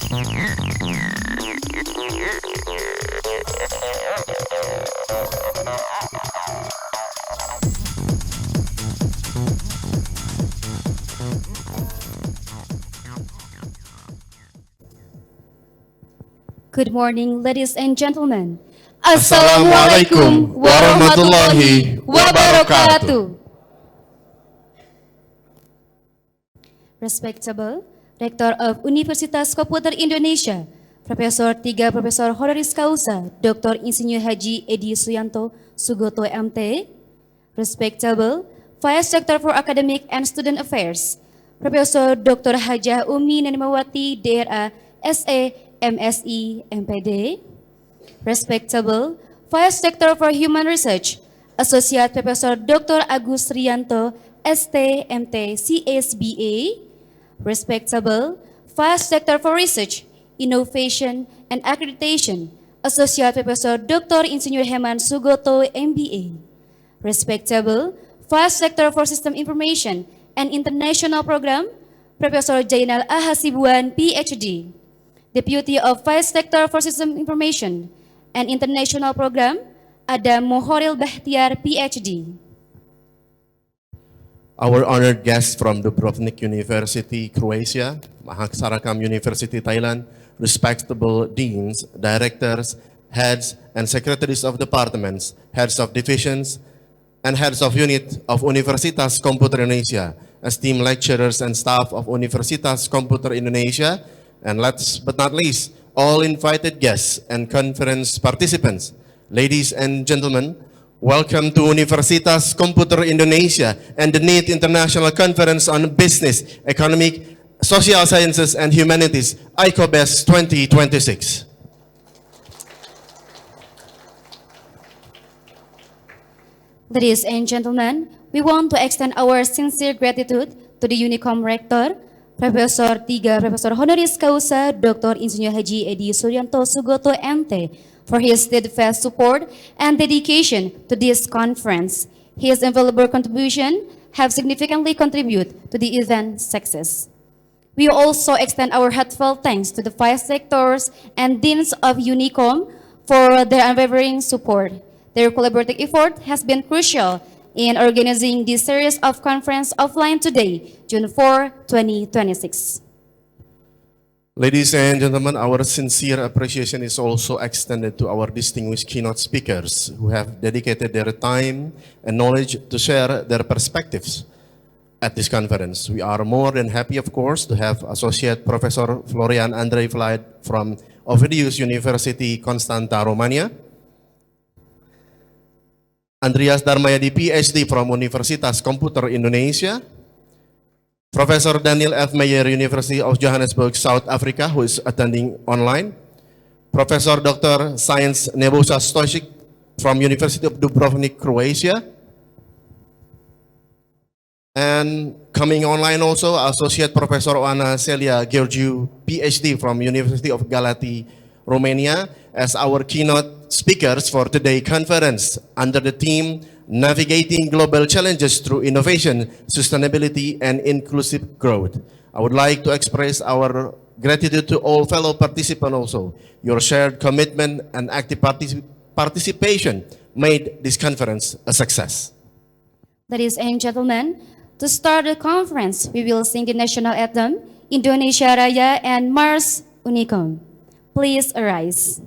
Good morning, ladies and gentlemen. Assalamualaikum warahmatullahi wabarakatuh. Respectable Rector of Universitas Komputer Indonesia, Profesor 3 Profesor Honoris Causa, Dr. Insinyur Haji Edi Suyanto Sugoto MT. Respectable Vice Rector for Academic and Student Affairs, Profesor Dr. Hajah Umi Nanimawati DRA SE MSI MPD. Respectable Vice Rector for Human Research, Associate Professor Dr. Agus Rianto ST MT CSBA. Respectable Vice Rector for Research, Innovation and Accreditation, Associate Professor Dr. Insinyur Heman Sugoto MBA. Respectable Vice Rector for System Information and International Program, Professor Jainal Ahasibuan PhD. Deputy of Vice Rector for System Information and International Program, Adam Mohoril Bahtiar PhD. Our honored guests from Dubrovnik University, Croatia, Mahaksarakam University, Thailand, respectable deans, directors, heads and secretaries of departments, heads of divisions, and heads of unit of Universitas Komputer Indonesia, esteemed lecturers and staff of Universitas Komputer Indonesia, and last but not least, all invited guests and conference participants. Ladies and gentlemen, welcome to Universitas Komputer Indonesia and the NEET International Conference on Business, Economic, Social Sciences and Humanities, Icobest 2026. Ladies and gentlemen, we want to extend our sincere gratitude to the UNIKOM Rector, Profesor 3 Profesor Honoris Causa Dr. Insinyur Haji Edi Suryanto Sugoto MT for his steadfast support and dedication to this conference. His invaluable contribution have significantly contributed to the event's success. We also extend our heartfelt thanks to the vice rectors and deans of UNIKOM for their unwavering support. Their collaborative effort has been crucial in organizing this series of conference offline today, June 4, 2026. Ladies and gentlemen, our sincere appreciation is also extended to our distinguished keynote speakers who have dedicated their time and knowledge to share their perspectives at this conference. We are more than happy, of course, to have Associate Professor Florian Andrei Vlad from Ovidius University, Constanta, Romania, Andreas Darmayadi, PhD from Universitas Komputer Indonesia, Professor Daniel F. Meyer, University of Johannesburg, South Africa, who is attending online, Professor Dr. Science Nebojša Stojcic from University of Dubrovnik, Croatia, and coming online also, Associate Professor Oana Celia Georgiou, PhD from University of Galati, Romania, as our keynote speakers for today's conference under the theme Navigating Global Challenges Through Innovation, Sustainability, and Inclusive Growth. I would like to express our gratitude to all fellow participants also. Your shared commitment and active participation made this conference a success. Ladies and gentlemen, to start the conference, we will sing the national anthem, Indonesia Raya and Mars UNIKOM. Please arise.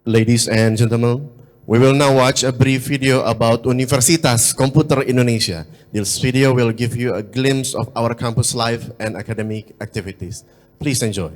Ladies and gentlemen, we will now watch a brief video about Universitas Komputer Indonesia. This video will give you a glimpse of our campus life and academic activities. Please enjoy.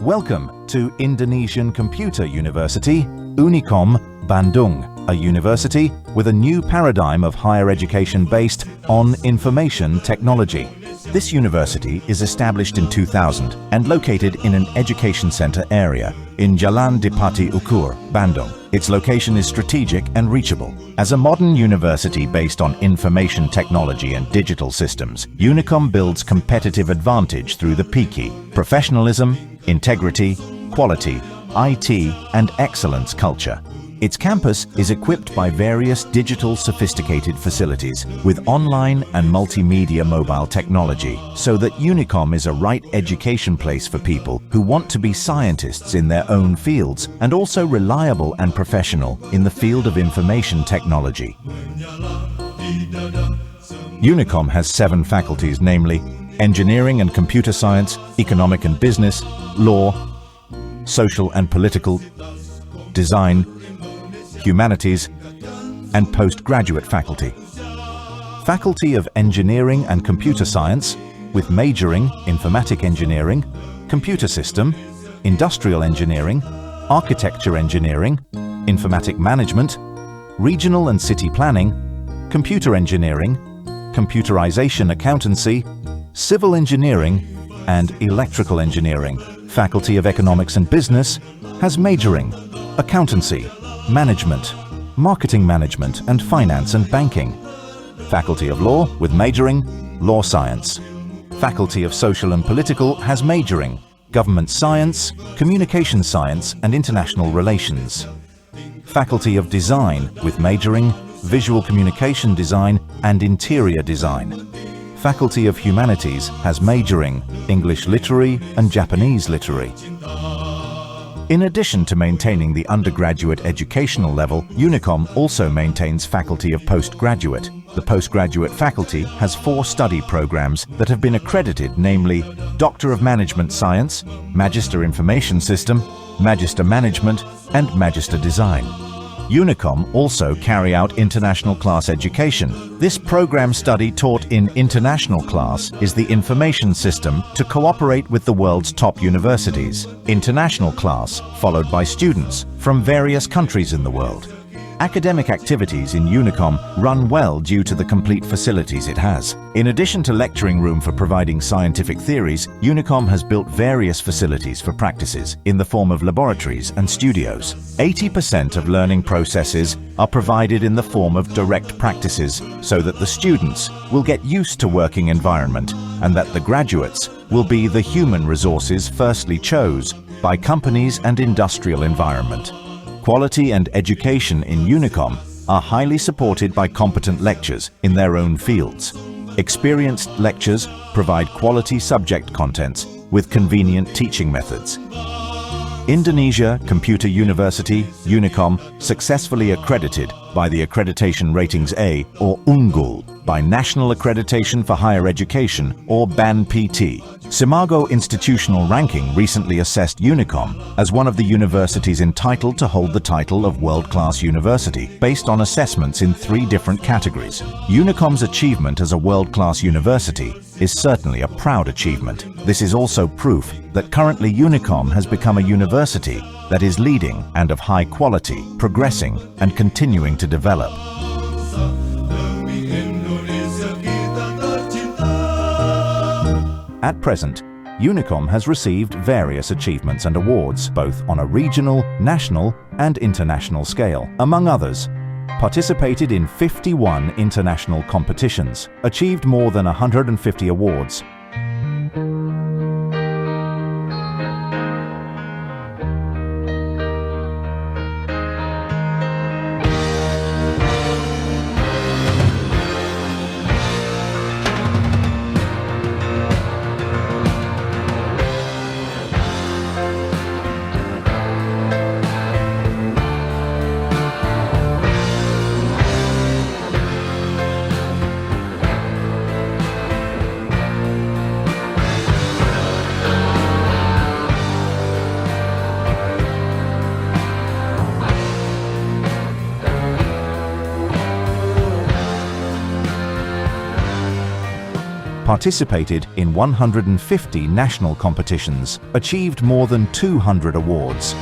Welcome to Indonesian Computer University, UNIKOM Bandung, a university with a new paradigm of higher education based on information technology. This university is established in 2000 and located in an education center area in Jalan Dipati Ukur, Bandung. Its location is strategic and reachable. As a modern university based on information technology and digital systems, UNIKOM builds competitive advantage through the PIKI: professionalism, integrity, quality, IT, and excellence culture. Its campus is equipped by various digital sophisticated facilities with online and multimedia mobile technology, so that UNIKOM is a right education place for people who want to be scientists in their own fields and also reliable and professional in the field of information technology. UNIKOM has 7 faculties, namely Engineering and Computer Science, Economic and Business, Law, Social and Political, Design, Humanities, and Postgraduate Faculty. Faculty of Engineering and Computer Science, with majoring Informatic Engineering, Computer System, Industrial Engineering, Architecture Engineering, Informatic Management, Regional and City Planning, Computer Engineering, Computerization Accountancy, Civil Engineering, and Electrical Engineering. Faculty of Economics and Business has majoring Accountancy, Management, Marketing Management, and Finance and Banking. Faculty of Law with majoring Law Science. Faculty of Social and Political has majoring Government Science, Communication Science, and International Relations. Faculty of Design with majoring Visual Communication Design and Interior Design. Faculty of Humanities has majoring English Literary and Japanese Literary. In addition to maintaining the undergraduate educational level, UNIKOM also maintains faculty of postgraduate. The postgraduate faculty has 4 study programs that have been accredited, namely Doctor of Management Science, Magister Information System, Magister Management, and Magister Design. UNIKOM also carry out international class education. This program study taught in international class is the information system to cooperate with the world's top universities. International class followed by students from various countries in the world. Academic activities in UNIKOM run well due to the complete facilities it has. In addition to lecturing room for providing scientific theories, UNIKOM has built various facilities for practices in the form of laboratories and studios. 80% of learning processes are provided in the form of direct practices, so that the students will get used to working environment and that the graduates will be the human resources firstly chose by companies and industrial environment. Quality and education in UNIKOM are highly supported by competent lecturers in their own fields. Experienced lecturers provide quality subject contents with convenient teaching methods. Indonesia Computer University, UNIKOM, successfully accredited by the Accreditation Ratings A or Unggul by National Accreditation for Higher Education or BAN-PT. Simago Institutional Ranking recently assessed UNIKOM as one of the universities entitled to hold the title of world-class university based on assessments in 3 different categories. UNIKOM's achievement as a world-class university is certainly a proud achievement. This is also proof that currently UNIKOM has become a university that is leading and of high quality, progressing and continuing to develop. At present, UNIKOM has received various achievements and awards, both on a regional, national and international scale. Among others, participated in 51 international competitions, achieved more than 150 awards, participated in 150 national competitions, achieved more than 200 awards.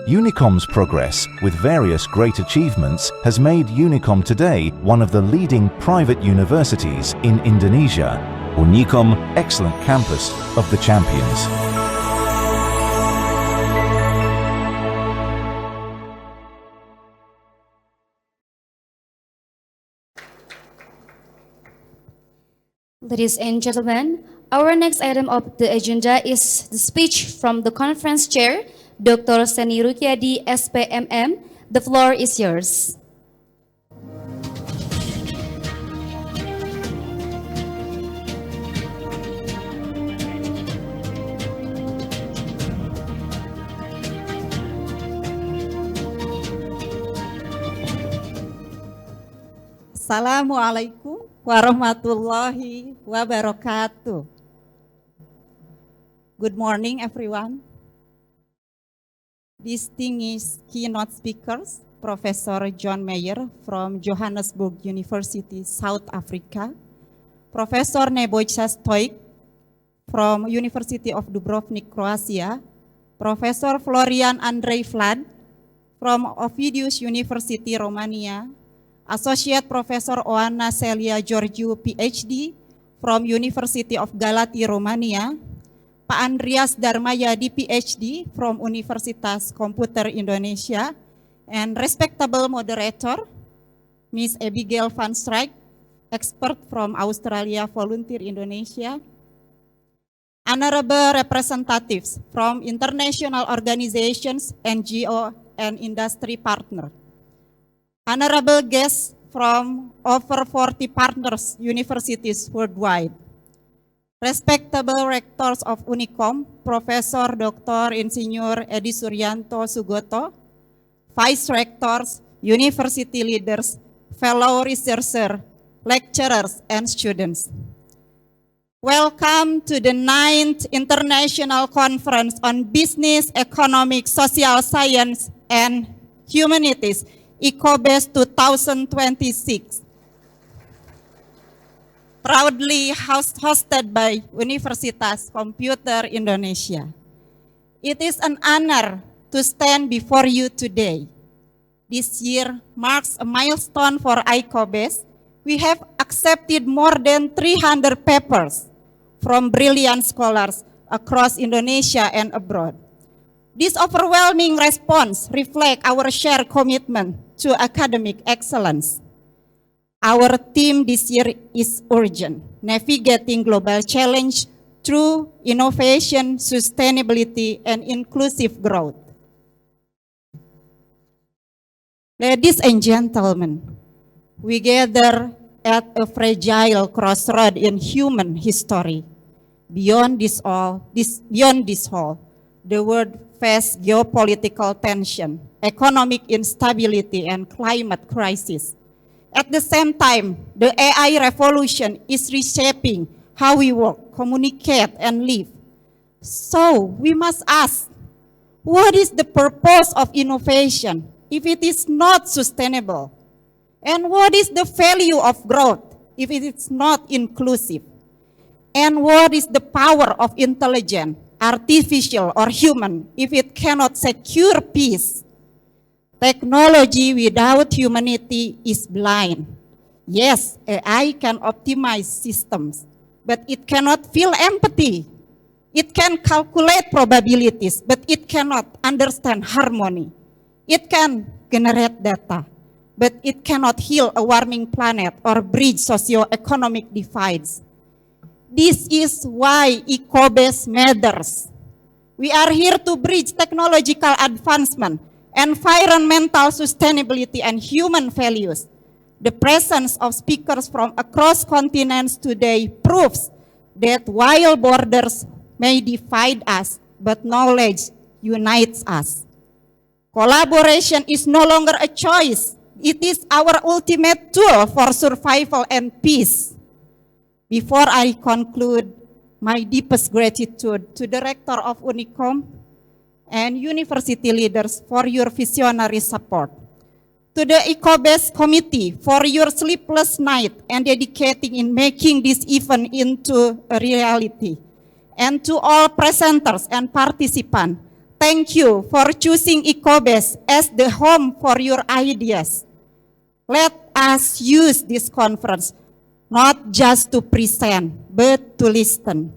UNIKOM's progress with various great achievements has made UNIKOM today one of the leading private universities in Indonesia. UNIKOM Excellent Campus of the Champions. Ladies and gentlemen, our next item of the agenda is the speech from the conference chair, Dr. Seni Rukyadi, SPMM. The floor is yours. Assalamualaikum warahmatullahi wabarakatuh. Good morning, everyone. Distinguished keynote speakers, Professor John Mayer from Johannesburg University, South Africa, Professor Nebojša Stojić from University of Dubrovnik, Croatia, Professor Florian Andrei Vlad from Ovidius University, Romania, Associate Professor Oana Celia Georgiou, PhD from University of Galati, Romania, Pak Andreas Darmayadi, PhD from Universitas Komputer Indonesia, and respectable moderator, Ms. Abigail van Strijk, expert from Australia Volunteer Indonesia, honorable representatives from international organizations, NGO, and industry partner, honorable guests from over 40 partners universities worldwide, respectable rectors of UNIKOM, Professor Dr. Insinyur Edi Suryanto Sugoto, vice rectors, university leaders, fellow researchers, lecturers, and students. Welcome to the 9th International Conference on Business, Economics, Social Science, and Humanities, Icobest 2026. Proudly hosted by Universitas Komputer Indonesia. It is an honor to stand before you today. This year marks a milestone for Icobest. We have accepted more than 300 papers from brilliant scholars across Indonesia and abroad. This overwhelming response reflects our shared commitment to academic excellence. Our theme this year is urgent, navigating global challenge through innovation, sustainability, and inclusive growth. Ladies and gentlemen, we gather at a fragile crossroad in human history. Beyond this hall, the world faces geopolitical tension, economic instability, and climate crisis. At the same time, the AI revolution is reshaping how we work, communicate, and live. So we must ask, what is the purpose of innovation if it is not sustainable? And what is the value of growth if it is not inclusive? And what is the power of intelligence, artificial or human, if it cannot secure peace? Technology without humanity is blind. Yes, AI can optimize systems, but it cannot feel empathy. It can calculate probabilities, but it cannot understand harmony. It can generate data, but it cannot heal a warming planet or bridge socio-economic divides. This is why Icobest matters. We are here to bridge technological advancement, environmental sustainability, and human values. The presence of speakers from across continents today proves that while borders may divide us, but knowledge unites us. Collaboration is no longer a choice. It is our ultimate tool for survival and peace. Before I conclude, my deepest gratitude to the Rector of UNIKOM and university leaders for your visionary support. To the Icobest Committee for your sleepless night and dedicating in making this event into a reality. And to all presenters and participants, thank you for choosing Icobest as the home for your ideas. Let us use this conference not just to present, but to listen.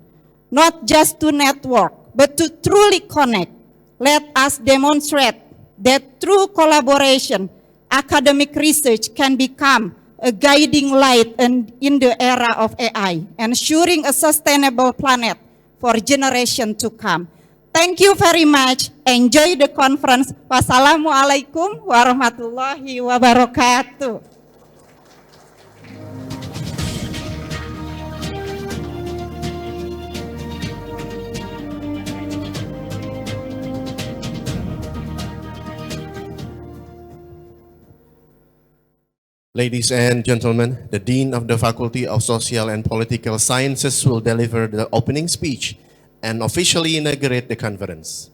Not just to network, but to truly connect. Let us demonstrate that through collaboration, academic research can become a guiding light in the era of AI, ensuring a sustainable planet for generations to come. Thank you very much. Enjoy the conference. Wassalamualaikum warahmatullahi wabarakatuh. Ladies and gentlemen, the Dean of the Faculty of Social and Political Sciences will deliver the opening speech and officially inaugurate the conference.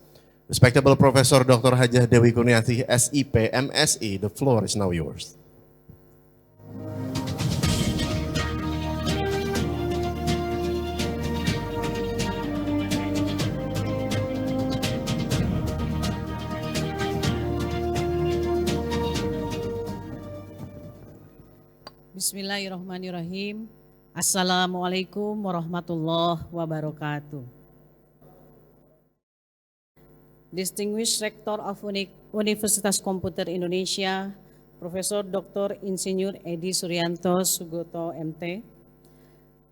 Respectable Professor Dr. Hajah Dewi Kurniati, SIP, MSc, the floor is now yours. Bismillahirrahmanirrahim. Assalamualaikum warahmatullahi wabarakatuh. Distinguished Rector of Universitas Komputer Indonesia, Profesor Dr. Insinyur Edi Suryanto Sugoto MT.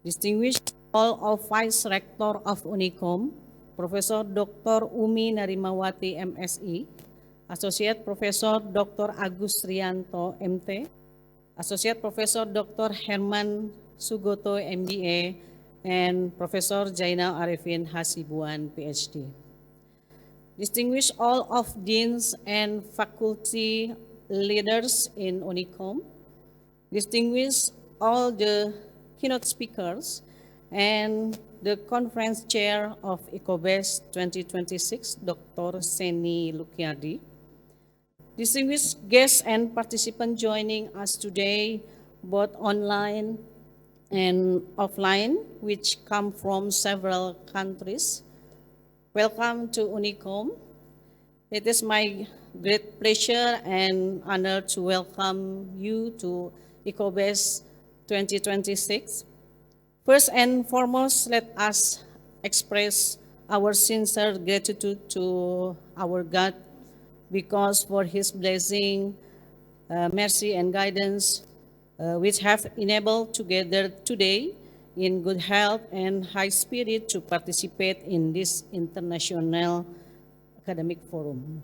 Distinguished all of Vice Rector of UNIKOM, Profesor Dr. Umi Narimawati MSI, Associate Professor Dr. Agus Rianto MT, Associate Professor Dr. Herman Sugoto MBA, and Professor Jainal Arifin Hasibuan PhD. Distinguished all of deans and faculty leaders in UNIKOM, distinguished all the keynote speakers, and the conference chair of Icobest 2026, Dr. Seni Lukiadi. Distinguished guests and participants joining us today, both online and offline, which come from several countries. Welcome to UNIKOM. It is my great pleasure and honor to welcome you to Icobest 2026. First and foremost, let us express our sincere gratitude to our God because for His blessing, mercy, and guidance, which have enabled together today in good health and high spirit to participate in this international academic forum.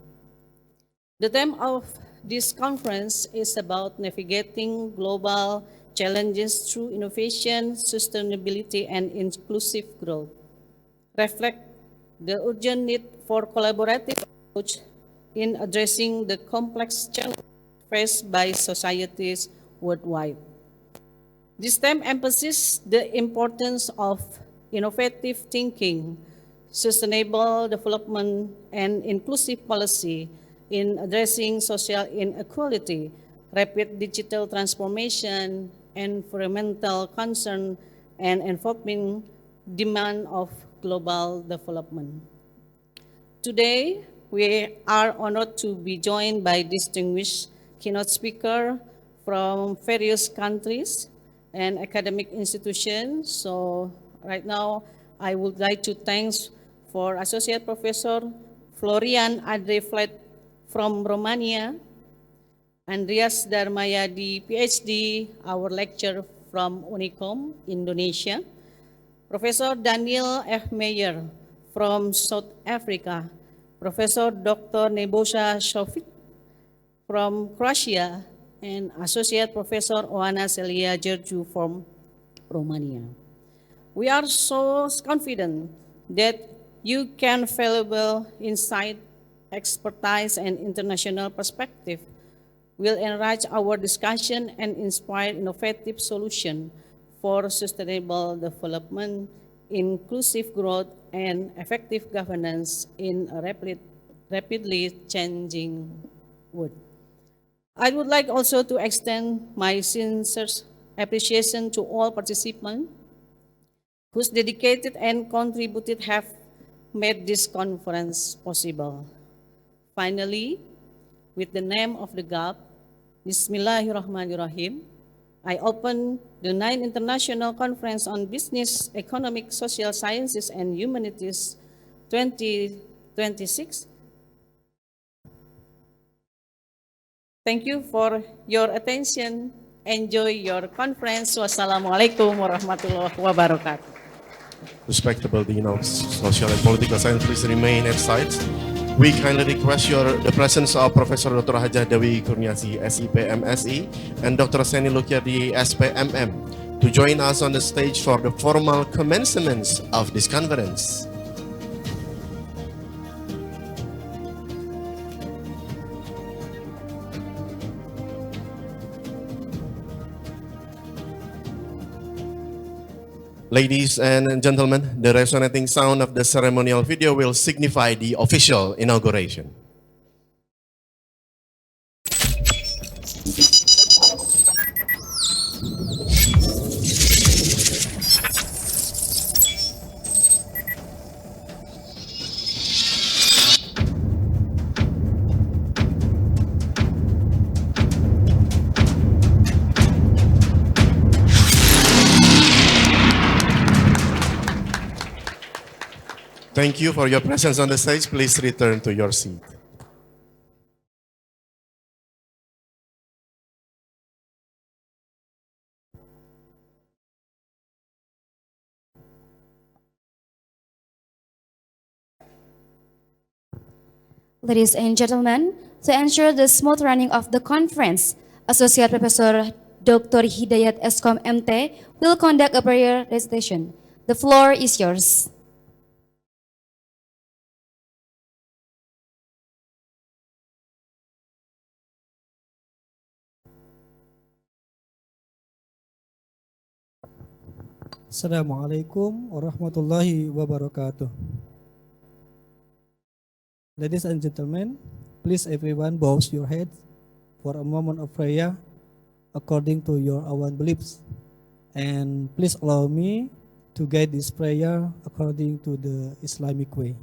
The theme of this conference is about navigating global challenges through innovation, sustainability, and inclusive growth. Reflect the urgent need for collaborative approach in addressing the complex challenges faced by societies worldwide. This theme emphasizes the importance of innovative thinking, sustainable development, and inclusive policy in addressing social inequality, rapid digital transformation, environmental concern and evolving demand of global development. Today, we are honored to be joined by distinguished keynote speakers from various countries and academic institutions. So right now, I would like to thank for Associate Professor Florian Adreflet from Romania, Andreas Darmayadi, PhD, our lecturer from UNIKOM Indonesia, Professor Daniel F. Meyer from South Africa, Professor Dr. Nebojša Šović from Croatia, and Associate Professor Oana Celia Georgiou from Romania. We are so confident that you can valuable insight, expertise, and international perspective will enrich our discussion and inspire innovative solutions for sustainable development, inclusive growth, and effective governance in a rapidly changing world. I would like also to extend my sincere appreciation to all participants whose dedicated and contributed have made this conference possible. Finally, with the name of the God, Bismillahirrahmanirrahim, I open the 9th International Conference on Business, Economic, Social Sciences, and Humanities 2026. Thank you for your attention. Enjoy your conference. Wassalamualaikum warahmatullahi wabarakatuh. Respectable Dean of Social and Political Science, please remain at site. We kindly request the presence of Professor Dr. Hajah Dewi Kurniasi, SIPMSI, and Dr. Seni Lukiadi, SPMM, to join us on the stage for the formal commencement of this conference. Ladies and gentlemen, the resonating sound of the ceremonial video will signify the official inauguration. Thank you for your presence on the stage. Please return to your seat. Ladies and gentlemen, to ensure the smooth running of the conference, Associate Professor Dr. Hidayat Eskom MT will conduct a prayer recitation. The floor is yours. Assalamualaikum warahmatullahi wabarakatuh. Ladies and gentlemen, please everyone bow your heads for a moment of prayer according to your own beliefs. And please allow me to guide this prayer according to the Islamic way.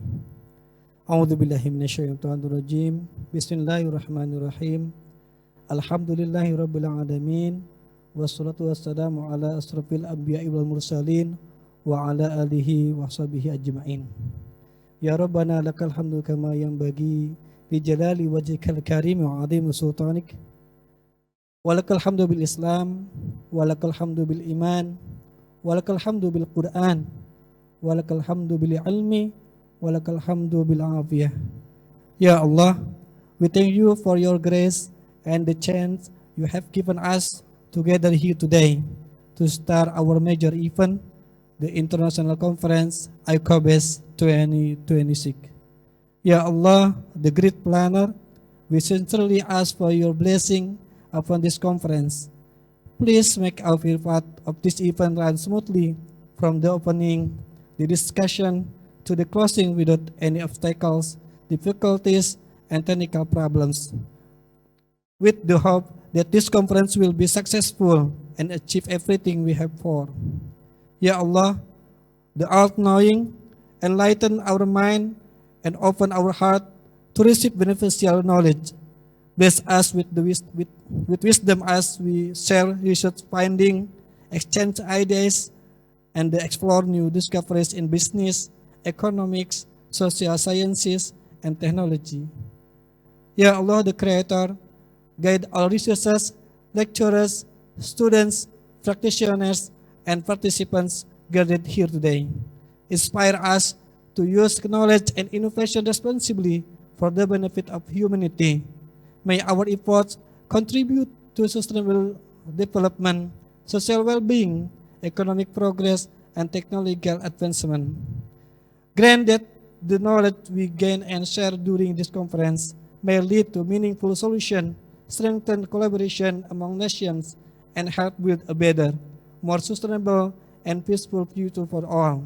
A'udzu billahi minasyaitonir rajim. Bismillahirrahmanirrahim. Alhamdulillahirabbil alamin. Wassalatu wassalamu ala asrafil anbiya'i wal mursalin wa ala alihi wa sahbihi ajma'in. Ya Rabbana lakal hamdu kama yanbaghi li jalali wajhikal karim wa 'azimi sultanik. Walakal hamdu bil Islam, walakal hamdu bil iman, walakal hamdu bil Qur'an, walakal hamdu bil ilmi, walakal hamdu bil afiyah. Ya Allah, we thank you for your grace and the chance you have given us together here today to start our major event, the International Conference Icobest 2026. Ya Allah, the great planner, we sincerely ask for your blessing upon this conference. Please make every part of this event run smoothly from the opening, the discussion, to the closing without any obstacles, difficulties, and technical problems. With the hope that this conference will be successful and achieve everything we have for. Ya Allah, the all-knowing, enlighten our mind and open our heart to receive beneficial knowledge. Bless us with wisdom as we share research finding, exchange ideas, and explore new discoveries in business, economics, social sciences, and technology. Ya Allah, the Creator, guide all researchers, lecturers, students, practitioners, and participants gathered here today. Inspire us to use knowledge and innovation responsibly for the benefit of humanity. May our efforts contribute to sustainable development, social well-being, economic progress, and technological advancement. Grant that the knowledge we gain and share during this conference may lead to meaningful solutions, strengthen collaboration among nations, and help build a better, more sustainable, and peaceful future for all.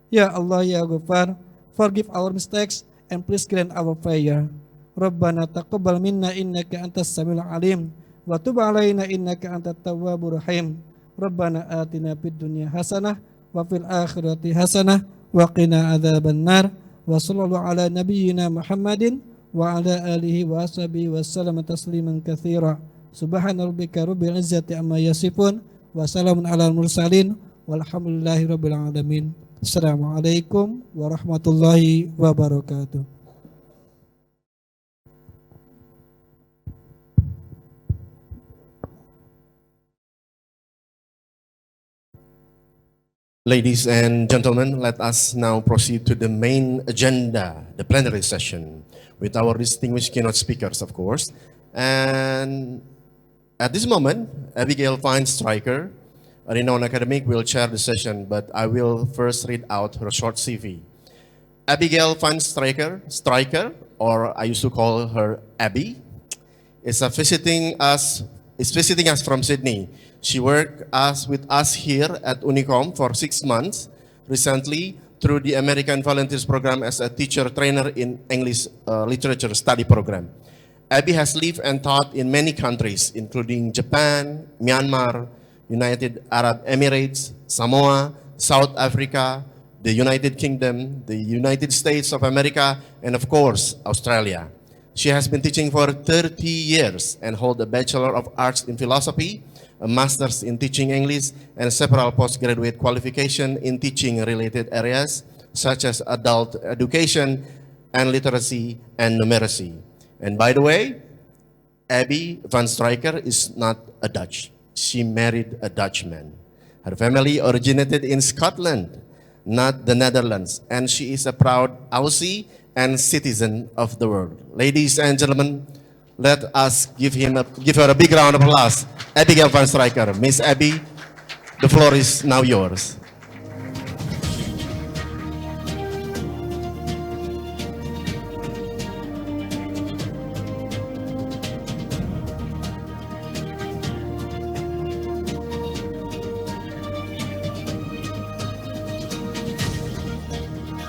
Ya Allah, Ya Ghaffar, forgive our mistakes and please grant our prayer. Rabbana taqabbal minna innaka antas samiul alim wa tub alaina innaka antat tawwabur rahim. Rabbana atina fid dunya hasanah wa fil akhirati hasanah wa qina adzabannar. Wa sallallahu ala nabiyyina Muhammadin wa ala alihi wa ashabihi wa sallama tasliman katsira. Subhana rabbika rabbil izzati amma yasifun wa salamun alal mursalin walhamdulillahi rabbil alamin. Assalamualaikum warahmatullahi wabarakatuh. Ladies and gentlemen, let us now proceed to the main agenda, the plenary session, with our distinguished keynote speakers, of course. And at this moment, Abigail Fine-Stryker, a renowned academic, will chair the session, but I will first read out her short CV. Abigail Fine-Stryker, or I used to call her Abby, is visiting us from Sydney. She worked with us here at UNIKOM for 6 months, recently through the American Volunteers Program as a teacher trainer in English Literature Study Program. Abby has lived and taught in many countries, including Japan, Myanmar, United Arab Emirates, Samoa, South Africa, the United Kingdom, the United States of America, and of course, Australia. She has been teaching for 30 years and holds a Bachelor of Arts in Philosophy, a Master's in Teaching English, and several postgraduate qualifications in teaching-related areas, such as adult education and literacy and numeracy. And by the way, Abby Van-Stryker is not a Dutch. She married a Dutchman. Her family originated in Scotland, not the Netherlands, and she is a proud Aussie and citizen of the world. Ladies and gentlemen, let us give her a big round of applause. Abigail Van-Stryker. Miss Abby, the floor is now yours.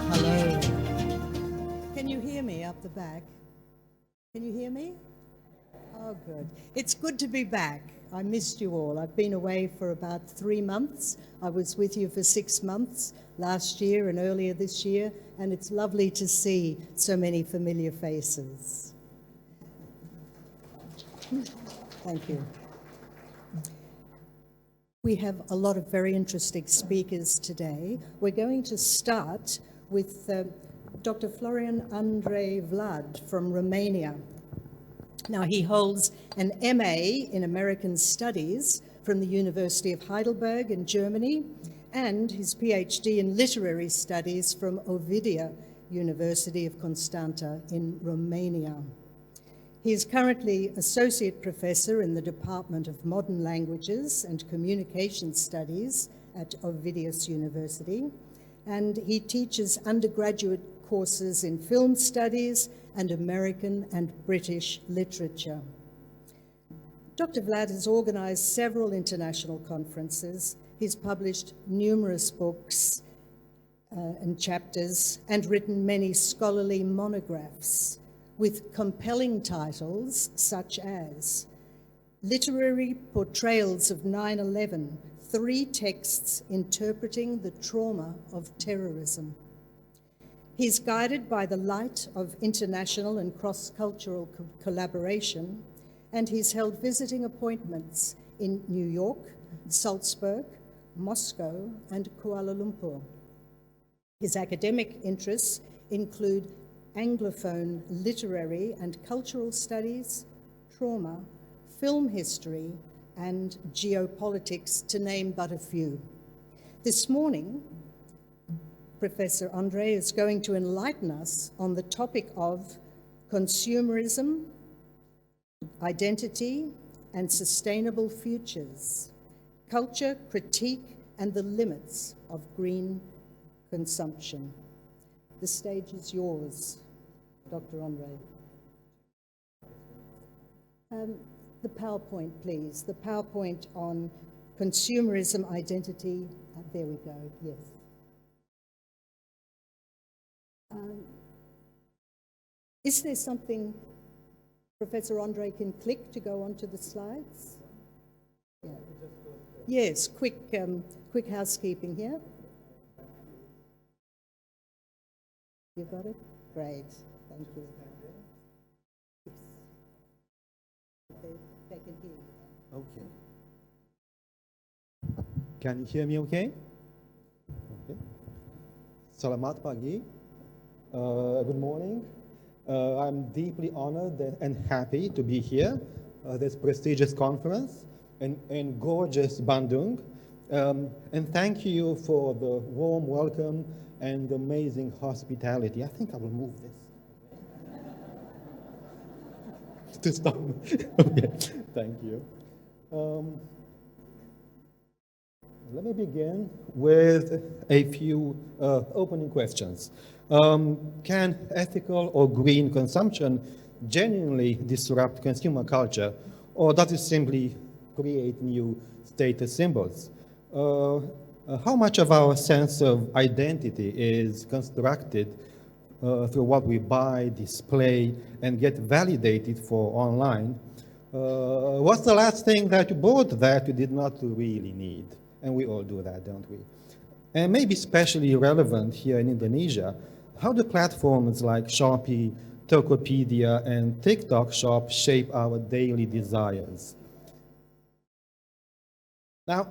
Hello. Can you hear me up the back? Can you hear me? Oh, good. It's good to be back. I missed you all. I've been away for about 3 months. I was with you for 6 months last year and earlier this year, and it's lovely to see so many familiar faces. Thank you. We have a lot of very interesting speakers today. We're going to start with Dr. Florian Andrei Vlad from Romania. Now, he holds an MA in American Studies from the University of Heidelberg in Germany and his PhD in Literary Studies from Ovidia University of Constanta in Romania. He is currently Associate Professor in the Department of Modern Languages and Communication Studies at Ovidius University, and he teaches undergraduate courses in film studies and American and British literature. Dr. Vlad has organized several international conferences. He's published numerous books and chapters and written many scholarly monographs with compelling titles such as Literary Portrayals of 9/11, 3 texts interpreting the trauma of terrorism. He's guided by the light of international and cross-cultural collaboration, and he's held visiting appointments in New York, Salzburg, Moscow, and Kuala Lumpur. His academic interests include Anglophone literary and cultural studies, trauma, film history, and geopolitics, to name but a few. This morning, Professor Andre is going to enlighten us on the topic of consumerism, identity, and sustainable futures, culture, critique, and the limits of green consumption. The stage is yours, Dr. Andre. The PowerPoint, please. The PowerPoint on consumerism, identity. There we go, yes. Is there something Professor Andre can click to go onto the slides? Yeah. Yes, quick housekeeping here. You got it? Great, thank you. Yes. They can hear you. Okay. Can you hear me okay? Okay. Selamat pagi. Good morning. I'm deeply honored and happy to be here, this prestigious conference in gorgeous Bandung. And thank you for the warm welcome and amazing hospitality. I think I will move this to stop. Okay. Thank you. Let me begin with a few opening questions. Can ethical or green consumption genuinely disrupt consumer culture, or does it simply create new status symbols? How much of our sense of identity is constructed through what we buy, display, and get validated for online? What's the last thing that you bought that you did not really need? And we all do that, don't we? And maybe especially relevant here in Indonesia, how do platforms like Shopee, Tokopedia, and TikTok Shop shape our daily desires? Now,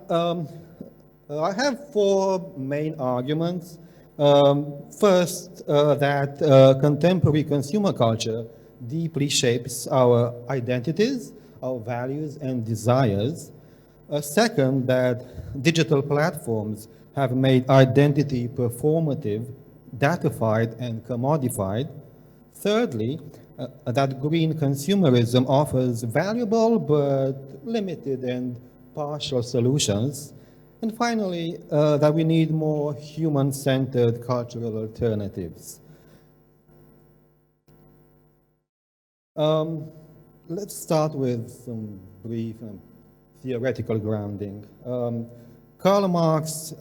I have 4 main arguments. First, that contemporary consumer culture deeply shapes our identities, our values, and desires. Second, that digital platforms have made identity performative, datified, and commodified. Thirdly, that green consumerism offers valuable but limited and partial solutions. And finally, that we need more human-centered cultural alternatives. Let's start with some brief theoretical grounding. Karl Marx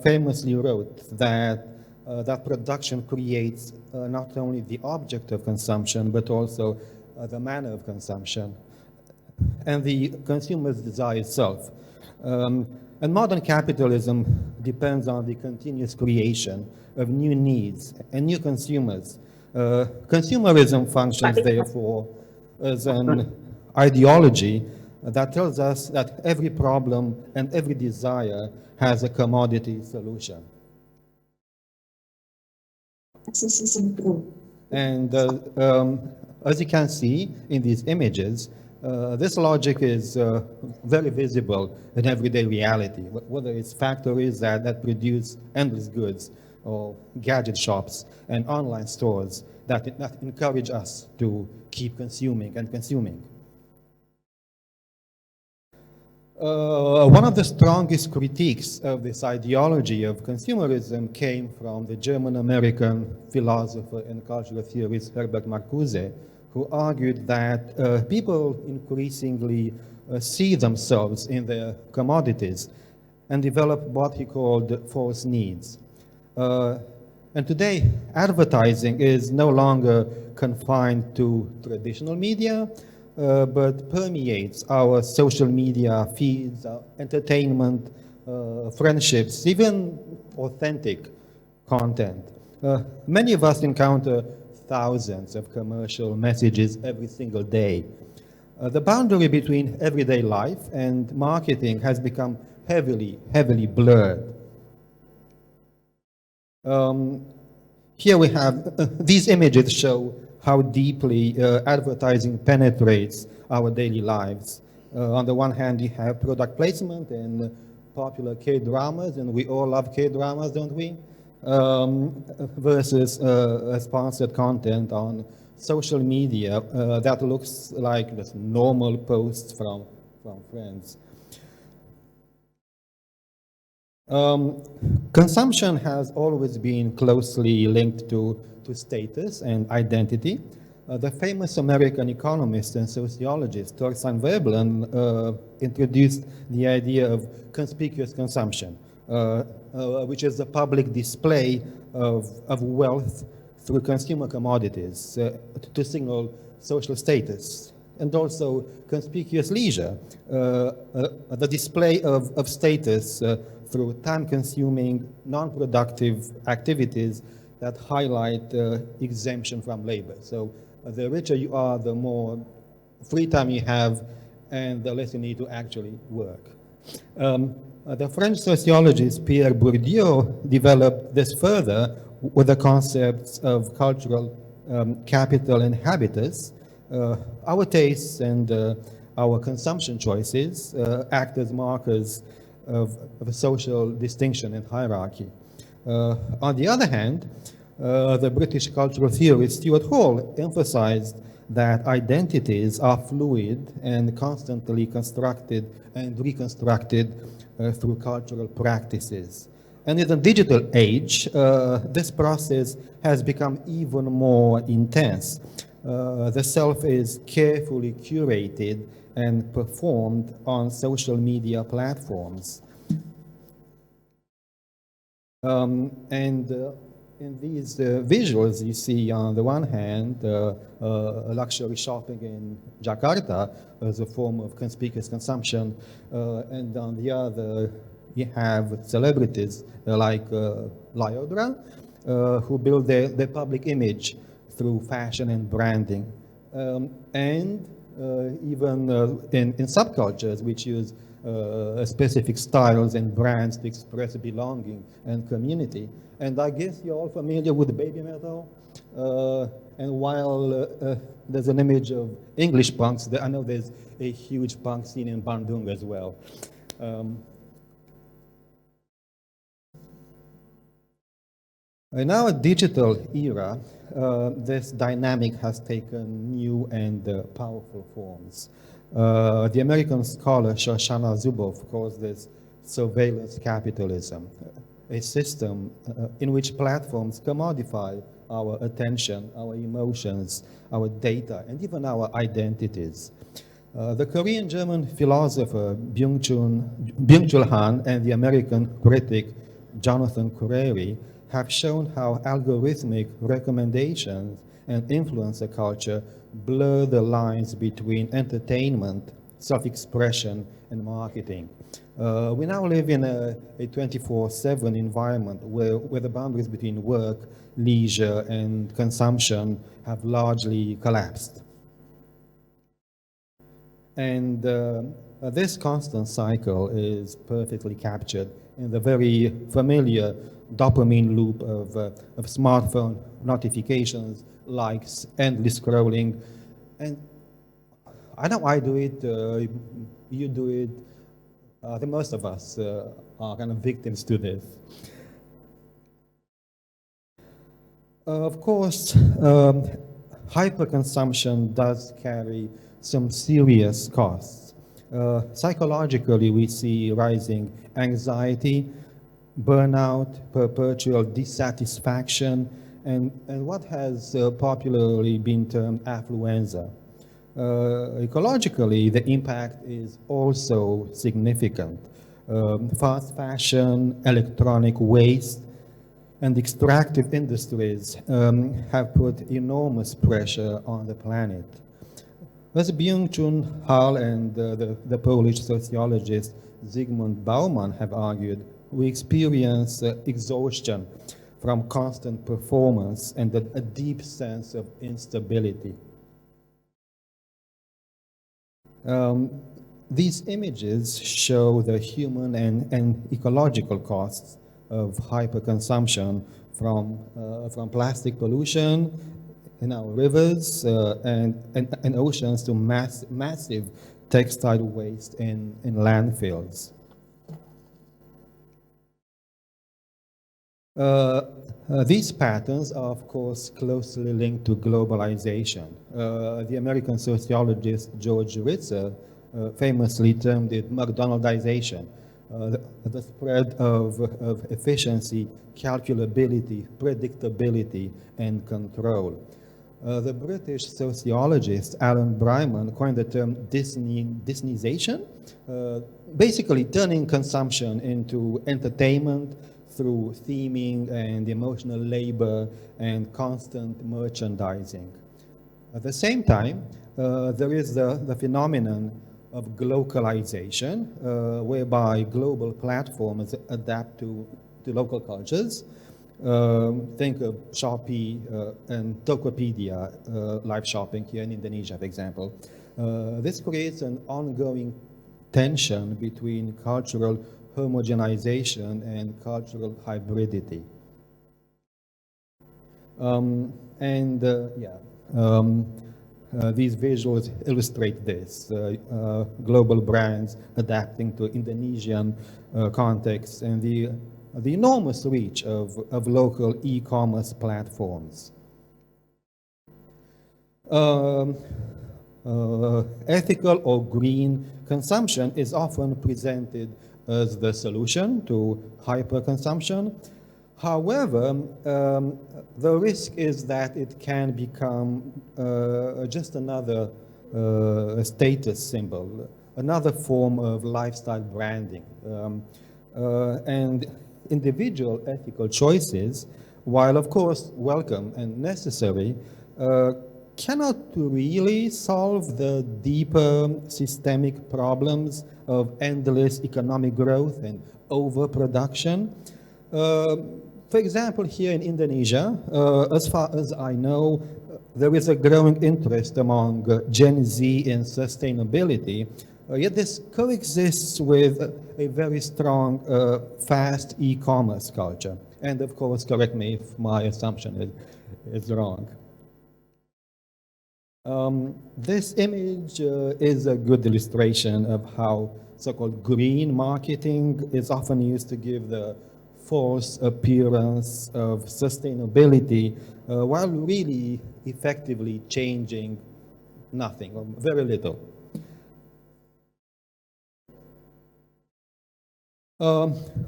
famously wrote that that production creates not only the object of consumption, but also the manner of consumption and the consumer's desire itself. And modern capitalism depends on the continuous creation of new needs and new consumers. Consumerism functions, therefore, as an ideology that tells us that every problem and every desire has a commodity solution. And as you can see in these images, this logic is very visible in everyday reality, whether it's factories that produce endless goods, or gadget shops and online stores that encourage us to keep consuming and consuming. One of the strongest critiques of this ideology of consumerism came from the German-American philosopher and cultural theorist Herbert Marcuse, who argued that people increasingly see themselves in their commodities and develop what he called false needs. And today, advertising is no longer confined to traditional media, but permeates our social media feeds, our entertainment, friendships, even authentic content. Many of us encounter thousands of commercial messages every single day. The boundary between everyday life and marketing has become heavily blurred. Here we have, these images show how deeply advertising penetrates our daily lives. On the one hand, you have product placement in popular K-dramas, and we all love K-dramas, don't we? Versus sponsored content on social media that looks like just normal posts from friends. Consumption has always been closely linked to status and identity. The famous American economist and sociologist Thorstein Veblen introduced the idea of conspicuous consumption, which is the public display of wealth through consumer commodities to signal social status, and also conspicuous leisure, the display of status through time-consuming, non-productive activities that highlight exemption from labor. So the richer you are, the more free time you have, and the less you need to actually work. The French sociologist Pierre Bourdieu developed this further with the concepts of cultural capital and habitus. Our tastes and our consumption choices act as markers of a social distinction and hierarchy. On the other hand, the British cultural theorist Stuart Hall emphasized that identities are fluid and constantly constructed and reconstructed through cultural practices. And in the digital age, this process has become even more intense. The self is carefully curated and performed on social media platforms. In these visuals, you see on the one hand luxury shopping in Jakarta as a form of conspicuous consumption, and on the other you have celebrities like Lyodra, who build their public image through fashion and branding, and even in subcultures which use specific styles and brands to express belonging and community. And I guess you're all familiar with baby metal. And while there's an image of English punks, I know there's a huge punk scene in Bandung as well. In our digital era, this dynamic has taken new and powerful forms. The American scholar Shoshana Zuboff calls this surveillance capitalism, a system in which platforms commodify our attention, our emotions, our data, and even our identities. The Korean-German philosopher Byung-Chul Han and the American critic Jonathan Crary have shown how algorithmic recommendations and influencer culture blur the lines between entertainment, self-expression, and marketing. We now live in a 24/7 environment where the boundaries between work, leisure, and consumption have largely collapsed. And this constant cycle is perfectly captured in the very familiar dopamine loop of smartphone notifications, likes, endless scrolling. And I know I do it, you do it, I think most of us are kind of victims to this. Of course, hyperconsumption does carry some serious costs. Psychologically, we see rising anxiety, burnout, perpetual dissatisfaction, and what has popularly been termed affluenza. Ecologically, the impact is also significant. Fast fashion, electronic waste, and extractive industries have put enormous pressure on the planet. As Byung-Chun Hall and the Polish sociologist Zygmunt Bauman have argued, we experience exhaustion from constant performance and a deep sense of instability. These images show the human and ecological costs of hyperconsumption from plastic pollution in our rivers and oceans to massive textile waste in landfills. These patterns are, of course, closely linked to globalization. The American sociologist George Ritzer famously termed it McDonaldization, the spread of efficiency, calculability, predictability, and control. The British sociologist Alan Bryman coined the term Disneyization, basically turning consumption into entertainment through theming and emotional labor and constant merchandising. At the same time, there is the phenomenon of glocalization, whereby global platforms adapt to local cultures. Think of Shopee and Tokopedia, live shopping here in Indonesia, for example. This creates an ongoing tension between cultural homogenization and cultural hybridity. These visuals illustrate this. Global brands adapting to Indonesian context and the enormous reach of local e-commerce platforms. Ethical or green consumption is often presented as the solution to hyperconsumption. However, the risk is that it can become just another status symbol, another form of lifestyle branding. And individual ethical choices, while of course welcome and necessary, cannot really solve the deeper systemic problems of endless economic growth and overproduction. For example, here in Indonesia, as far as I know, there is a growing interest among Gen Z in sustainability, yet this coexists with a very strong, fast e-commerce culture. And of course, correct me if my assumption is wrong. This image is a good illustration of how so-called green marketing is often used to give the false appearance of sustainability while really effectively changing nothing or very little.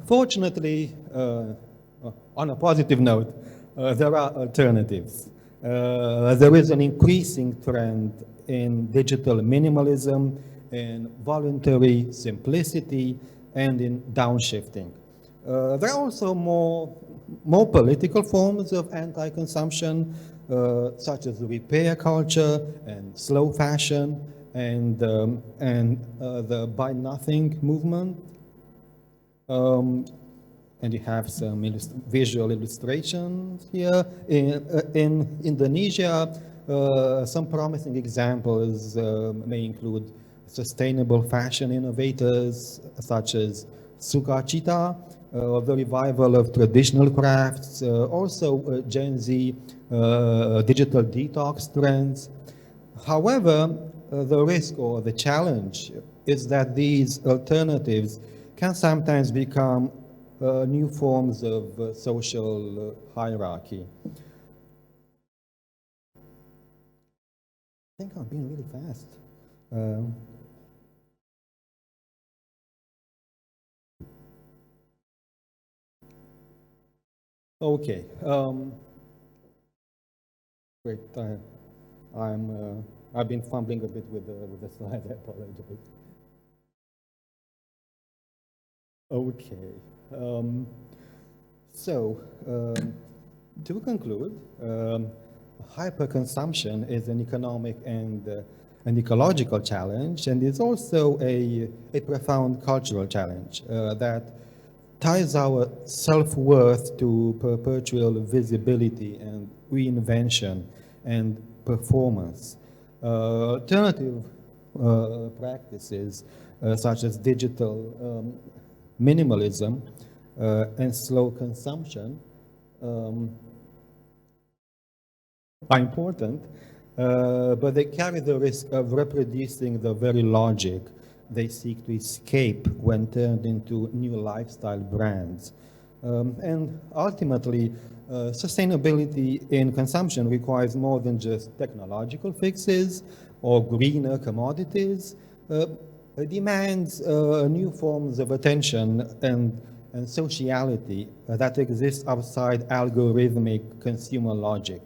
Fortunately, on a positive note, there are alternatives. There is an increasing trend in digital minimalism, in voluntary simplicity, and in downshifting. There are also more political forms of anti-consumption, such as repair culture and slow fashion and the buy nothing movement. And you have some visual illustrations here. In Indonesia, some promising examples may include sustainable fashion innovators such as Sukacita, the revival of traditional crafts, also Gen Z digital detox trends. However, the risk or the challenge is that these alternatives can sometimes become new forms of social hierarchy. I think I'm being really fast. Okay. Wait, I've been fumbling a bit with the slide. I apologize. Okay. To conclude, hyperconsumption is an economic and an ecological challenge, and it's also a profound cultural challenge that ties our self-worth to perpetual visibility and reinvention and performance. Alternative practices such as digital minimalism and slow consumption are important, but they carry the risk of reproducing the very logic they seek to escape when turned into new lifestyle brands. And ultimately, sustainability in consumption requires more than just technological fixes or greener commodities. It demands new forms of attention and sociality that exist outside algorithmic consumer logic.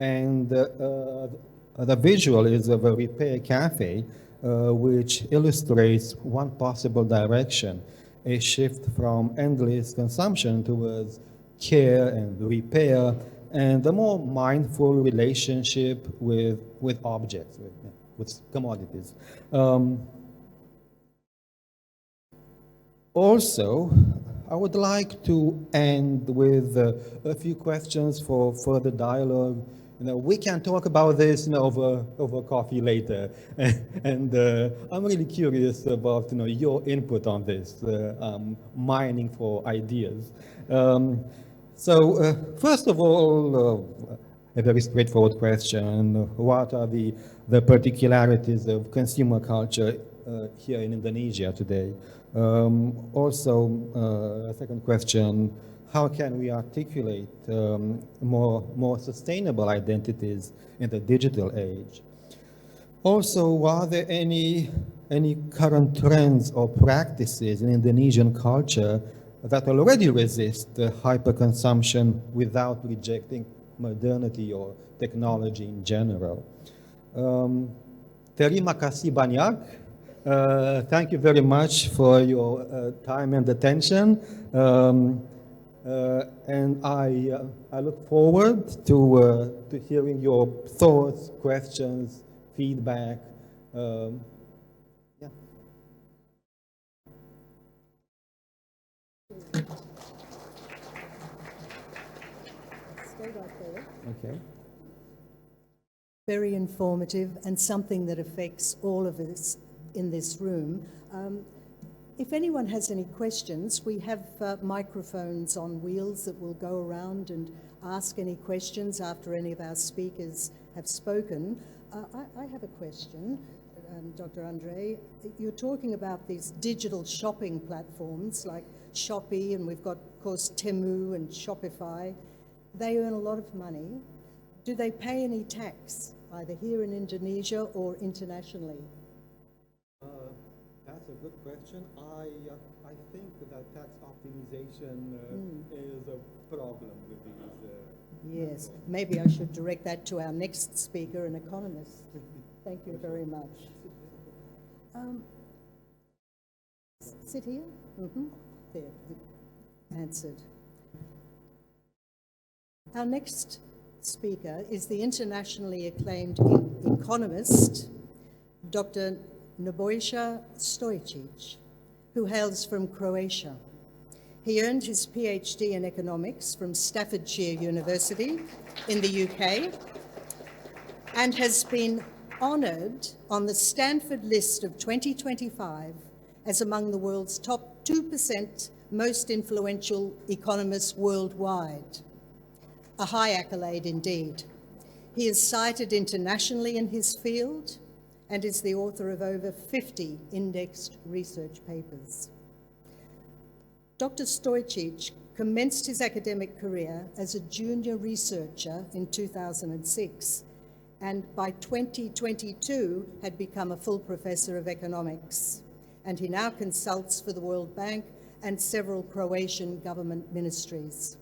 And the visual is of a repair cafe, which illustrates one possible direction, a shift from endless consumption towards care and repair, and a more mindful relationship with objects, with commodities. Also, I would like to end with a few questions for further dialogue. We can talk about this over coffee later, and I'm really curious about your input on this, mining for ideas. So first of all, a very straightforward question: what are the particularities of consumer culture here in Indonesia today? Also, a second question: how can we articulate more sustainable identities in the digital age? Also, are there any current trends or practices in Indonesian culture that already resist hyperconsumption without rejecting modernity or technology in general? Terima kasih banyak. Thank you very much for your time and attention. And I look forward to hearing your thoughts, questions, feedback. Yeah. Stay right there. Okay. Very informative and something that affects all of us in this room. If anyone has any questions, we have microphones on wheels that will go around and ask any questions after any of our speakers have spoken. I have a question, Dr. Andre. You're talking about these digital shopping platforms like Shopee, and we've got, of course, Temu and Shopify. They earn a lot of money. Do they pay any tax, either here in Indonesia or internationally? That's a good question. I think that tax optimization is a problem with these. Yes, maybe I should direct that to our next speaker, an economist. Thank you very much. Sit here. There, answered. Our next speaker is the internationally acclaimed economist, Dr. Nebojša Stojčić, who hails from Croatia. He earned his PhD in economics from Staffordshire University in the UK and has been honoured on the Stanford list of 2025 as among the world's top 2% most influential economists worldwide. A high accolade indeed. He is cited internationally in his field and is the author of over 50 indexed research papers. Dr. Stojčić commenced his academic career as a junior researcher in 2006, and by 2022 had become a full professor of economics. And he now consults for the World Bank and several Croatian government ministries.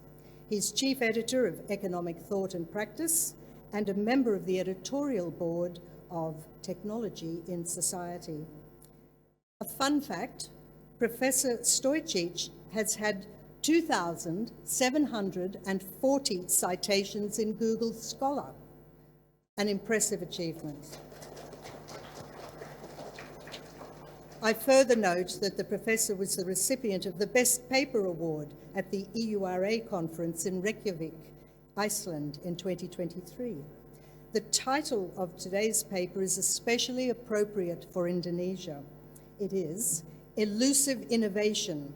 He's chief editor of Economic Thought and Practice and a member of the editorial board of Technology in Society. A fun fact, Professor Stojčić has had 2,740 citations in Google Scholar, an impressive achievement. I further note that the professor was the recipient of the Best Paper Award at the EURA conference in Reykjavik, Iceland in 2023. The title of today's paper is especially appropriate for Indonesia. It is Elusive Innovation: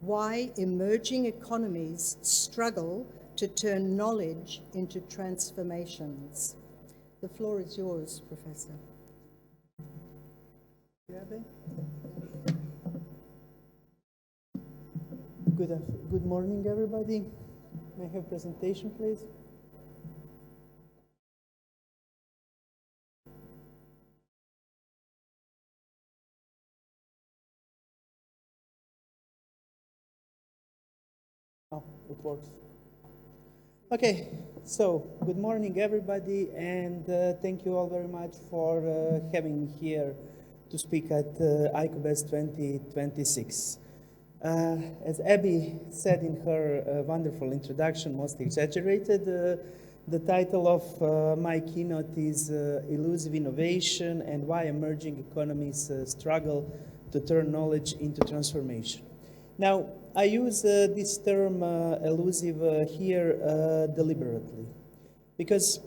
Why Emerging Economies Struggle to Turn Knowledge into Transformations. The floor is yours, Professor. Good morning, everybody. May I have presentation, please? Oh, it works. Okay, so good morning, everybody, and thank you all very much for having me here to speak at Icobest 2026. As Abby said in her wonderful introduction, most exaggerated, the title of my keynote is Elusive Innovation and Why Emerging Economies Struggle to Turn Knowledge into Transformation. Now, I use this term elusive here deliberately because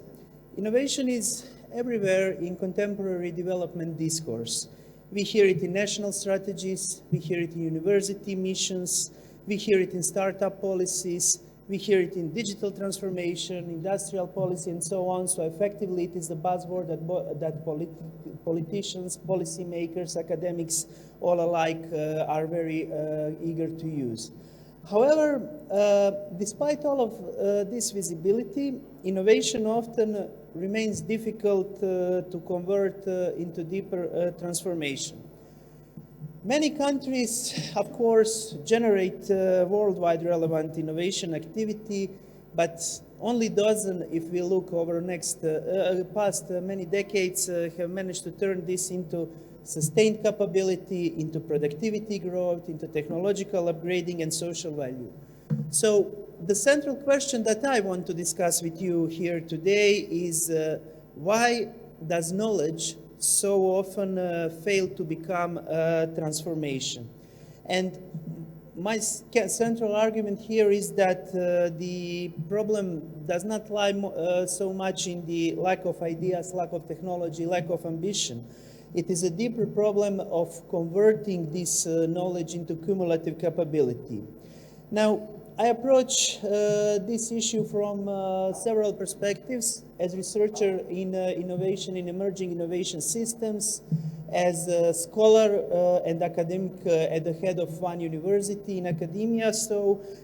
innovation is everywhere in contemporary development discourse. We hear it in national strategies, we hear it in university missions, we hear it in startup policies, we hear it in digital transformation, industrial policy, and so on. So effectively, it is the buzzword that politicians, policymakers, academics, all alike are very eager to use. However, despite all of this visibility, innovation often remains difficult to convert into deeper transformation. Many countries, of course, generate worldwide relevant innovation activity, but only dozen, if we look over the past many decades, have managed to turn this into sustained capability, into productivity growth, into technological upgrading and social value. So the central question that I want to discuss with you here today is why does knowledge so often fail to become a transformation? And my central argument here is that the problem does not lie so much in the lack of ideas, lack of technology, lack of ambition. It is a deeper problem of converting this knowledge into cumulative capability. Now, I approach this issue from several perspectives: as researcher in innovation in emerging innovation systems, as a scholar and academic at the head of one university in academia,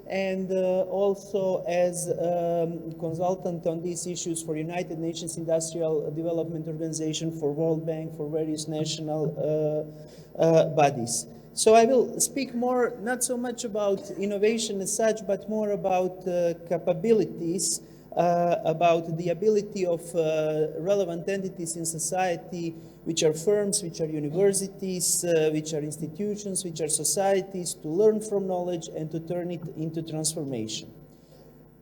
and also as a consultant on these issues for United Nations Industrial Development Organization, for World Bank, for various national bodies. So I will speak more, not so much about innovation as such, but more about capabilities, about the ability of relevant entities in society, which are firms, which are universities, which are institutions, which are societies, to learn from knowledge and to turn it into transformation.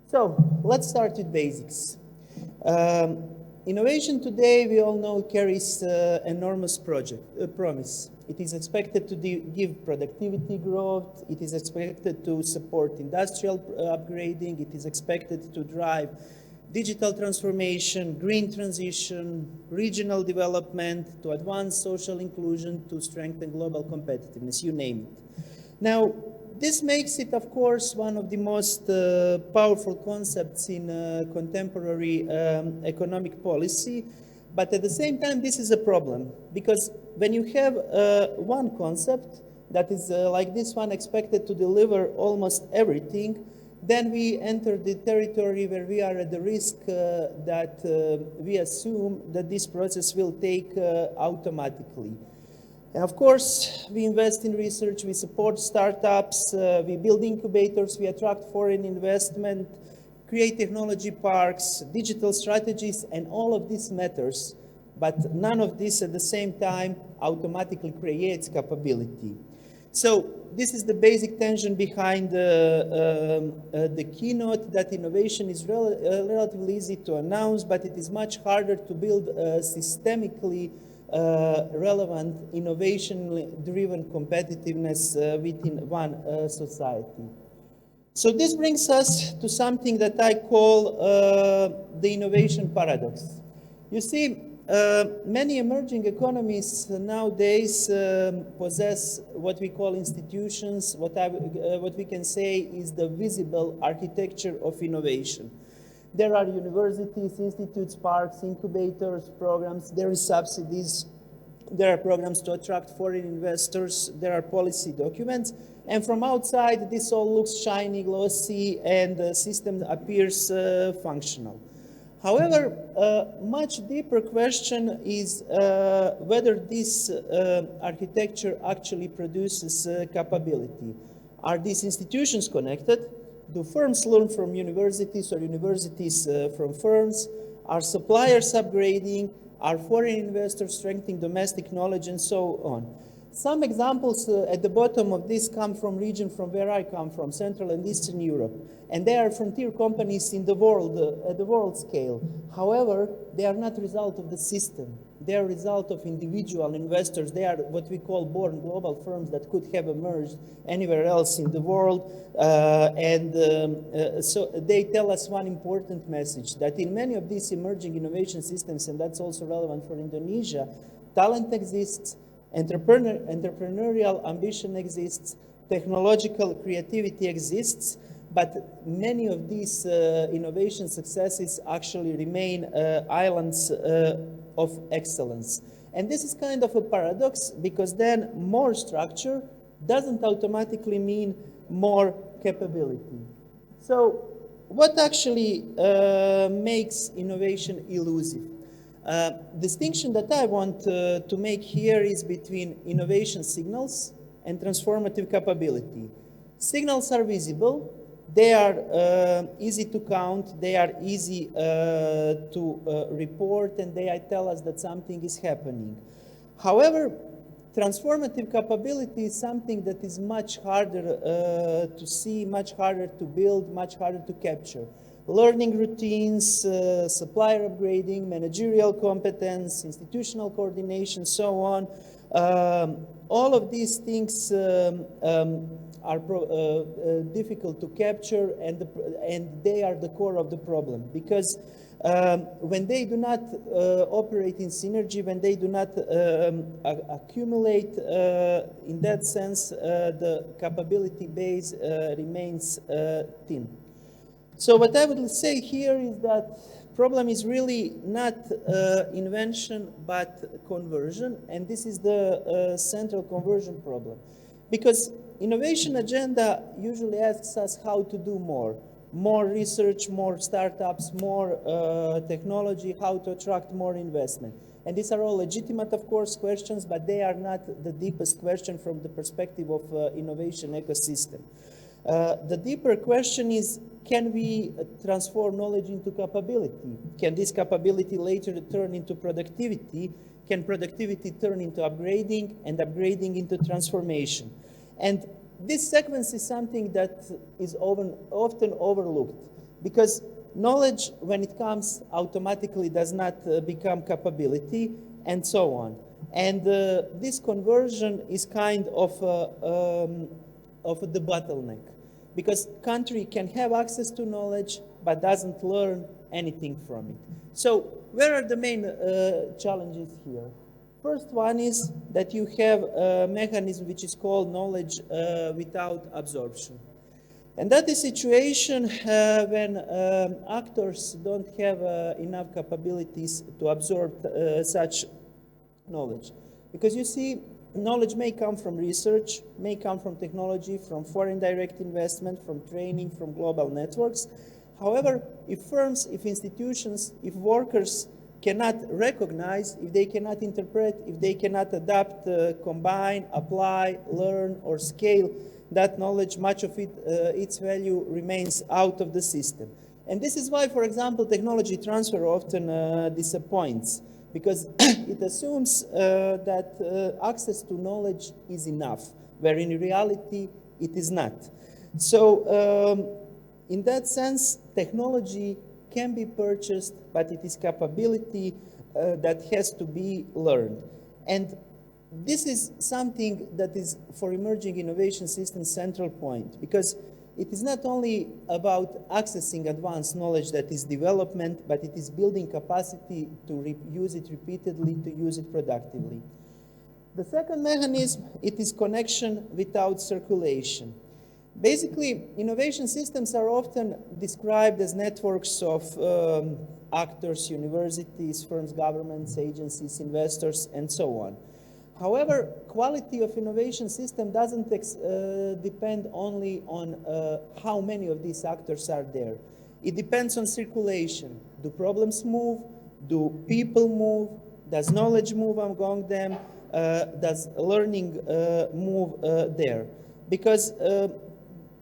So let's start with basics. Innovation today, we all know, carries enormous promise. It is expected to give productivity growth. It is expected to support industrial upgrading. It is expected to drive digital transformation, green transition, regional development, to advance social inclusion, to strengthen global competitiveness, you name it. Now, this makes it, of course, one of the most powerful concepts in contemporary economic policy. But at the same time, this is a problem, because when you have one concept that is like this one, expected to deliver almost everything, then we enter the territory where we are at the risk that we assume that this process will take automatically. And of course, we invest in research, we support startups, we build incubators, we attract foreign investment, create technology parks, digital strategies, and all of this matters. But none of this at the same time automatically creates capability. So this is the basic tension behind the keynote, that innovation is relatively easy to announce, but it is much harder to build systemically relevant, innovation-driven competitiveness within one society. So this brings us to something that I call the innovation paradox. You see, many emerging economies nowadays possess what we call institutions, what we can say is the visible architecture of innovation. There are universities, institutes, parks, incubators, programs, there is subsidies, there are programs to attract foreign investors, there are policy documents, and from outside this all looks shiny, glossy, and the system appears functional. However, a much deeper question is whether this architecture actually produces capability. Are these institutions connected? Do firms learn from universities or universities from firms? Are suppliers upgrading? Are foreign investors strengthening domestic knowledge, and so on? Some examples at the bottom of this come from region from where I come from, Central and Eastern Europe. And they are frontier companies in the world, at the world scale. However, they are not a result of the system. They are a result of individual investors. They are what we call born global firms that could have emerged anywhere else in the world. So they tell us one important message, that in many of these emerging innovation systems, and that's also relevant for Indonesia, talent exists, entrepreneurial ambition exists, technological creativity exists, but many of these innovation successes actually remain islands of excellence. And this is kind of a paradox, because then more structure doesn't automatically mean more capability. So what actually makes innovation elusive? Distinction that I want to make here is between innovation signals and transformative capability. Signals are visible, they are easy to count, they are easy to report, and they tell us that something is happening. However, transformative capability is something that is much harder to see, much harder to build, much harder to capture. Learning routines, supplier upgrading, managerial competence, institutional coordination, so on. All of these things are difficult to capture, and they are the core of the problem, because when they do not operate in synergy, when they do not accumulate, in that sense, the capability base remains thin. So what I would say here is that problem is really not invention, but conversion, and this is the central conversion problem. Because innovation agenda usually asks us how to do more. More research, more startups, more technology, how to attract more investment. And these are all legitimate, of course, questions, but they are not the deepest question from the perspective of innovation ecosystem. The deeper question is, can we transform knowledge into capability? Can this capability later turn into productivity? Can productivity turn into upgrading, and upgrading into transformation? And this sequence is something that is often overlooked, because knowledge, when it comes, automatically does not become capability, and so on. And this conversion is kind of the bottleneck, because country can have access to knowledge but doesn't learn anything from it. So where are the main challenges here? First one is that you have a mechanism which is called knowledge without absorption. And that is a situation when actors don't have enough capabilities to absorb such knowledge. Because you see, knowledge may come from research, may come from technology, from foreign direct investment, from training, from global networks. However, if firms, if institutions, if workers cannot recognize, if they cannot interpret, if they cannot adapt, combine, apply, learn, or scale that knowledge, much of it, its value remains out of the system. And this is why, for example, technology transfer often disappoints, because it assumes that access to knowledge is enough. where in reality it is not. So in that sense, technology can be purchased, but it is capability that has to be learned. And this is something that is for emerging innovation systems central point, because it is not only about accessing advanced knowledge that is development, but it is building capacity to use it repeatedly, to use it productively. The second mechanism, it is connection without circulation. Basically, innovation systems are often described as networks of actors, universities, firms, governments, agencies, investors, and so on. However, quality of innovation system doesn't depend only on how many of these actors are there. It depends on circulation. Do problems move? Do people move? Does knowledge move among them? Does learning move there? Because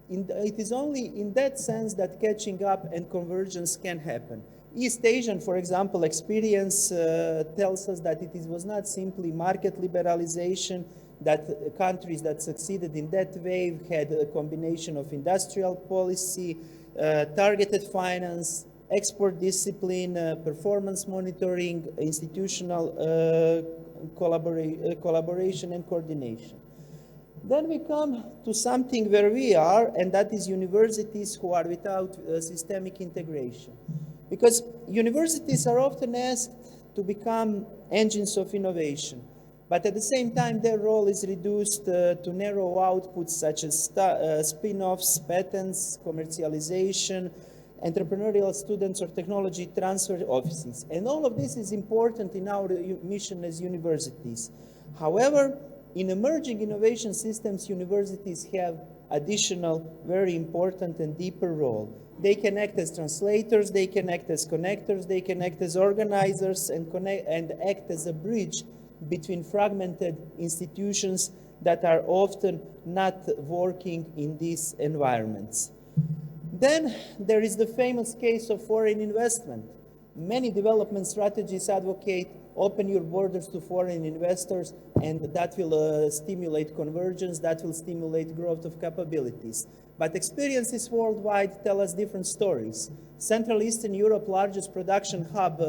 it is only in that sense that catching up and convergence can happen. East Asian, for example, experience tells us that it was not simply market liberalization, that countries that succeeded in that wave had a combination of industrial policy, targeted finance, export discipline, performance monitoring, institutional collaboration and coordination. Then we come to something where we are, and that is universities who are without systemic integration. Because universities are often asked to become engines of innovation, but at the same time their role is reduced to narrow outputs such as spin-offs, patents, commercialization, entrepreneurial students or technology transfer offices. And all of this is important in our mission as universities. However, in emerging innovation systems, universities have additional, very important and deeper role. They can act as translators, they can act as connectors, they can act as organizers and act as a bridge between fragmented institutions that are often not working in these environments. Then there is the famous case of foreign investment. Many development strategies advocate open your borders to foreign investors, and that will stimulate convergence, that will stimulate growth of capabilities. But experiences worldwide tell us different stories. Central Eastern Europe, largest production hub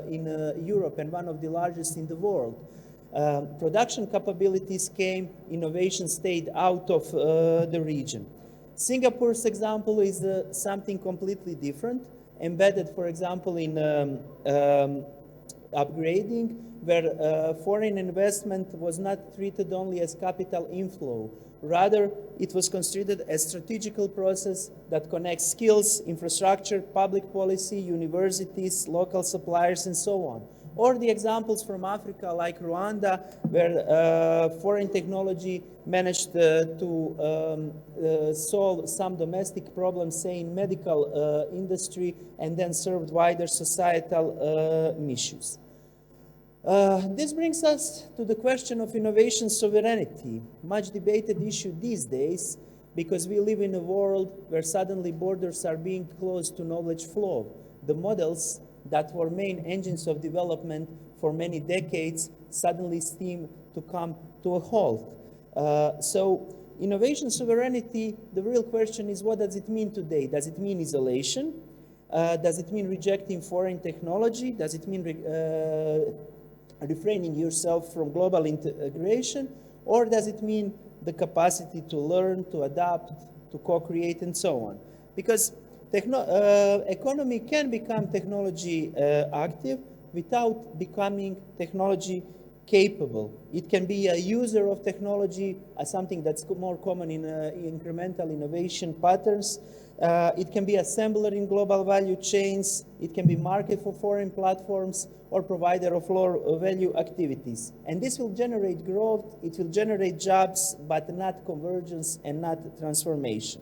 in Europe and one of the largest in the world. Production capabilities came, innovation stayed out of the region. Singapore's example is something completely different, embedded, for example, in upgrading, where foreign investment was not treated only as capital inflow. Rather, it was considered as strategical process that connects skills, infrastructure, public policy, universities, local suppliers, and so on. Or the examples from Africa, like Rwanda, where foreign technology managed to solve some domestic problems, say in medical industry, and then served wider societal issues. This brings us to the question of innovation sovereignty, much debated issue these days, because we live in a world where suddenly borders are being closed to knowledge flow. The models that were main engines of development for many decades suddenly seem to come to a halt. So innovation sovereignty, the real question is, what does it mean today? Does it mean isolation? Does it mean rejecting foreign technology? Does it mean refraining yourself from global integration? Or does it mean the capacity to learn, to adapt, to co-create, and so on? Because economy can become technology active without becoming technology capable. It can be a user of technology, something that's more common in incremental innovation patterns. It can be assembler in global value chains. It can be market for foreign platforms or provider of low value activities. And this will generate growth, it will generate jobs, but not convergence and not transformation.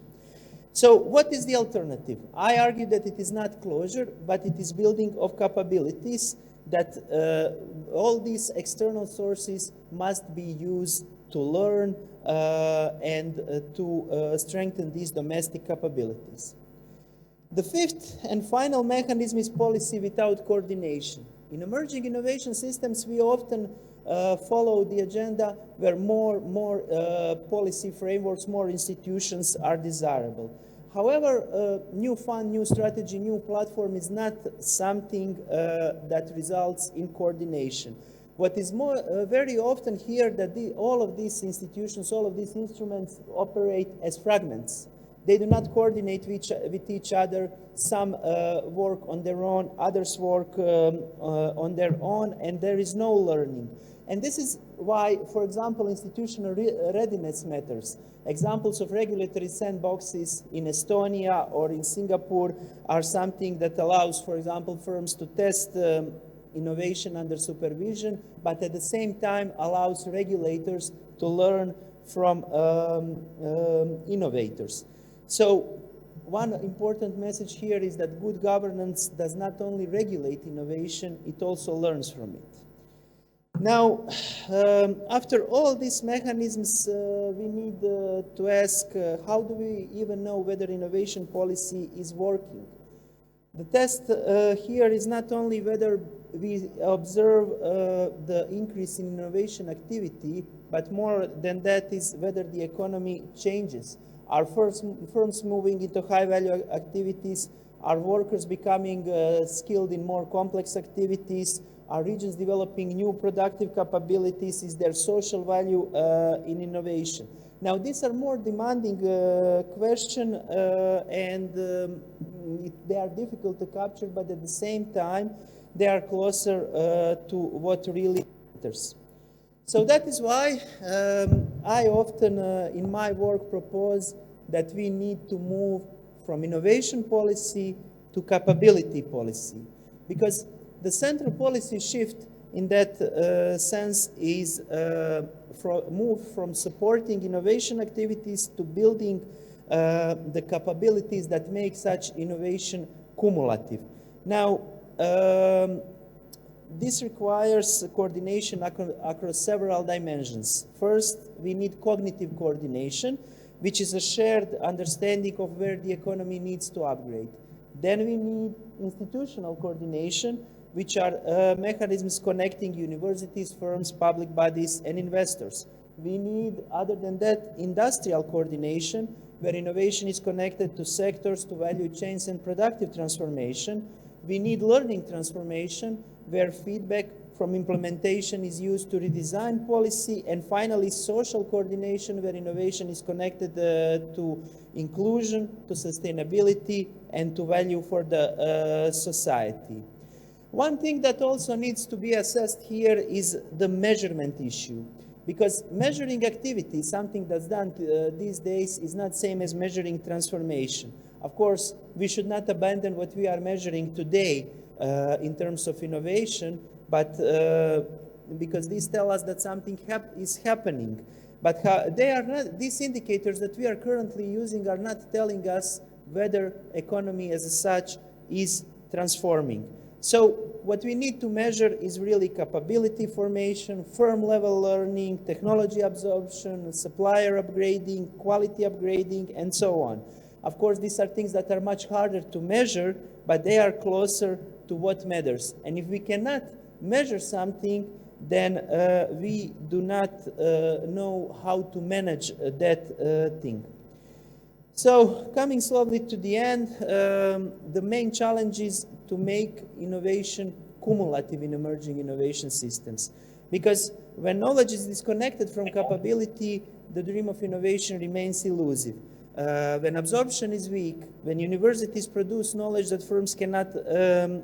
So what is the alternative? I argue that it is not closure, but it is building of capabilities, that all these external sources must be used to learn and to strengthen these domestic capabilities. The fifth and final mechanism is policy without coordination. In emerging innovation systems, we often follow the agenda where more policy frameworks, more institutions are desirable. However, new fund, new strategy, new platform is not something that results in coordination. What is very often here that all of these institutions, all of these instruments operate as fragments. They do not coordinate with each other. Some work on their own, others work on their own, and there is no learning. And this is why, for example, institutional readiness matters. Examples of regulatory sandboxes in Estonia or in Singapore are something that allows, for example, firms to test innovation under supervision, but at the same time allows regulators to learn from innovators. So one important message here is that good governance does not only regulate innovation, it also learns from it. Now, after all these mechanisms, we need to ask, how do we even know whether innovation policy is working? The test here is not only whether we observe the increase in innovation activity, but more than that is whether the economy changes. Are firms moving into high-value activities? Are workers becoming skilled in more complex activities? Are regions developing new productive capabilities? Is there social value in innovation? Now, these are more demanding questions, and they are difficult to capture, but at the same time, they are closer to what really matters. So that is why I often, in my work, propose that we need to move from innovation policy to capability policy, because the central policy shift in that sense is move from supporting innovation activities to building the capabilities that make such innovation cumulative. Now, this requires coordination across several dimensions. First, we need cognitive coordination, which is a shared understanding of where the economy needs to upgrade. Then we need institutional coordination, which are mechanisms connecting universities, firms, public bodies, and investors. We need, other than that, industrial coordination, where innovation is connected to sectors, to value chains, and productive transformation. We need learning transformation, where feedback from implementation is used to redesign policy. And finally, social coordination, where innovation is connected to inclusion, to sustainability, and to value for the society. One thing that also needs to be assessed here is the measurement issue, because measuring activity, something that's done these days, is not same as measuring transformation. Of course, we should not abandon what we are measuring today in terms of innovation, but because these tell us that something is happening. But they are not, these indicators that we are currently using are not telling us whether economy as such is transforming. So what we need to measure is really capability formation, firm level learning, technology absorption, supplier upgrading, quality upgrading, and so on. Of course, these are things that are much harder to measure, but they are closer to what matters. And if we cannot measure something, then we do not know how to manage that thing. So coming slowly to the end, the main challenge is to make innovation cumulative in emerging innovation systems. Because when knowledge is disconnected from capability, the dream of innovation remains elusive. When absorption is weak, when universities produce knowledge that firms cannot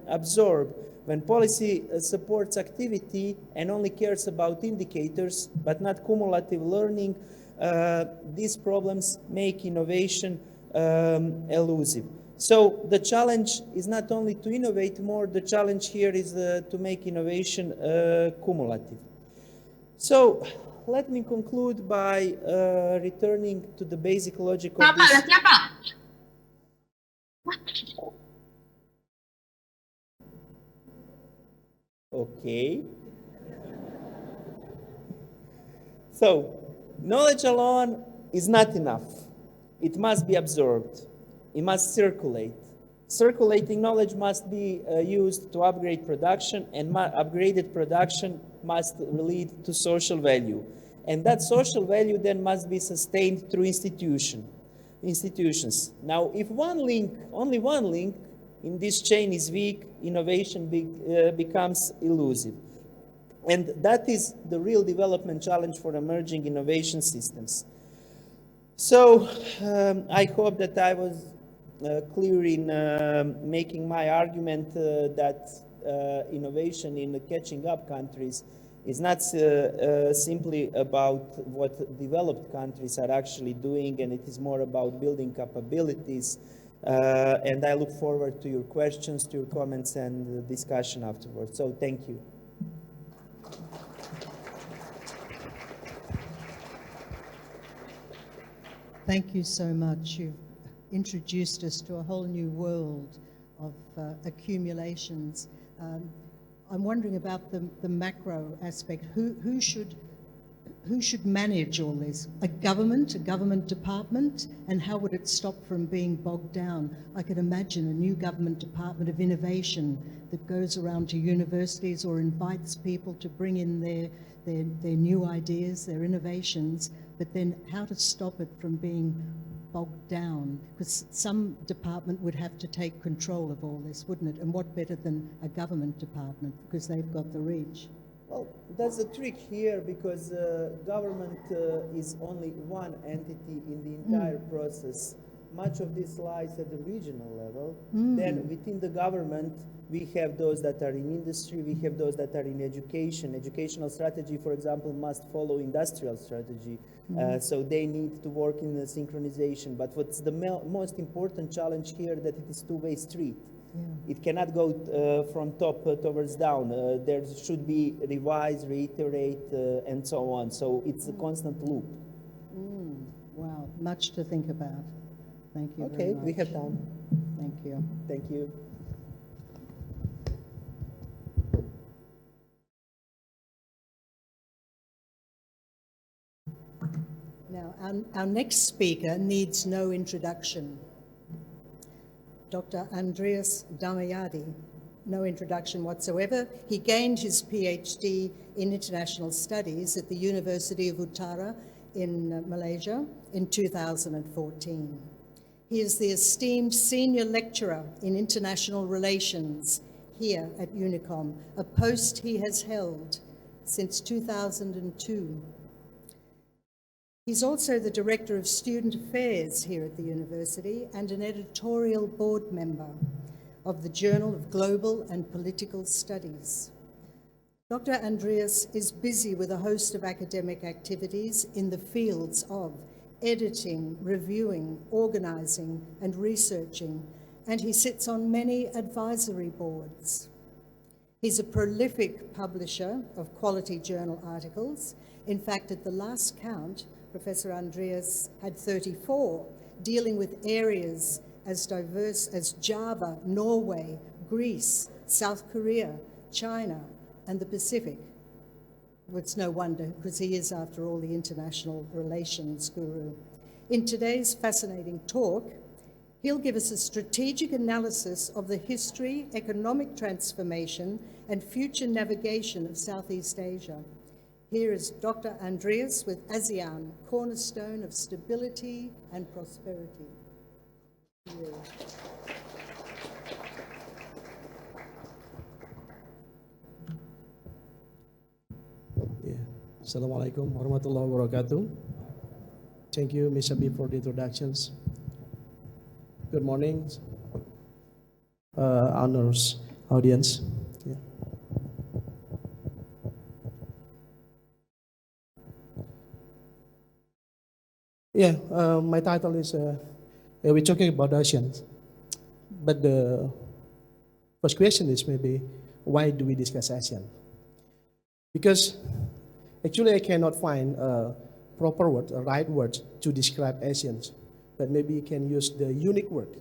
absorb, when policy supports activity and only cares about indicators but not cumulative learning, these problems make innovation elusive. So the challenge is not only to innovate more, the challenge here is to make innovation cumulative. So let me conclude by returning to the basic logic of this. Okay. So knowledge alone is not enough. It must be absorbed. It must circulate. Circulating knowledge must be used to upgrade production, and upgraded production must lead to social value. And that social value then must be sustained through institutions. Now, if only one link in this chain is weak, innovation becomes elusive. And that is the real development challenge for emerging innovation systems. So I hope that I was clear in making my argument that innovation in the catching up countries is not simply about what developed countries are actually doing, and it is more about building capabilities. And I look forward to your questions, to your comments, and discussion afterwards. So thank you. Thank you so much. You've introduced us to a whole new world of accumulations. I'm wondering about the macro aspect. Who should manage all this? A government department? And how would it stop from being bogged down? I could imagine a new government department of innovation that goes around to universities or invites people to bring in their new ideas, their innovations, but then how to stop it from being bogged down? Because some department would have to take control of all this, wouldn't it? And what better than a government department, because they've got the reach. Well, that's the trick here, because government is only one entity in the entire process. Much of this lies at the regional level. Then within the government, we have those that are in industry, we have those that are in education. Educational strategy, for example, must follow industrial strategy. So they need to work in the synchronization. But what's the most important challenge here, that it is two-way street. It cannot go from top towards down. There should be revise, reiterate, and so on. So it's a constant loop. Wow, much to think about. Thank you very Okay, much. we have time. Thank you. Thank you. Now, our next speaker needs no introduction. Dr. Andreas Damayadi, no introduction whatsoever. He gained his PhD in International Studies at the University of Utara in Malaysia in 2014. He is the esteemed Senior Lecturer in International Relations here at UNIKOM, a post he has held since 2002. He's also the Director of Student Affairs here at the university and an editorial board member of the Journal of Global and Political Studies. Dr. Andreas is busy with a host of academic activities in the fields of editing, reviewing, organizing, and researching, and he sits on many advisory boards. He's a prolific publisher of quality journal articles. In fact, at the last count, Professor Andreas had 34, dealing with areas as diverse as Java, Norway, Greece, South Korea, China, and the Pacific. Well, it's no wonder, because he is, after all, the international relations guru. In today's fascinating talk, he'll give us a strategic analysis of the history, economic transformation, and future navigation of Southeast Asia. Here is Dr. Andreas with ASEAN, cornerstone of stability and prosperity. Yeah. Assalamualaikum warahmatullahi wabarakatuh. Thank you, Ms. Habib, for the introductions. Good morning, honors audience. My title is, we're talking about ASEAN. But the first question is maybe, why do we discuss ASEAN? Because actually I cannot find a proper word, a right word to describe ASEAN. But maybe you can use the unique word.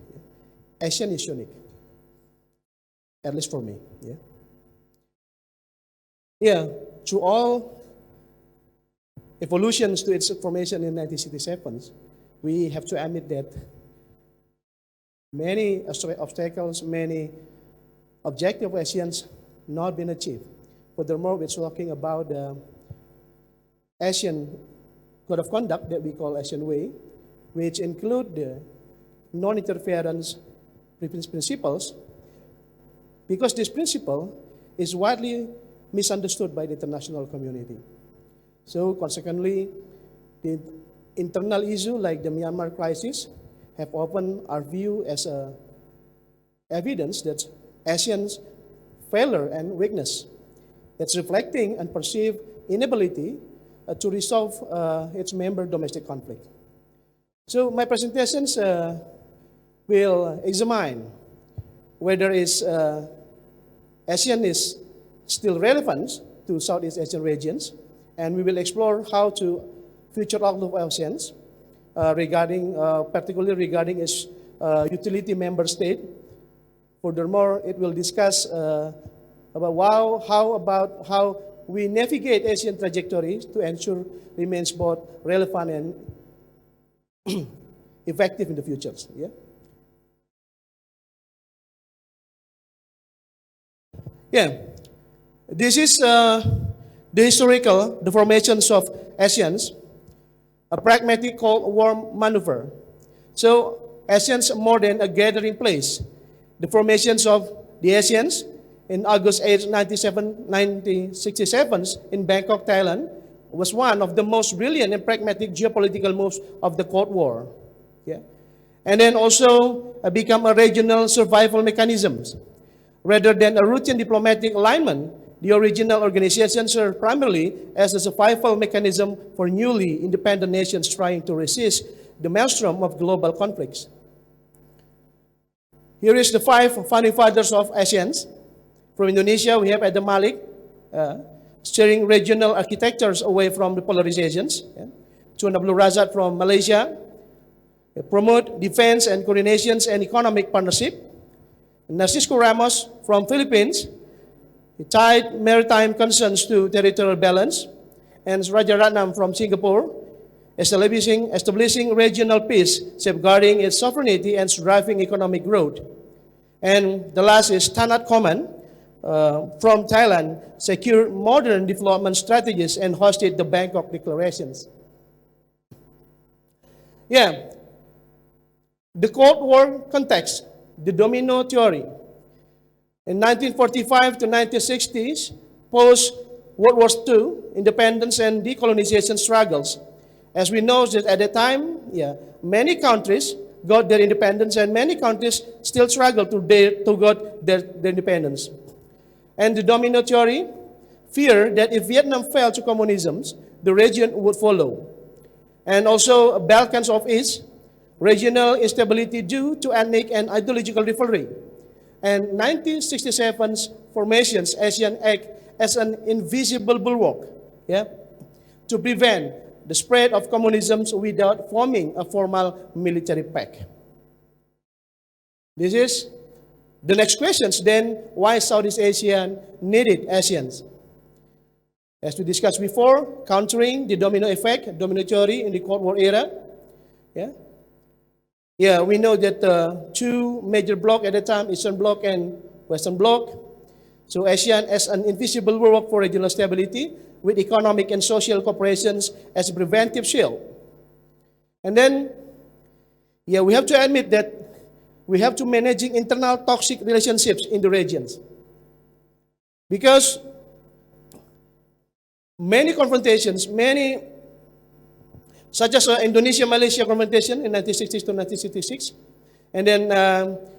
ASEAN is unique, at least for me. Through all evolutions to its formation in 1967, we have to admit that many obstacles, many objectives of ASEAN not been achieved. Furthermore, we're talking about the Asian Code of Conduct that we call Asian Way, which include the non-interference principles, because this principle is widely misunderstood by the international community. So consequently, the internal issue like the Myanmar crisis have opened our view as a evidence that ASEAN's failure and weakness. It's reflecting and perceived inability to resolve its member domestic conflict. So my presentations will examine whether ASEAN is still relevant to Southeast Asian regions, and we will explore how to future outlook of ASEAN particularly regarding its utility member state. Furthermore, it will discuss about how we navigate Asian trajectories to ensure remains both relevant and effective in the future. Yeah. Yeah. This is the historical formations of ASEANs, a pragmatic Cold War maneuver. So ASEAN's more than a gathering place. The formations of the ASEANs in August 8, 1967 in Bangkok, Thailand, was one of the most brilliant and pragmatic geopolitical moves of the Cold War. Yeah. And then also become a regional survival mechanisms. Rather than a routine diplomatic alignment, the original organization served primarily as a survival mechanism for newly independent nations trying to resist the maelstrom of global conflicts. Here is the 5 founding fathers of ASEAN. From Indonesia, we have Adam Malik, steering regional architectures away from the polarizations. Yeah. Tun Abdul Razak from Malaysia, promote defense and coordinations and economic partnership. Narcisco Ramos from Philippines, he tied maritime concerns to territorial balance. And Rajaratnam from Singapore, establishing regional peace, safeguarding its sovereignty and driving economic growth. And the last is Tanat Koman from Thailand, secured modern development strategies and hosted the Bangkok declarations. Yeah, the Cold War context, the domino theory. In 1945 to 1960s, post-World War II, independence and decolonization struggles. As we know that at the time, many countries got their independence and many countries still struggle to get their independence. And the domino theory feared that if Vietnam fell to communism, the region would follow. And also Balkans of East, regional instability due to ethnic and ideological rivalry. And 1967's formations, ASEAN act as an invisible bulwark to prevent the spread of communism without forming a formal military pact. This is the next questions. Then, why Southeast Asia needed ASEAN? As we discussed before, countering the domino effect, domino theory in the Cold War era. We know that two major blocks at the time, Eastern Bloc and Western Bloc. So ASEAN as an invisible bulwark for regional stability, with economic and social cooperations as a preventive shield. And then, we have to admit that we have to managing internal toxic relationships in the regions. Because many confrontations, such as Indonesia-Malaysia confrontation in 1960 to 1966, and then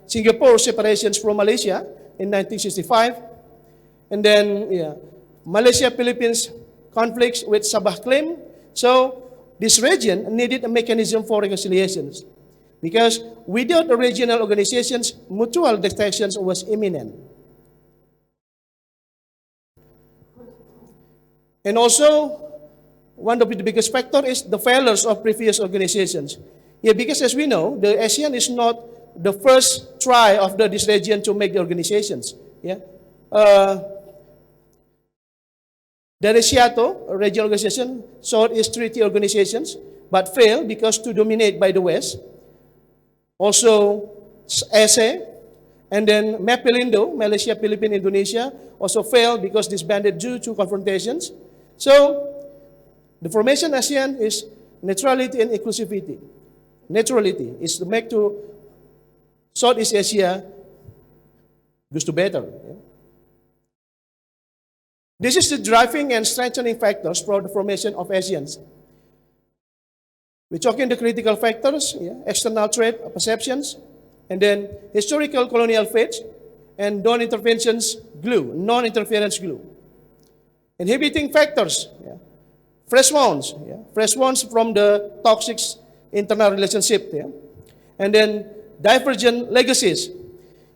Singapore separations from Malaysia in 1965, and then Malaysia-Philippines conflicts with Sabah claim. So this region needed a mechanism for reconciliations, because without the regional organizations, mutual destruction was imminent. And also, one of the biggest factors is the failures of previous organizations. Because as we know, the ASEAN is not the first try of this region to make the organizations. The Resiato, a regional organization, sought its treaty organizations, but failed because too dominated by the West. Also, ESE And then Mapelindo, Malaysia, Philippines, Indonesia, also failed because disbanded due to confrontations. So the formation ASEAN is neutrality and inclusivity. Neutrality is to make to Southeast Asia goes to better. Yeah? This is the driving and strengthening factors for the formation of ASEAN. We're talking the critical factors, yeah? External threat perceptions, and then historical colonial fates, and non-interventions glue, non-interference glue. Inhibiting factors, yeah? Fresh wounds, yeah? Fresh wounds from the toxic internal relationship, yeah? And then divergent legacies.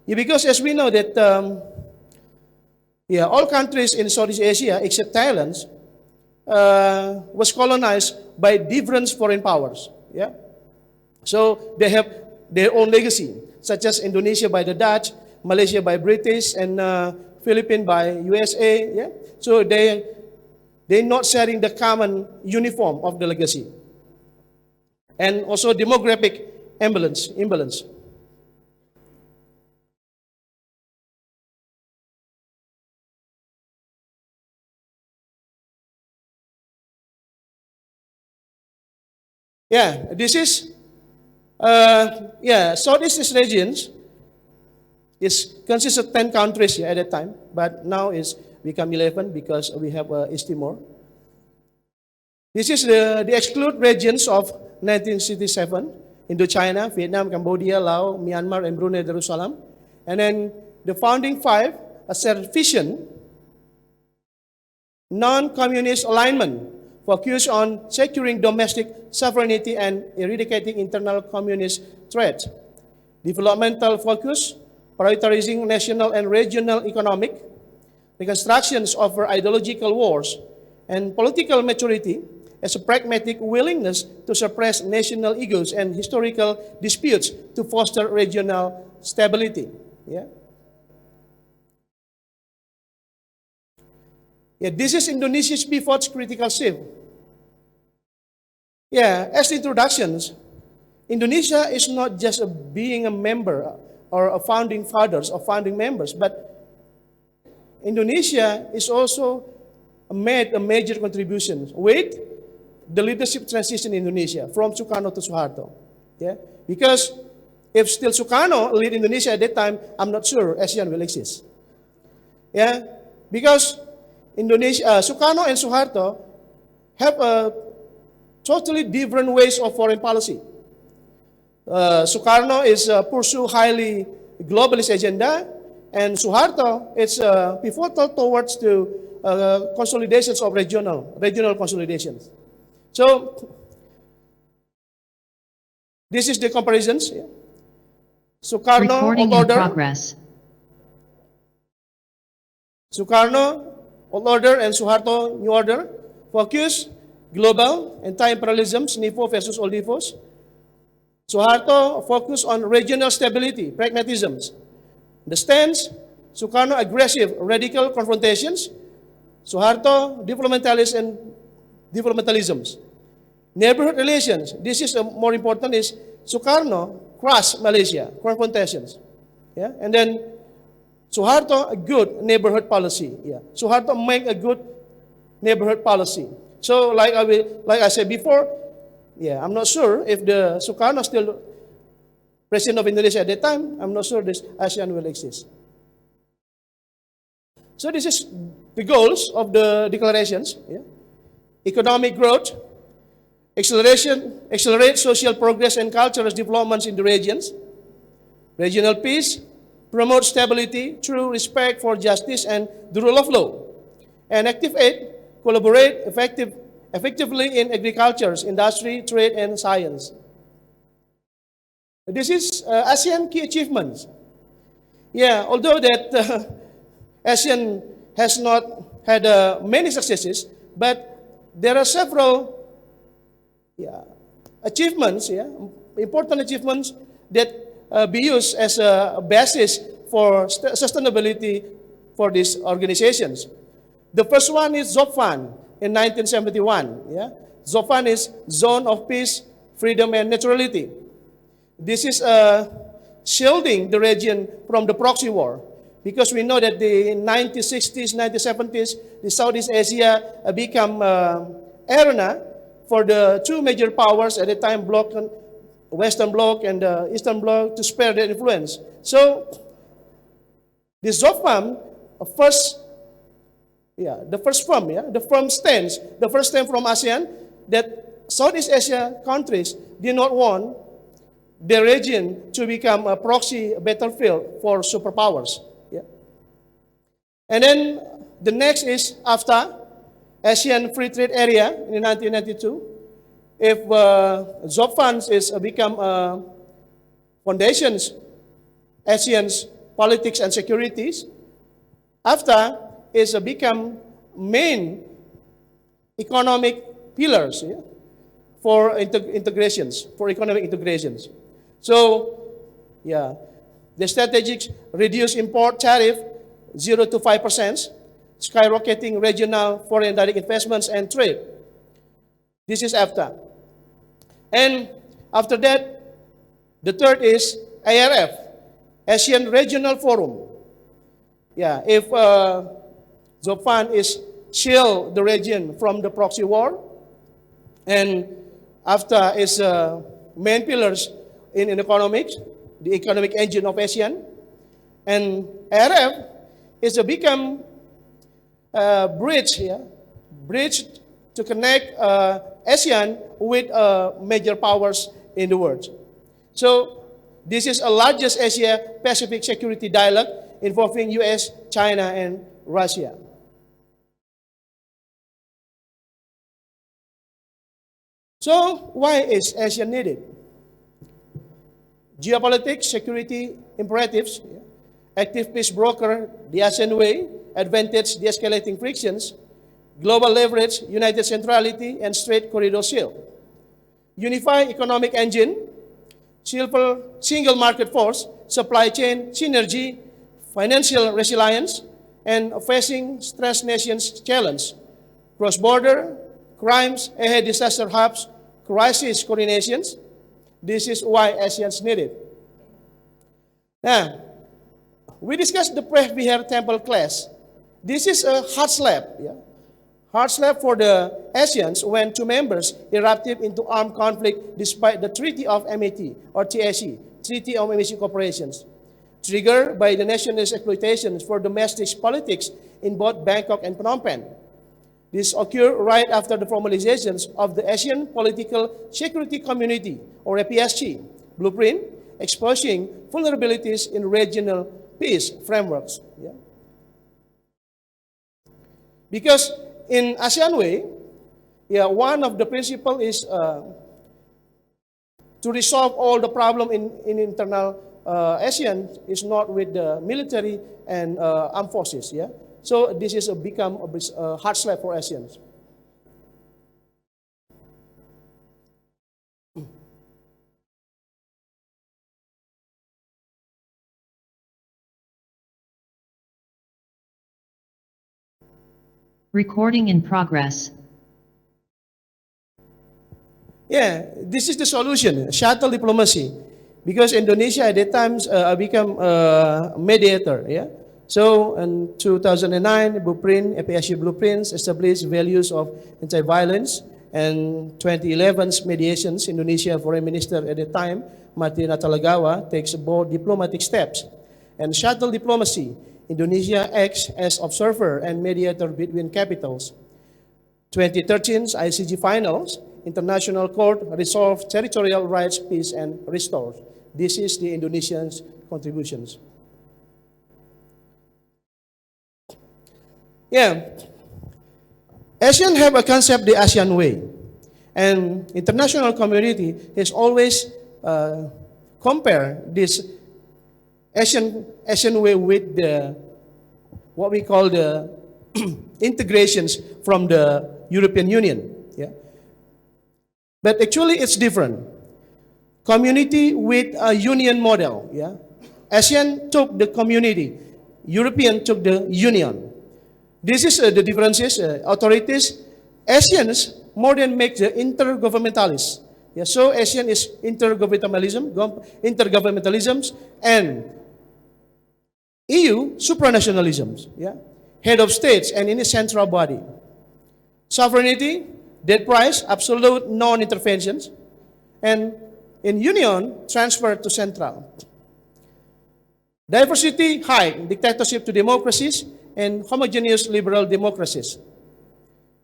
Yeah, because as we know that all countries in Southeast Asia except Thailand was colonized by different foreign powers. Yeah, so they have their own legacy, such as Indonesia by the Dutch, Malaysia by British, and Philippines by USA. Yeah, so they're not sharing the common uniform of the legacy, and also demographic imbalance. Yeah, this is, Southeast Asia regions consists of 10 countries at that time, but now it's become 11 because we have East Timor. This is the exclude regions of 1967, Indochina, Vietnam, Cambodia, Laos, Myanmar, and Brunei Darussalam. And then the founding five, a sufficient non-communist alignment focus on securing domestic sovereignty and eradicating internal communist threat. Developmental focus, prioritizing national and regional economic, reconstructions over ideological wars, and political maturity as a pragmatic willingness to suppress national egos and historical disputes to foster regional stability. Yeah. Yeah, this is Indonesia's pivot critical shift. Yeah, as introductions, Indonesia is not just being a member or a founding fathers or founding members, but Indonesia is also made a major contribution with the leadership transition in Indonesia from Sukarno to Suharto. Yeah, because if still Sukarno lead Indonesia at that time, I'm not sure ASEAN will exist. Yeah, because Sukarno and Suharto have totally different ways of foreign policy. Sukarno is pursue highly globalist agenda, and Suharto is pivotal towards to consolidations of regional consolidations. So this is the comparisons. Yeah. Sukarno, Recording old in order. progress. Sukarno, old order, and Suharto, new order. Focus, global, anti-imperialism, NIFO versus Oldifos. Suharto, focus on regional stability, pragmatisms. The stance, Sukarno, aggressive, radical confrontations. Suharto, diplomatalist and diplomatalisms. Neighborhood relations, this is more important, is Sukarno, crush Malaysia, confrontations. Yeah? And then Suharto, a good neighborhood policy. Yeah. Suharto make a good neighborhood policy. So like I said before, yeah, I'm not sure if the Sukarno still president of Indonesia at that time, I'm not sure this ASEAN will exist. So this is the goals of the declarations. Yeah. Economic growth, accelerate social progress and cultural developments in the regions, regional peace, promote stability through respect for justice and the rule of law, and activate, collaborate effectively in agriculture, industry, trade, and science. This is ASEAN key achievements. Yeah, although that ASEAN has not had many successes, but there are several achievements, important achievements that be used as a basis for sustainability for these organizations. The first one is ZOPFAN in 1971. Yeah? ZOPFAN is Zone of Peace, Freedom, and Neutrality. This is shielding the region from the proxy war. Because we know that the 1960s, 1970s, the Southeast Asia become arena for the two major powers at the time, Western Bloc and the Eastern Bloc, to spare their influence. So the ZOFAM the firm stance from ASEAN that Southeast Asia countries did not want the region to become a proxy battlefield for superpowers. Yeah. And then the next is AFTA, ASEAN Free Trade Area in 1992. If ZOFAN is become foundations, ASEAN's politics and securities, AFTA is become main economic pillars for integrations, for economic integrations. So, the strategic reduce import tariff 0 to 5%, skyrocketing regional foreign direct investments and trade. This is AFTA. And after that, the third is ARF, Asian Regional Forum. If ZOFAN is shield the region from the proxy war, and AFTA is main pillars in economics, the economic engine of ASEAN, and ARF is a become bridge to connect ASEAN with major powers in the world. So this is a largest Asia-Pacific security dialogue involving US, China, and Russia. So why is ASEAN needed? Geopolitics, security imperatives, active peace broker, the ASEAN way, advantage de-escalating frictions, global leverage, united centrality, and straight corridor shield. Unified economic engine, single market force, supply chain synergy, financial resilience, and facing stressed nations challenge, cross-border, crimes, ahead disaster hubs, crisis coordinations. This is why ASEAN is needed. Now, we discussed the Preh Temple class. This is a hard slap. Hard slap for the ASEANs when two members erupted into armed conflict despite the Treaty of Amity, or TAC, Treaty of Amity Cooperations, triggered by the nationalist exploitations for domestic politics in both Bangkok and Phnom Penh. This occurred right after the formalizations of the Asian Political Security Community, or APSC, blueprint, exposing vulnerabilities in regional peace frameworks. Because in ASEAN way, one of the principles is to resolve all the problem in internal ASEAN is not with the military and armed forces. So this is become a hard slap for ASEANs. Recording in progress. This is the solution, shuttle diplomacy. Because Indonesia at that time became a mediator. So in 2009, blueprint, APSC blueprints established values of anti-violence, and 2011's mediations, Indonesia Foreign Minister at the time, Martina Talagawa, takes bold diplomatic steps. And shuttle diplomacy, Indonesia acts as observer and mediator between capitals. 2013's ICG finals, International Court resolved territorial rights, peace, and restores. This is the Indonesians' contributions. ASEAN have a concept, the ASEAN way. And international community has always compared this Asian way with the, what we call the integrations from the European Union. But actually it's different. Community with a union model. ASEAN took the community, European took the union. This is the differences. Authorities, ASEANs more than make the intergovernmentalists, Yeah, so ASEAN is intergovernmentalism, and EU supranationalisms. Yeah, head of states and in a central body. Sovereignty, debt price, absolute non-interventions, and in union, transfer to central. Diversity, high, dictatorship to democracies, and homogeneous liberal democracies.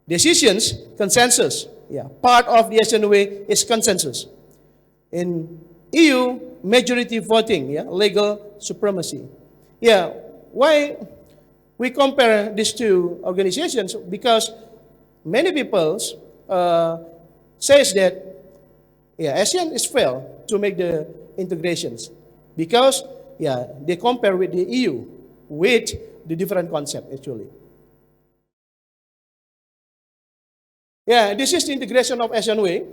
Decisions, consensus. Yeah, part of the ASEAN way is consensus. In EU, majority voting, yeah, legal supremacy. Yeah, why we compare these two organizations? Because many people says that ASEAN is failed to make the integrations because they compare with the EU with the different concept actually. This is the integration of ASEAN way.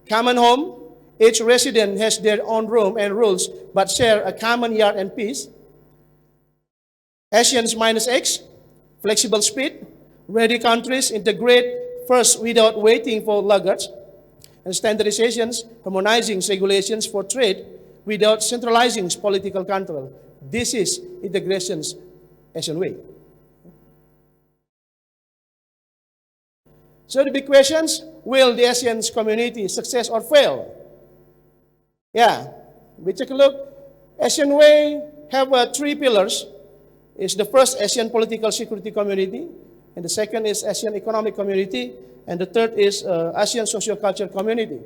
Common home. Each resident has their own room and rules, but share a common yard and peace. ASEAN's minus X. Flexible speed. Ready countries integrate first without waiting for laggards. And standardizations, harmonizing regulations for trade without centralizing political control. This is integration's ASEAN way. So the big questions, will the ASEAN's community success or fail? We take a look. ASEAN way have three pillars. It's the first ASEAN political security community, and the second is ASEAN economic community, and the third is ASEAN socio-cultural community.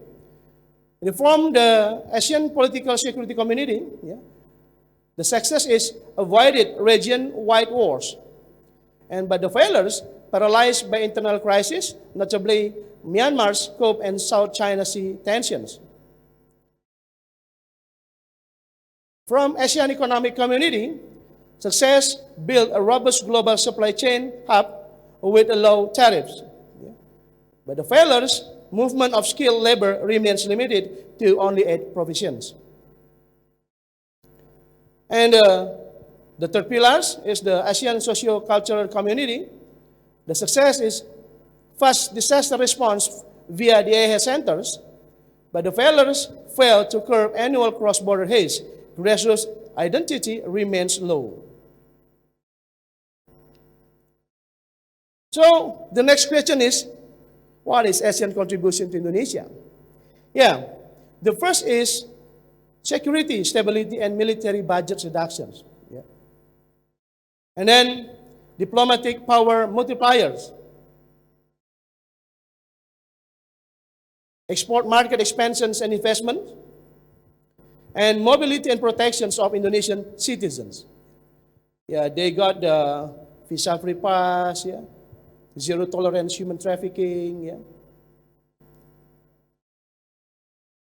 They form the ASEAN political security community. The success is avoided region-wide wars, and by the failures, paralyzed by internal crisis, notably Myanmar's scope and South China Sea tensions. From ASEAN economic community, success built a robust global supply chain hub with low tariffs. But the failures, movement of skilled labor remains limited to only 8 provisions. And the third pillar is the ASEAN socio-cultural community. The success is fast disaster response via the AHA centers, but the failures fail to curb annual cross-border haze. Grassroots identity remains low. So the next question is, what is ASEAN contribution to Indonesia? The first is security, stability, and military budget reductions. And then diplomatic power multipliers, export market expansions and investment, and mobility and protections of Indonesian citizens. They got the visa-free pass, zero tolerance human trafficking.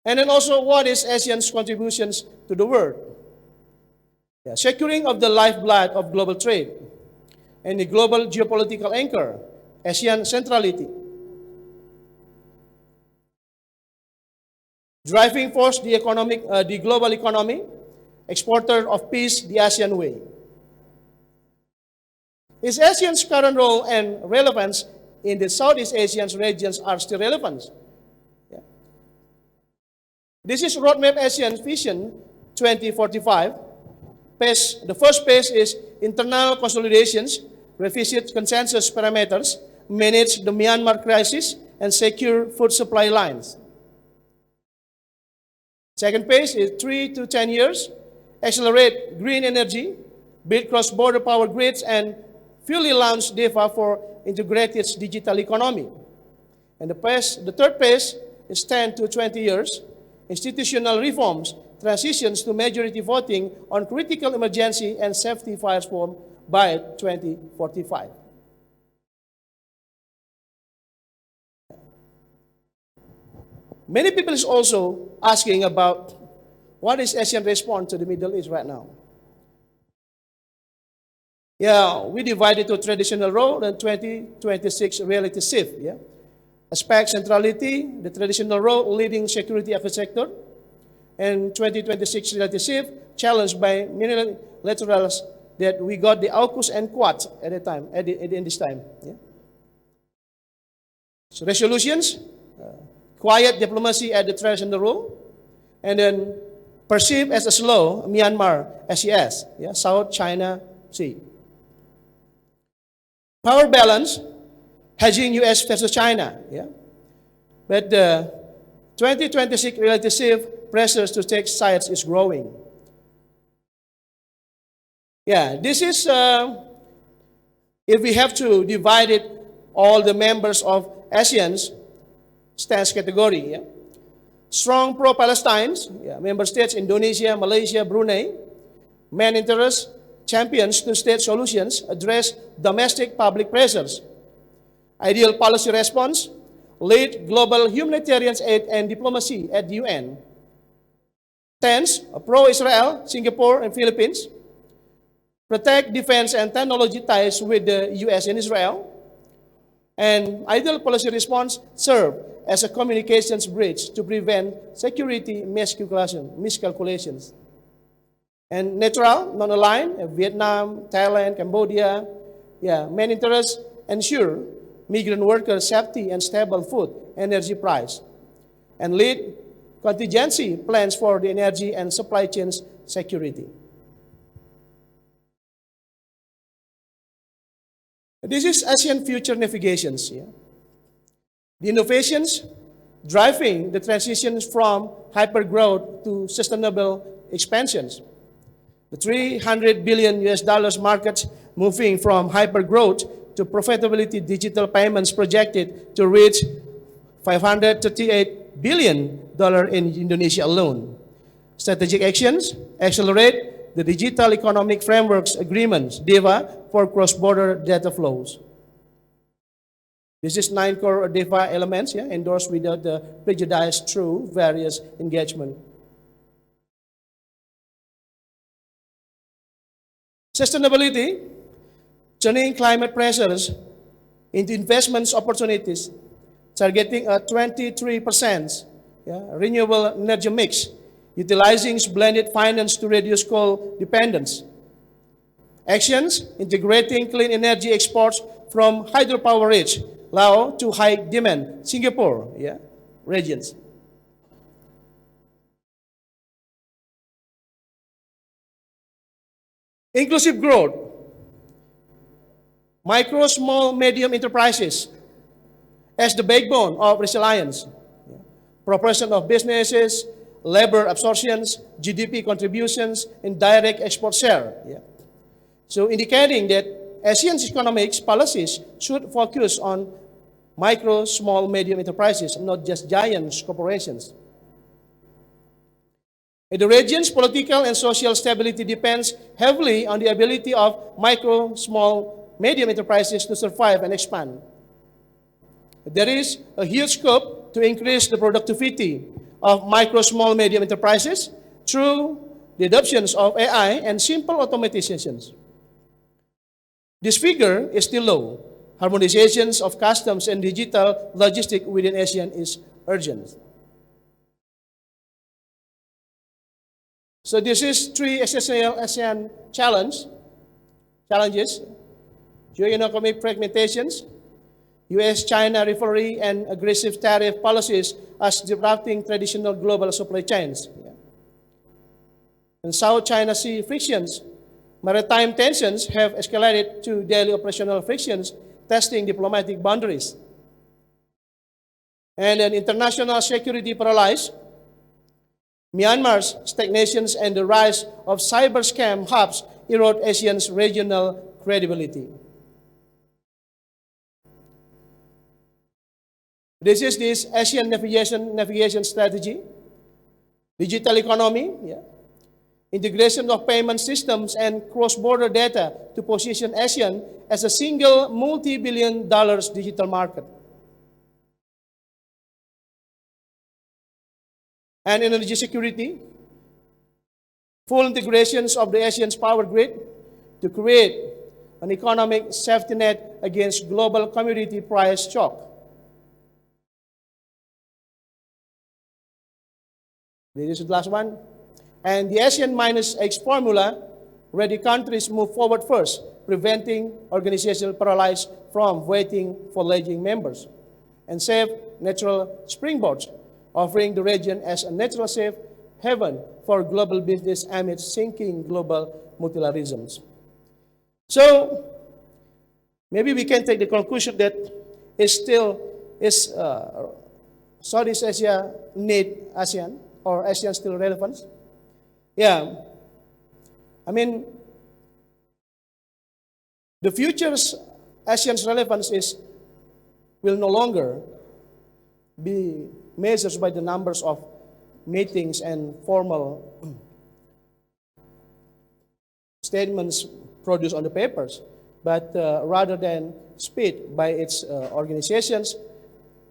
And then also, what is ASEAN's contributions to the world? Securing of the lifeblood of global trade and the global geopolitical anchor, ASEAN centrality. Driving force, the global economy, exporter of peace, the ASEAN way. Is ASEAN's current role and relevance in the Southeast Asian regions are still relevant? This is Roadmap ASEAN Vision 2045. The first phase is internal consolidations, revisit consensus parameters, manage the Myanmar crisis, and secure food supply lines. Second phase is 3 to 10 years, accelerate green energy, build cross-border power grids, and fully launch DEFA for integrated digital economy. And the third phase is 10 to 20 years, institutional reforms, transitions to majority voting on critical emergency and safety firearms by 2045. Many people is also asking about what is ASEAN response to the Middle East right now. We divided to traditional role and 2026 reality shift. Aspect centrality, the traditional role leading security architecture, and 2026 reality shift challenged by multilaterals that we got the AUKUS and Quad at the time, in this time. So resolutions, quiet diplomacy at the traditional rule, and then perceived as a slow Myanmar, SES, yeah, South China Sea. Power balance, hedging US versus China, yeah. But the 2026 relative pressures to take sides is growing. Yeah, this is, if we have to divide it, all the members of ASEAN's stance category, yeah. Strong pro-Palestine, yeah, member states, Indonesia, Malaysia, Brunei, main interests, champions two-state solutions, address domestic public pressures. Ideal policy response, lead global humanitarian aid and diplomacy at the UN. Tense, pro-Israel, Singapore and Philippines. Protect defense and technology ties with the US and Israel. And ideal policy response, serve as a communications bridge to prevent security miscalculations. And neutral, non-aligned, Vietnam, Thailand, Cambodia, yeah, main interests, ensure migrant workers' safety and stable food, energy price. And lead contingency plans for the energy and supply chains security. This is ASEAN Future Navigations. Yeah. The innovations driving the transitions from hypergrowth to sustainable expansions. The $300 billion US markets moving from hypergrowth to profitability, digital payments projected to reach $538 billion in Indonesia alone. Strategic actions accelerate the Digital Economic Frameworks Agreements, DEFA, for cross-border data flows. This is 9 core DEFA elements, yeah, endorsed without the prejudice through various engagement. Sustainability, turning climate pressures into investments opportunities, targeting a 23% renewable energy mix, utilizing blended finance to reduce coal dependence. Actions, integrating clean energy exports from hydropower-rich Laos to high-demand Singapore regions. Inclusive growth, micro, small, medium enterprises as the backbone of resilience, proportion of businesses, labor absorptions, GDP contributions, and direct export share. So indicating that ASEAN's economic policies should focus on micro, small, medium enterprises, not just giant corporations. The region's political and social stability depends heavily on the ability of micro, small, medium enterprises to survive and expand. There is a huge scope to increase the productivity of micro, small, medium enterprises through the adoptions of AI and simple automatizations. This figure is still low. Harmonizations of customs and digital logistics within ASEAN is urgent. So this is 3 essential ASEAN challenges. Geoeconomic fragmentations, US-China rivalry, and aggressive tariff policies as disrupting traditional global supply chains. And South China Sea frictions, maritime tensions have escalated to daily operational frictions, testing diplomatic boundaries. And an international security paralyzed, Myanmar's stagnations and the rise of cyber scam hubs erode ASEAN's regional credibility. This is this ASEAN navigation strategy, digital economy, integration of payment systems and cross-border data to position ASEAN as a single multi-billion-dollar digital market. And energy security, full integrations of the ASEAN's power grid to create an economic safety net against global commodity price shock. This is the last one. And the ASEAN -X formula, where the countries move forward first, preventing organizational paralysis from waiting for lagging members. and safe natural springboards, offering the region as a natural safe haven for global business amid sinking global multilateralisms. So maybe we can take the conclusion that Southeast Asia need ASEAN, or ASEAN still relevant? Yeah, I mean, the future's ASEAN's relevance will no longer be measured by the numbers of meetings and formal statements produced on the papers, but rather than speed by its organizations,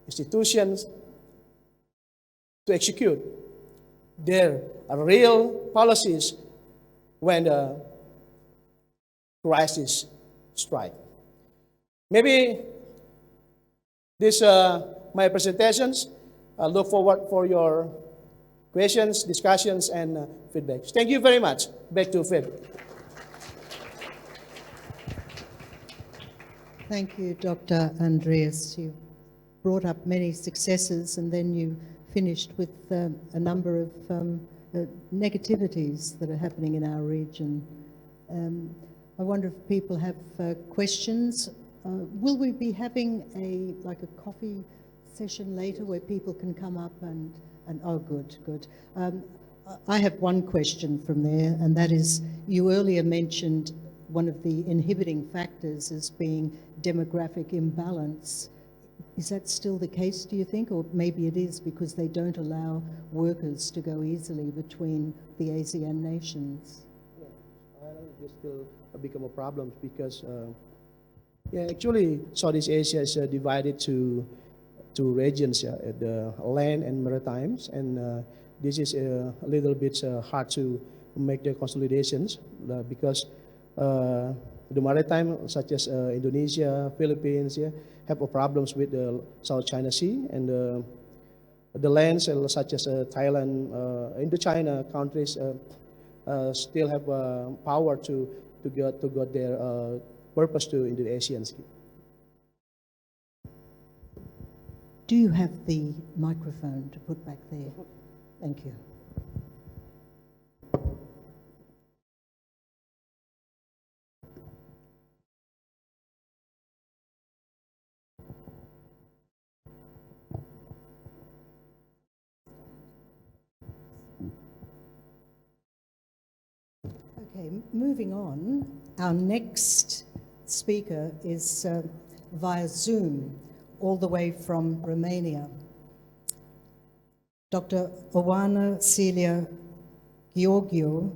institutions, to execute their real policies when the crisis strikes. Maybe this my presentations. I look forward for your questions, discussions, and feedbacks. Thank you very much. Back to Feb. Thank you, Dr. Andreas. You brought up many successes and then you finished with a number of negativities that are happening in our region. I wonder if people have questions. Will we be having a coffee session later where people can come up and oh, good. I have one question from there, and that is, you earlier mentioned one of the inhibiting factors as being demographic imbalance. Is that still the case, do you think? Or maybe it is because they don't allow workers to go easily between the ASEAN nations? Yeah, this still become a problem because, actually, Southeast Asia is divided to two regions, the land and maritimes, and this is a little bit hard to make the consolidations because the maritime, such as Indonesia, Philippines, have problems with the South China Sea, and the lands such as Thailand, Indochina countries still have power to get their purpose to into the Asian Sea. Do you have the microphone to put back there? Thank you. Okay, moving on, our next speaker is via Zoom, all the way from Romania. Dr. Oana Celia Gheorghiu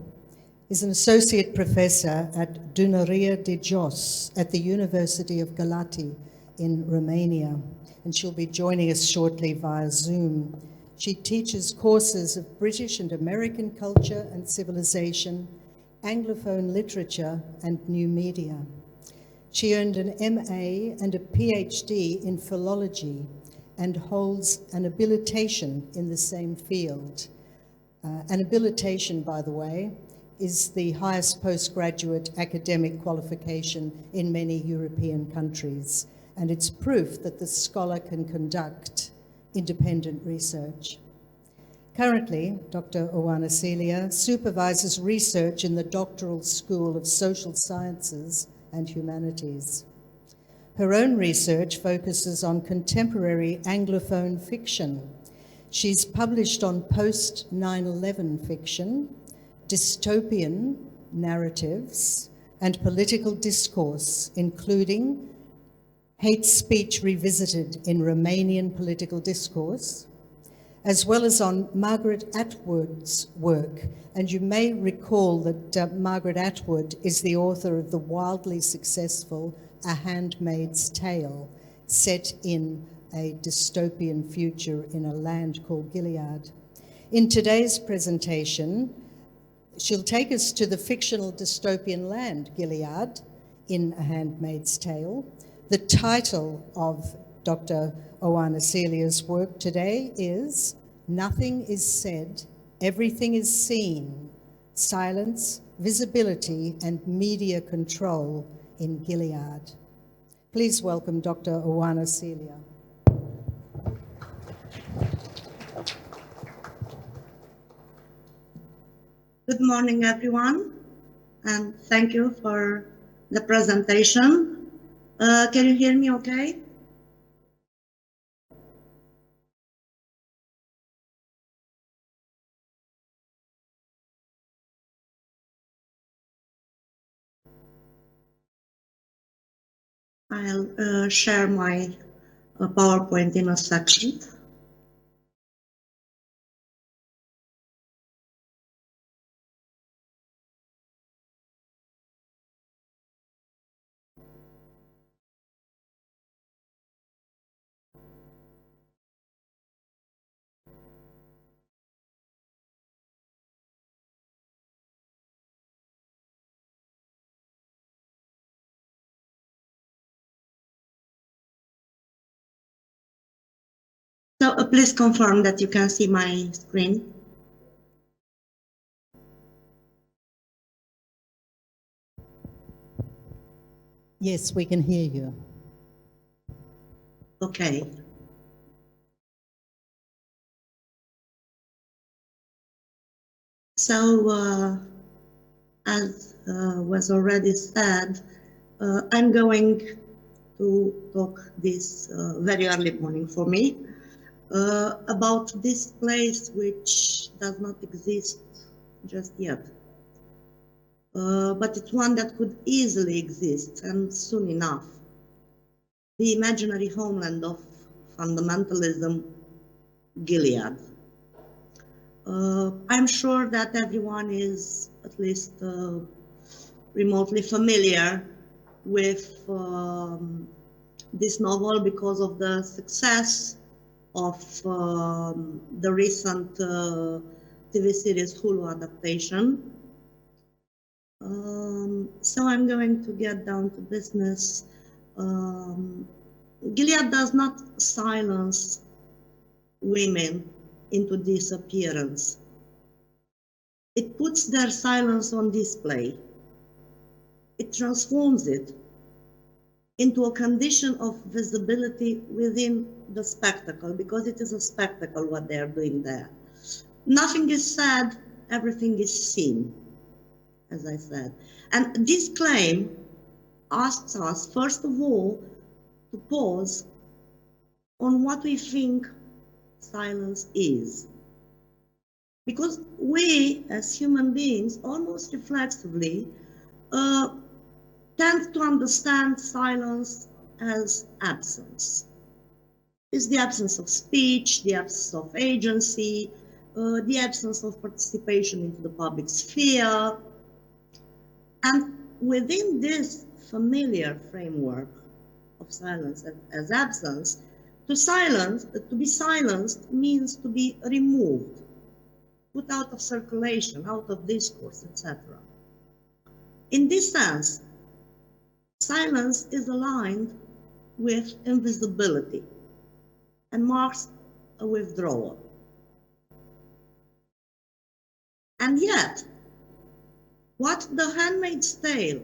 is an associate professor at Dunărea de Jos at the University of Galati in Romania, and she'll be joining us shortly via Zoom. She teaches courses of British and American culture and civilization, Anglophone literature, and new media. She earned an MA and a PhD in philology and holds an habilitation in the same field. An habilitation, by the way, is the highest postgraduate academic qualification in many European countries, and it's proof that the scholar can conduct independent research. Currently, Dr. Oana Celia supervises research in the Doctoral School of Social Sciences and Humanities. Her own research focuses on contemporary Anglophone fiction. She's published on post-9/11 fiction, dystopian narratives, and political discourse, including Hate Speech Revisited in Romanian Political Discourse, as well as on Margaret Atwood's work. And you may recall that Margaret Atwood is the author of the wildly successful A Handmaid's Tale, set in a dystopian future in a land called Gilead. In today's presentation, she'll take us to the fictional dystopian land, Gilead, in A Handmaid's Tale. The title of Dr. Oana Celia's work today is Nothing is Said, Everything is Seen, Silence, Visibility, and Media Control in Gilead. Please welcome Dr. Oana Celia. Good morning, everyone, and thank you for the presentation. Can you hear me okay? I'll share my PowerPoint in a second. So please confirm that you can see my screen. Yes, we can hear you. Okay. So, as was already said, I'm going to talk this very early morning for me about this place which does not exist just yet. But it's one that could easily exist, and soon enough. The imaginary homeland of fundamentalism, Gilead. I'm sure that everyone is at least remotely familiar with this novel because of the success of the recent TV series Hulu adaptation. So I'm going to get down to business. Gilead does not silence women into disappearance. It puts their silence on display. It transforms it into a condition of visibility within the spectacle, because it is a spectacle what they are doing there. Nothing is said, everything is seen, as I said. And this claim asks us, first of all, to pause on what we think silence is. Because we, as human beings, almost reflexively, tend to understand silence as absence. It's the absence of speech, the absence of agency, the absence of participation into the public sphere. And within this familiar framework of silence as absence, to be silenced means to be removed, put out of circulation, out of discourse, etc. In this sense, silence is aligned with invisibility and marks a withdrawal. And yet, what The Handmaid's Tale,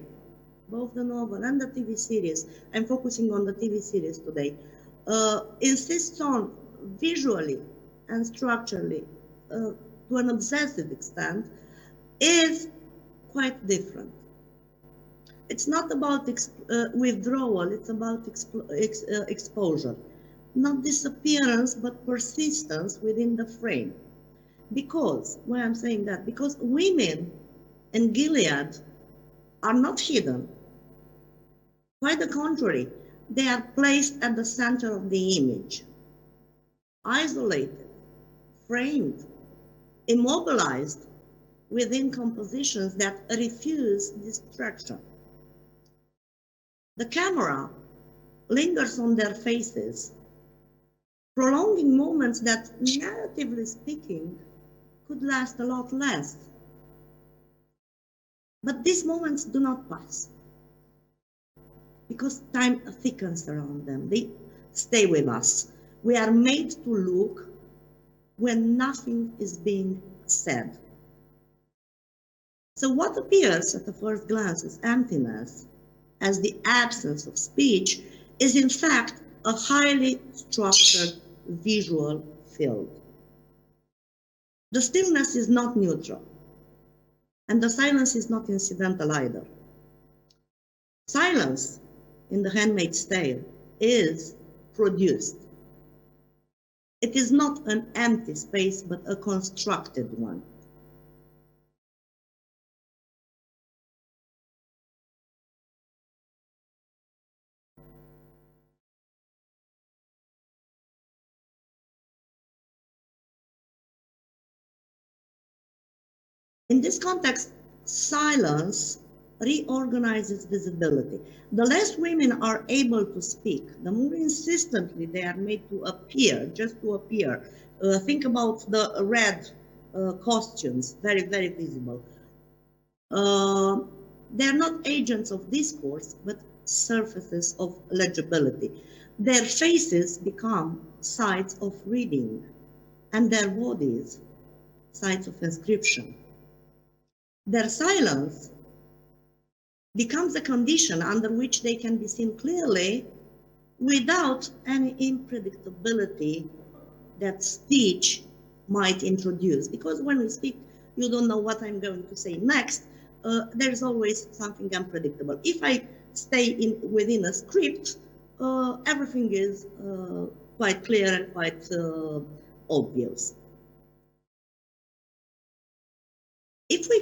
both the novel and the TV series, I'm focusing on the TV series today, insists on visually and structurally to an obsessive extent, is quite different. It's not about withdrawal, it's about exposure. Not disappearance, but persistence within the frame. Because, why I'm saying that? Because women in Gilead are not hidden. Quite the contrary, they are placed at the center of the image, isolated, framed, immobilized within compositions that refuse distraction. The camera lingers on their faces, prolonging moments that, narratively speaking, could last a lot less. But these moments do not pass, because time thickens around them. They stay with us. We are made to look when nothing is being said. So what appears at the first glance as emptiness, as the absence of speech, is in fact a highly structured visual field. The stillness is not neutral. And the silence is not incidental either. Silence in The Handmaid's Tale is produced. It is not an empty space, but a constructed one. In this context, silence reorganizes visibility. The less women are able to speak, the more insistently they are made to appear, just to appear. Think about the red costumes, very, very visible. They're not agents of discourse, but surfaces of legibility. Their faces become sites of reading, and their bodies sites of inscription. Their silence becomes a condition under which they can be seen clearly without any unpredictability that speech might introduce. Because when we speak, you don't know what I'm going to say next. There's always something unpredictable. If I stay within a script, everything is quite clear and quite obvious. If we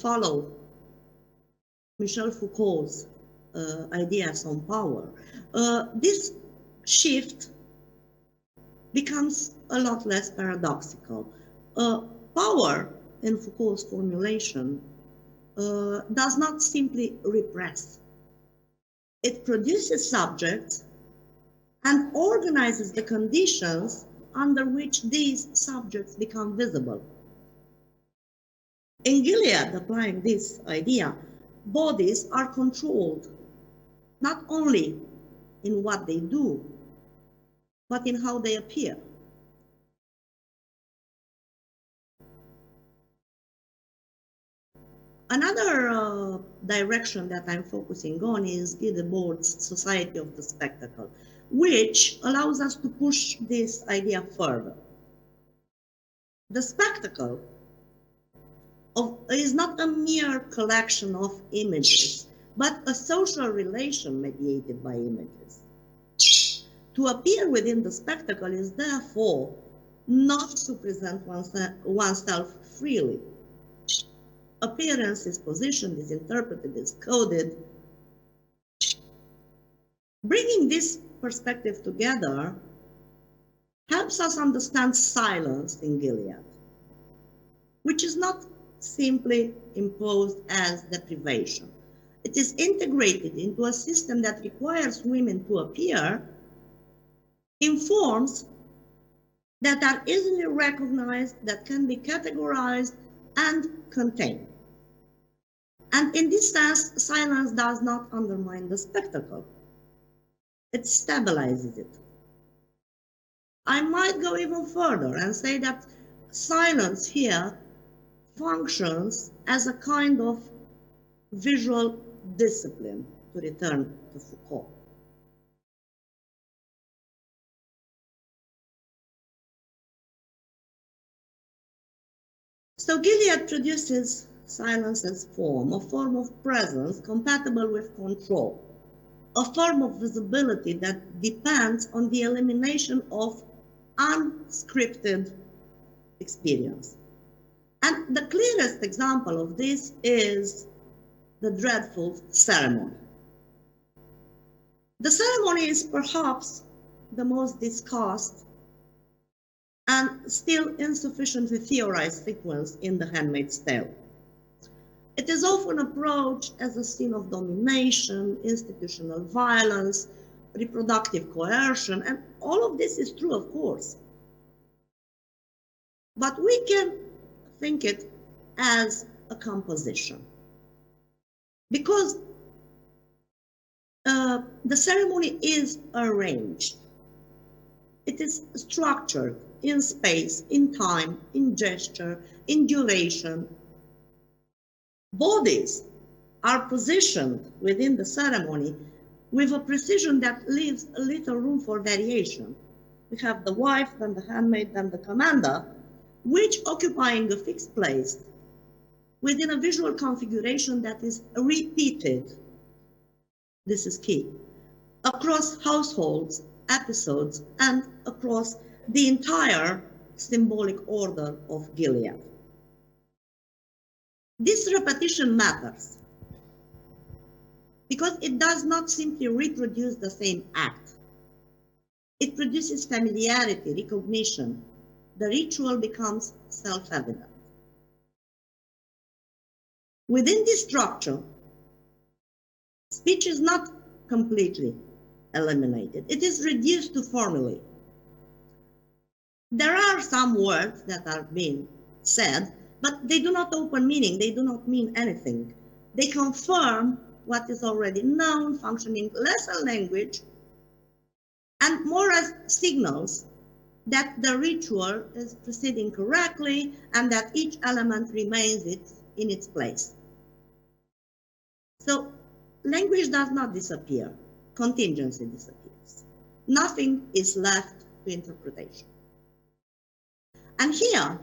follow Michel Foucault's ideas on power, this shift becomes a lot less paradoxical. Power, in Foucault's formulation, does not simply repress. It produces subjects and organizes the conditions under which these subjects become visible. In Gilead, applying this idea, bodies are controlled not only in what they do, but in how they appear. Another direction that I'm focusing on is Guy Debord's Society of the Spectacle, which allows us to push this idea further. The spectacle is not a mere collection of images, but a social relation mediated by images. To appear within the spectacle is therefore not to present oneself freely. Appearance is positioned, is interpreted, is coded. Bringing this perspective together helps us understand silence in Gilead, which is not simply imposed as deprivation. It is integrated into a system that requires women to appear in forms that are easily recognized, that can be categorized and contained. And in this sense, silence does not undermine the spectacle. It stabilizes it. I might go even further and say that silence here functions as a kind of visual discipline, to return to Foucault. So Gilead produces silence as form, a form of presence compatible with control, a form of visibility that depends on the elimination of unscripted experience. And the clearest example of this is the dreadful ceremony. The ceremony is perhaps the most discussed and still insufficiently theorized sequence in The Handmaid's Tale. It is often approached as a scene of domination, institutional violence, reproductive coercion, and all of this is true, of course. But we can think it as a composition, because the ceremony is arranged. It is structured in space, in time, in gesture, in duration. Bodies are positioned within the ceremony with a precision that leaves little room for variation. We have the wife, then the handmaid, then the commander, which occupying a fixed place within a visual configuration that is repeated, this is key, across households, episodes, and across the entire symbolic order of Gilead. This repetition matters because it does not simply reproduce the same act. It produces familiarity, recognition. The ritual becomes self-evident. Within this structure, speech is not completely eliminated. It is reduced to formulae. There are some words that are being said, but they do not open meaning. They do not mean anything. They confirm what is already known, functioning less as language and more as signals that the ritual is proceeding correctly and that each element remains in its place. So language does not disappear, contingency disappears. Nothing is left to interpretation. And here,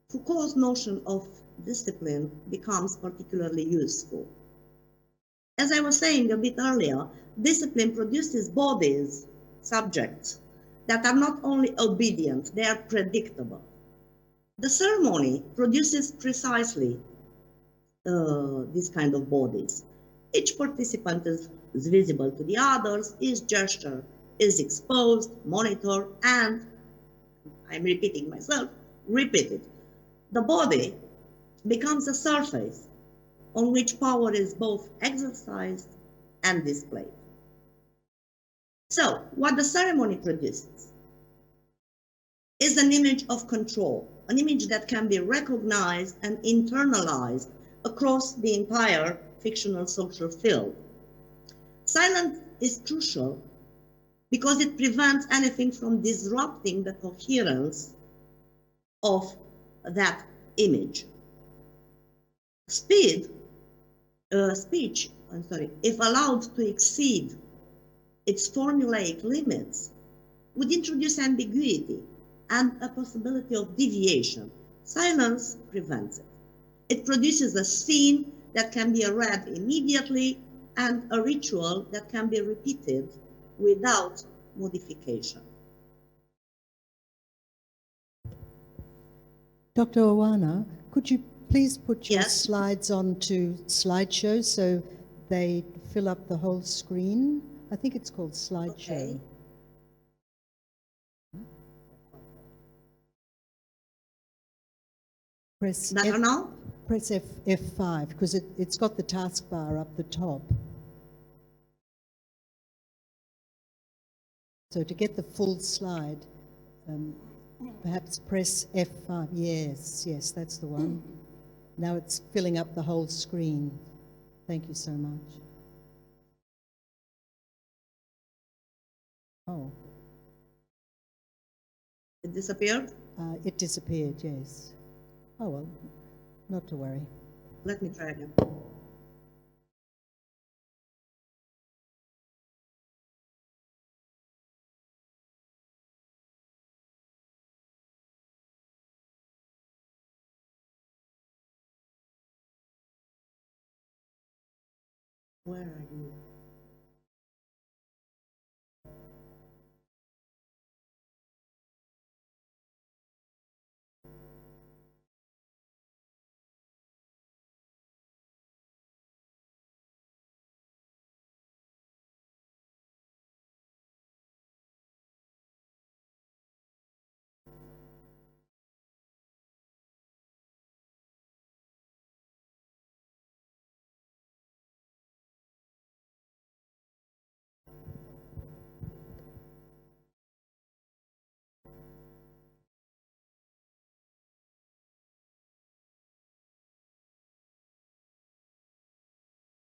Foucault's notion of discipline becomes particularly useful. As I was saying a bit earlier, discipline produces bodies, subjects, that are not only obedient, they are predictable. The ceremony produces precisely this kind of bodies. Each participant is visible to the others, each gesture is exposed, monitored, and, I'm repeating myself, repeated. The body becomes a surface on which power is both exercised and displayed. So, what the ceremony produces is an image of control, an image that can be recognized and internalized across the entire fictional social field. Silence is crucial because it prevents anything from disrupting the coherence of that image. Speech, if allowed to exceed its formulaic limits, would introduce ambiguity and a possibility of deviation. Silence prevents it. It produces a scene that can be read immediately and a ritual that can be repeated without modification. Dr. Owana, could you please put your Yes. slides onto slideshow so they fill up the whole screen? I think it's called slideshow. Okay. Press Better now? Press F5 because it's got the taskbar up the top. So to get the full slide, perhaps press F5. Yes, that's the one. Now it's filling up the whole screen. Thank you so much. Oh, It disappeared? it disappeared, yes. Oh well, not to worry. Let me try again. Where are you?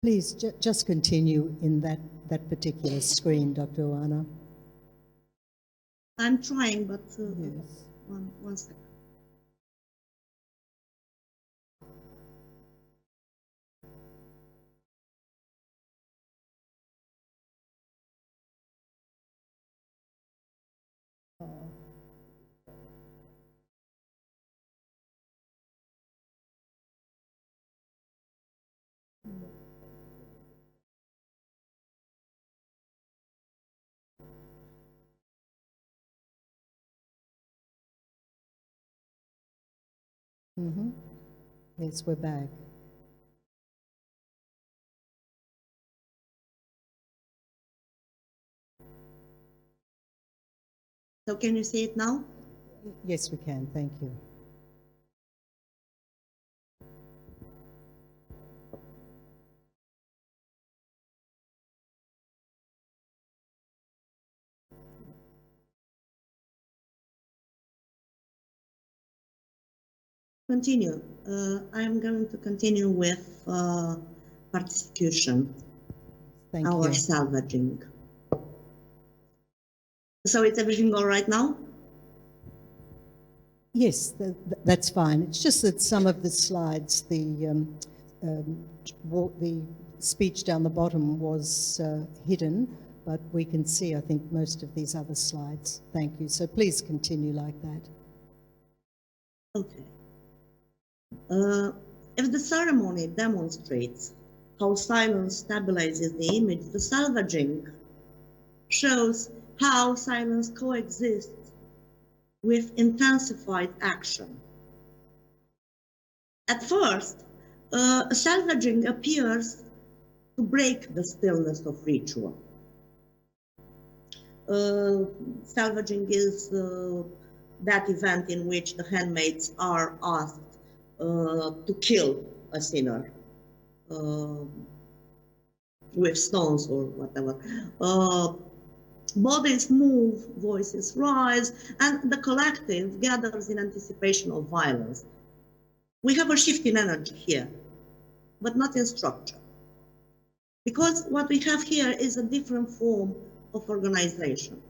Please just continue in that particular screen, Dr. Owana. I'm trying, but Yes. one second. Yes, we're back. So can you see it now? Yes, we can. Thank you. Continue. I'm going to continue with participation, Thank our you. salvaging. So it's everything all right now? Yes, that's fine. It's just that some of the slides, the speech down the bottom was hidden, but we can see, I think, most of these other slides. Thank you. So please continue like that. Okay. If the ceremony demonstrates how silence stabilizes the image, the salvaging shows how silence coexists with intensified action. At first, salvaging appears to break the stillness of ritual. Salvaging is that event in which the handmaids are asked to kill a sinner with stones or whatever. Bodies move, voices rise, and the collective gathers in anticipation of violence. We have a shift in energy here, but not in structure. Because what we have here is a different form of organization.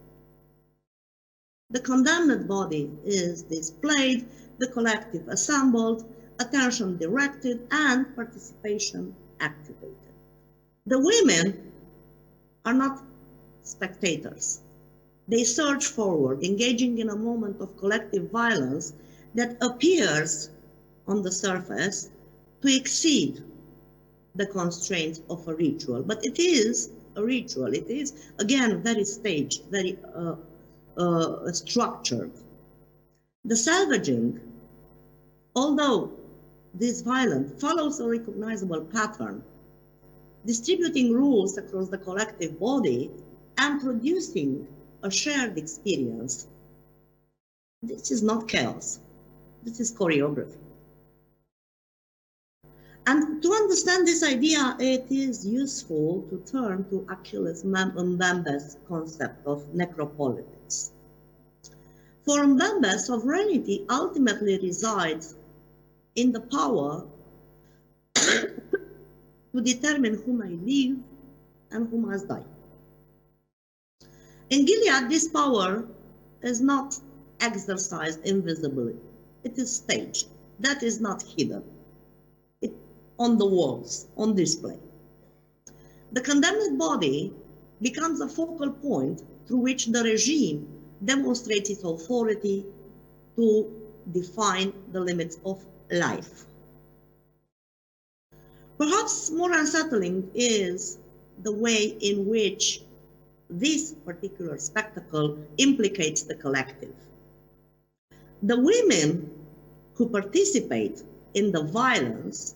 The condemned body is displayed, the collective assembled, attention directed, and participation activated. The women are not spectators. They surge forward, engaging in a moment of collective violence that appears on the surface to exceed the constraints of a ritual. But it is a ritual. It is, again, very staged, very structured. The salvaging, although this violence follows a recognizable pattern, distributing rules across the collective body and producing a shared experience. This is not chaos. This is choreography. And to understand this idea, it is useful to turn to Achilles Mbembe's concept of necropolitics. For Mbembe, sovereignty ultimately resides in the power to determine who may live and who must die. In Gilead, this power is not exercised invisibly. It is staged. That is not hidden. It on the walls, on display. The condemned body becomes a focal point through which the regime demonstrates its authority to define the limits of life. Perhaps more unsettling is the way in which this particular spectacle implicates the collective. The women who participate in the violence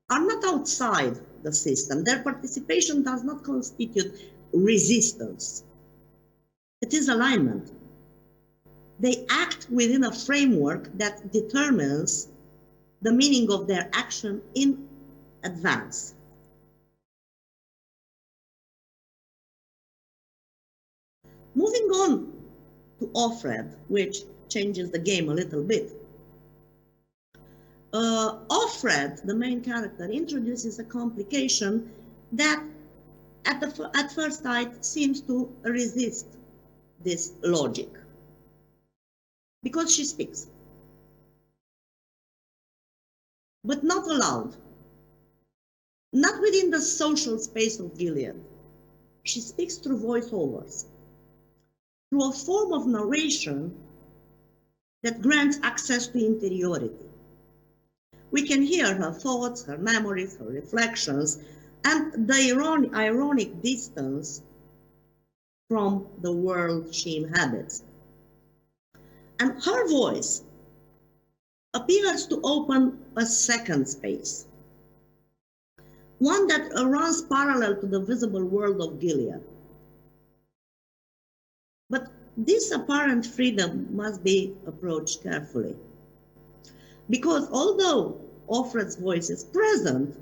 are not outside the system. Their participation does not constitute resistance. It is alignment. They act within a framework that determines the meaning of their action in advance. Moving on to Offred, which changes the game a little bit. Offred, the main character, introduces a complication that at first sight seems to resist this logic, because she speaks, but not aloud, not within the social space of Gilead. She speaks through voiceovers, through a form of narration that grants access to interiority. We can hear her thoughts, her memories, her reflections, and the ironic distance from the world she inhabits. And her voice appears to open a second space, one that runs parallel to the visible world of Gilead. But this apparent freedom must be approached carefully, because although Offred's voice is present,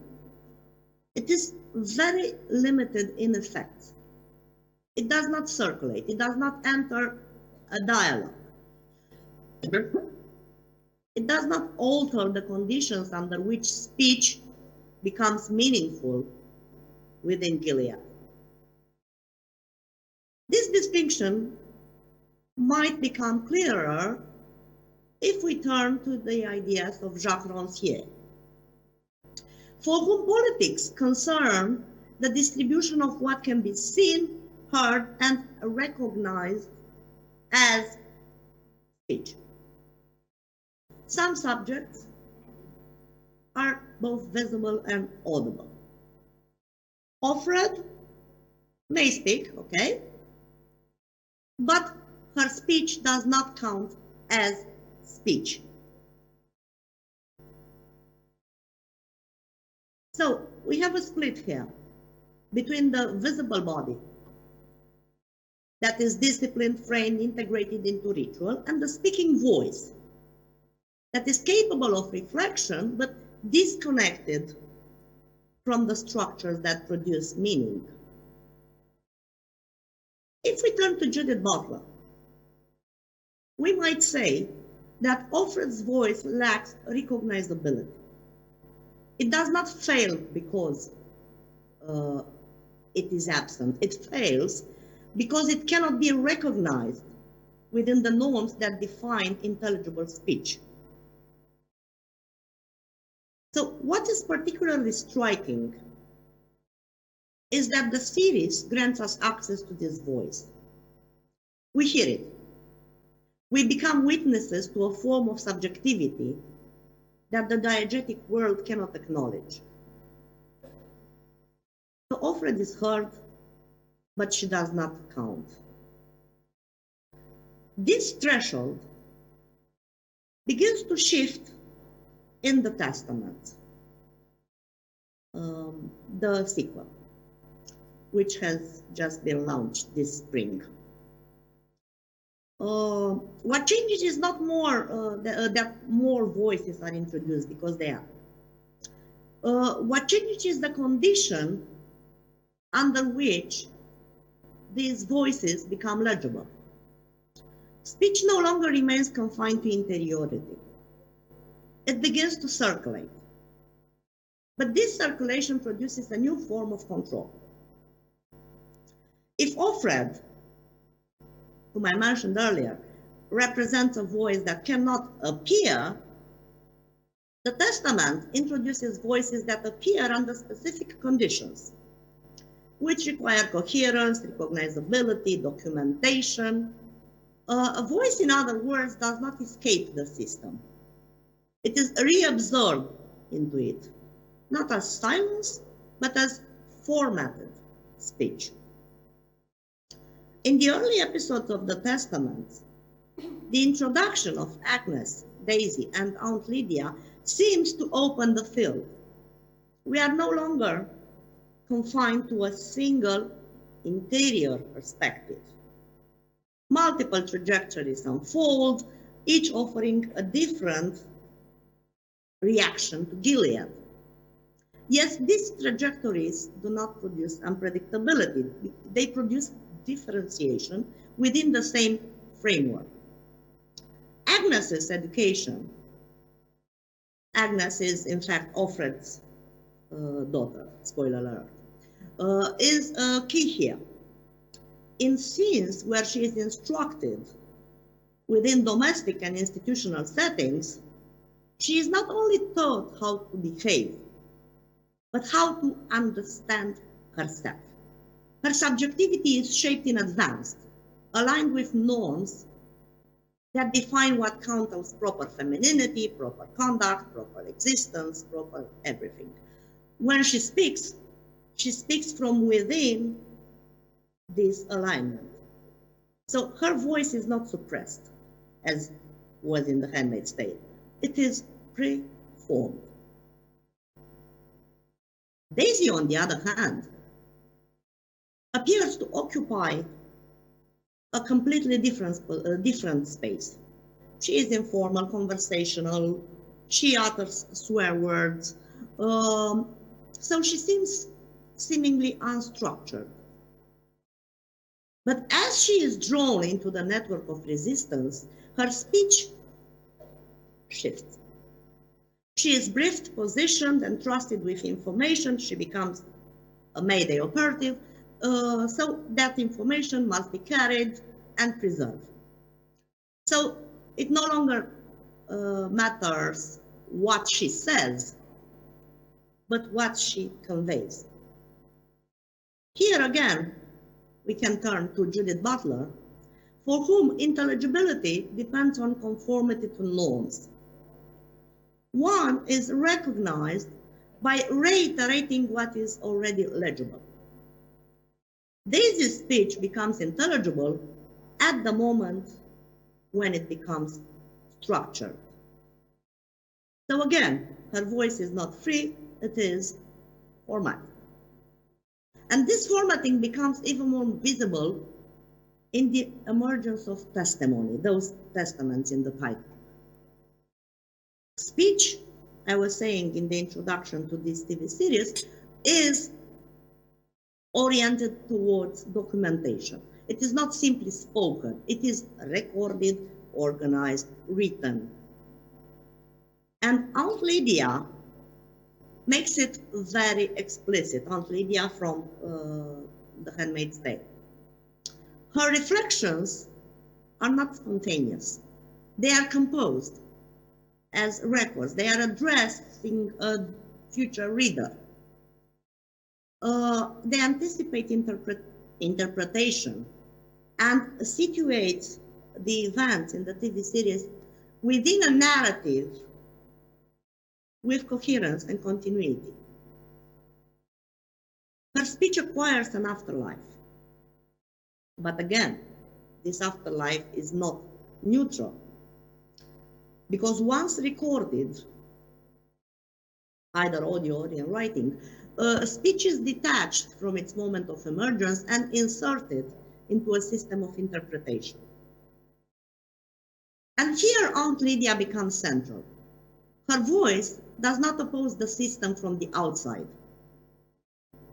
it is very limited in effect. It does not circulate, it does not enter a dialogue. It does not alter the conditions under which speech becomes meaningful within Gilead. This distinction might become clearer if we turn to the ideas of Jacques Rancière, for whom politics concern the distribution of what can be seen, heard, and recognized as speech. Some subjects are both visible and audible. Offred may speak, okay, but her speech does not count as speech. So we have a split here between the visible body that is disciplined, framed, integrated into ritual, and the speaking voice that is capable of reflection but disconnected from the structures that produce meaning. If we turn to Judith Butler, we might say that Offred's voice lacks recognizability. It does not fail because it is absent. It fails because it cannot be recognized within the norms that define intelligible speech. So what is particularly striking is that the series grants us access to this voice. We hear it. We become witnesses to a form of subjectivity that the diegetic world cannot acknowledge. So Offred is heard, but she does not count. This threshold begins to shift in the Testament, the sequel, which has just been launched this spring. What changes is not more that more voices are introduced, because they are. What changes is the condition under which these voices become legible. Speech no longer remains confined to interiority. It begins to circulate. But this circulation produces a new form of control. If Offred, whom I mentioned earlier, represents a voice that cannot appear, the Testament introduces voices that appear under specific conditions, which require coherence, recognizability, documentation. A voice, in other words, does not escape the system. It is reabsorbed into it, not as silence, but as formatted speech. In the early episodes of the Testament, the introduction of Agnes, Daisy, and Aunt Lydia seems to open the field. We are no longer confined to a single interior perspective. Multiple trajectories unfold, each offering a different reaction to Gilead. Yes, these trajectories do not produce unpredictability. They produce differentiation within the same framework. Agnes's education, Agnes is in fact Offred's daughter, spoiler alert, is key here. In scenes where she is instructed within domestic and institutional settings, she is not only taught how to behave, but how to understand herself. Her subjectivity is shaped in advance, aligned with norms that define what counts as proper femininity, proper conduct, proper existence, proper everything. When she speaks from within this alignment. So her voice is not suppressed, as was in The Handmaid's Tale, it is pre-formed. Daisy, on the other hand, appears to occupy a completely different space. She is informal, conversational, she utters swear words, so she seems seemingly unstructured. But as she is drawn into the network of resistance, her speech shifts. She is briefed, positioned, and trusted with information. She becomes a Mayday operative, so that information must be carried and preserved. So it no longer matters what she says, but what she conveys. Here again, we can turn to Judith Butler, for whom intelligibility depends on conformity to norms. One is recognized by reiterating what is already legible. Daisy's speech becomes intelligible at the moment when it becomes structured. So again, her voice is not free, it is formatted. And this formatting becomes even more visible in the emergence of testimony, those testaments in the title. Speech, I was saying in the introduction to this TV series, is oriented towards documentation. It is not simply spoken, it is recorded, organized, written. And Aunt Lydia makes it very explicit, Aunt Lydia from The Handmaid's Tale. Her reflections are not spontaneous. They are composed as records. They are addressing a future reader. They anticipate interpretation and situate the events in the TV series within a narrative with coherence and continuity. Her speech acquires an afterlife. But again, this afterlife is not neutral, because once recorded, either audio or in writing, speech is detached from its moment of emergence and inserted into a system of interpretation. And here Aunt Lydia becomes central. Her voice does not oppose the system from the outside,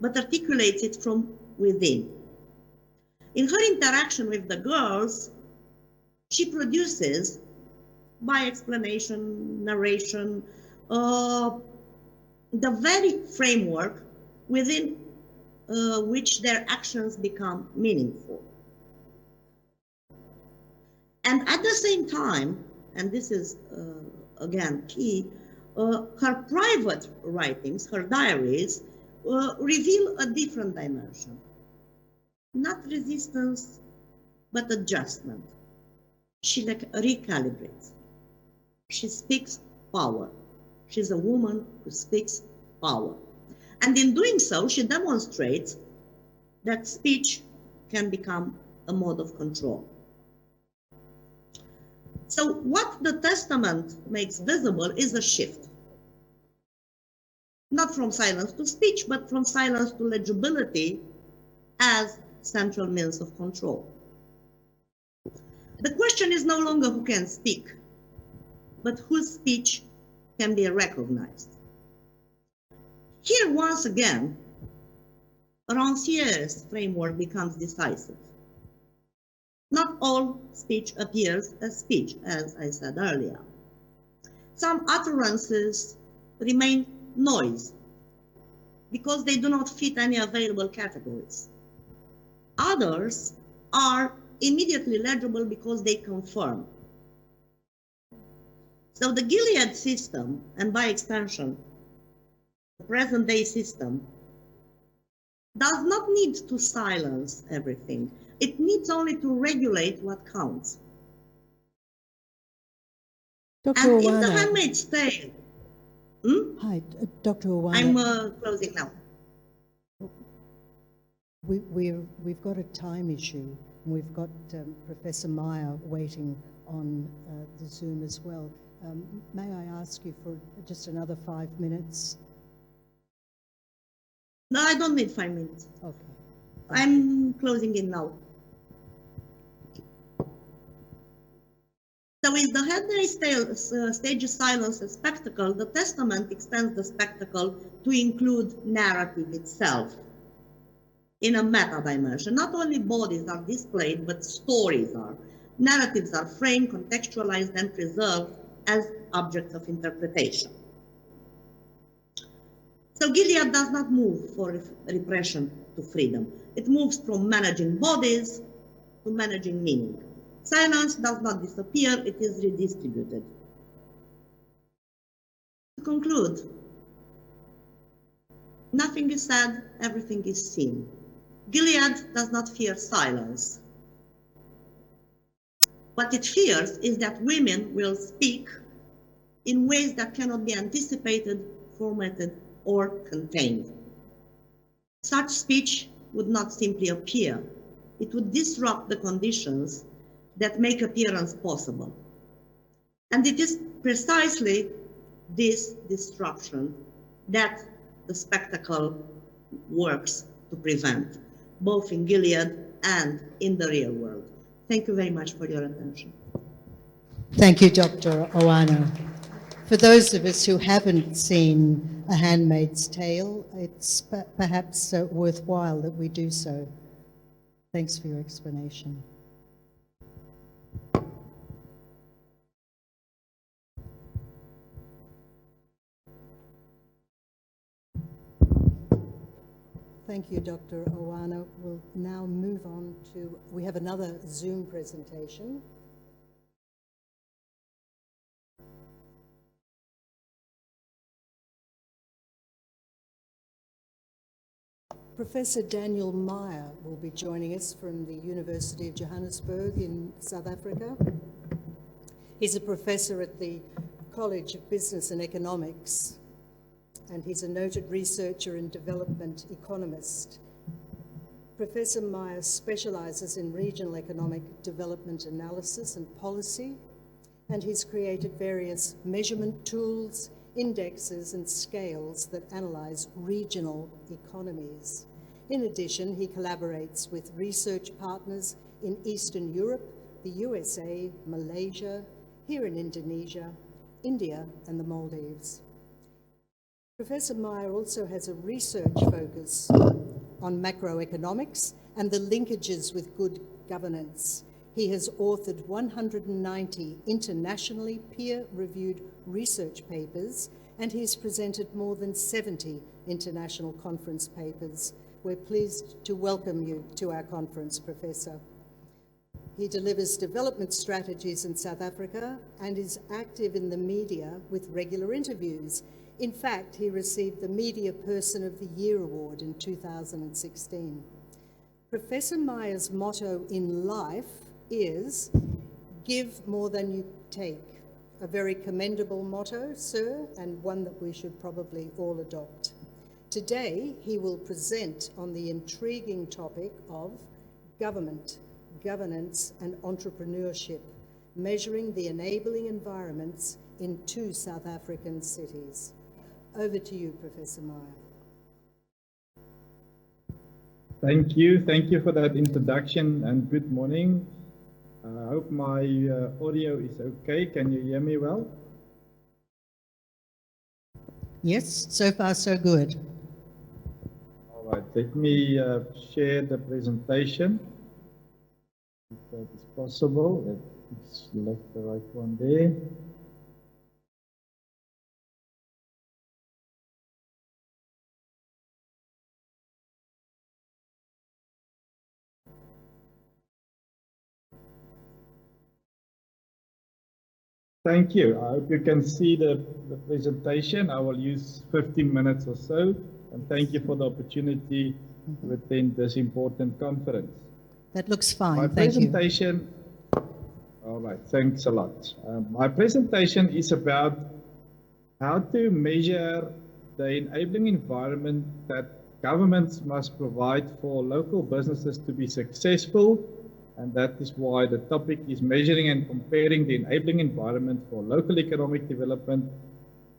but articulates it from within. In her interaction with the girls, she produces, by explanation, narration, the very framework within which their actions become meaningful. And at the same time, and this is again key, her private writings, her diaries, reveal a different dimension. Not resistance, but adjustment. She recalibrates. She speaks power. She's a woman who speaks power. And in doing so, she demonstrates that speech can become a mode of control. So what the testament makes visible is a shift. Not from silence to speech, but from silence to legibility as central means of control. The question is no longer who can speak, but whose speech can be recognized. Here, once again, Rancière's framework becomes decisive. Not all speech appears as speech, as I said earlier. Some utterances remain noise because they do not fit any available categories. Others are immediately legible because they confirm. So the Gilead system, and by extension, the present-day system, does not need to silence everything. It needs only to regulate what counts. Dr. And in The Owana. Handmaid's Tale, Hi, Dr. Owana. I'm closing now. We've got a time issue. We've got Professor Meyer waiting on the Zoom as well. May I ask you for just another 5 minutes? No, I don't need 5 minutes. Okay. I'm closing in now. So if the handmade stage silence a spectacle, the testament extends the spectacle to include narrative itself in a meta dimension. Not only bodies are displayed, but stories are. Narratives are framed, contextualized, and preserved as objects of interpretation. So Gilead does not move for repression to freedom. It moves from managing bodies to managing meaning. Silence does not disappear, it is redistributed. To conclude, nothing is said, everything is seen. Gilead does not fear silence. What it fears is that women will speak in ways that cannot be anticipated, formatted, or contained. Such speech would not simply appear. It would disrupt the conditions that make appearance possible. And it is precisely this disruption that the spectacle works to prevent, both in Gilead and in the real world. Thank you very much for your attention. Thank you, Dr. Oana. For those of us who haven't seen A Handmaid's Tale, it's perhaps worthwhile that we do so. Thanks for your explanation. Thank you, Dr. Oana. We'll now move on to, we have another Zoom presentation. Professor Daniel Meyer will be joining us from the University of Johannesburg in South Africa. He's a professor at the College of Business and Economics, and he's a noted researcher and development economist. Professor Meyer specializes in regional economic development analysis and policy, and he's created various measurement tools, indexes, and scales that analyze regional economies. In addition, he collaborates with research partners in Eastern Europe, the USA, Malaysia, here in Indonesia, India, and the Maldives. Professor Meyer also has a research focus on macroeconomics and the linkages with good governance. He has authored 190 internationally peer-reviewed research papers, and he's presented more than 70 international conference papers. We're pleased to welcome you to our conference, Professor. He delivers development strategies in South Africa and is active in the media with regular interviews. In fact, he received the Media Person of the Year award in 2016. Professor Meyer's motto in life is, "Give more than you take." A very commendable motto, sir, and one that we should probably all adopt. Today, he will present on the intriguing topic of government, governance, and entrepreneurship, measuring the enabling environments in 2 South African cities. Over to you, Professor Meyer. Thank you. Thank you for that introduction, and good morning. I hope my audio is okay. Can you hear me well? Yes, so far so good. All right, let me share the presentation, if that is possible. Let's select the right one there. Thank you. I hope you can see the presentation. I will use 15 minutes or so. And thank you for the opportunity to attend this important conference. That looks fine, My thank you. presentation, all right, thanks a lot. My presentation is about how to measure the enabling environment that governments must provide for local businesses to be successful And that is why the topic is measuring and comparing the enabling environment for local economic development,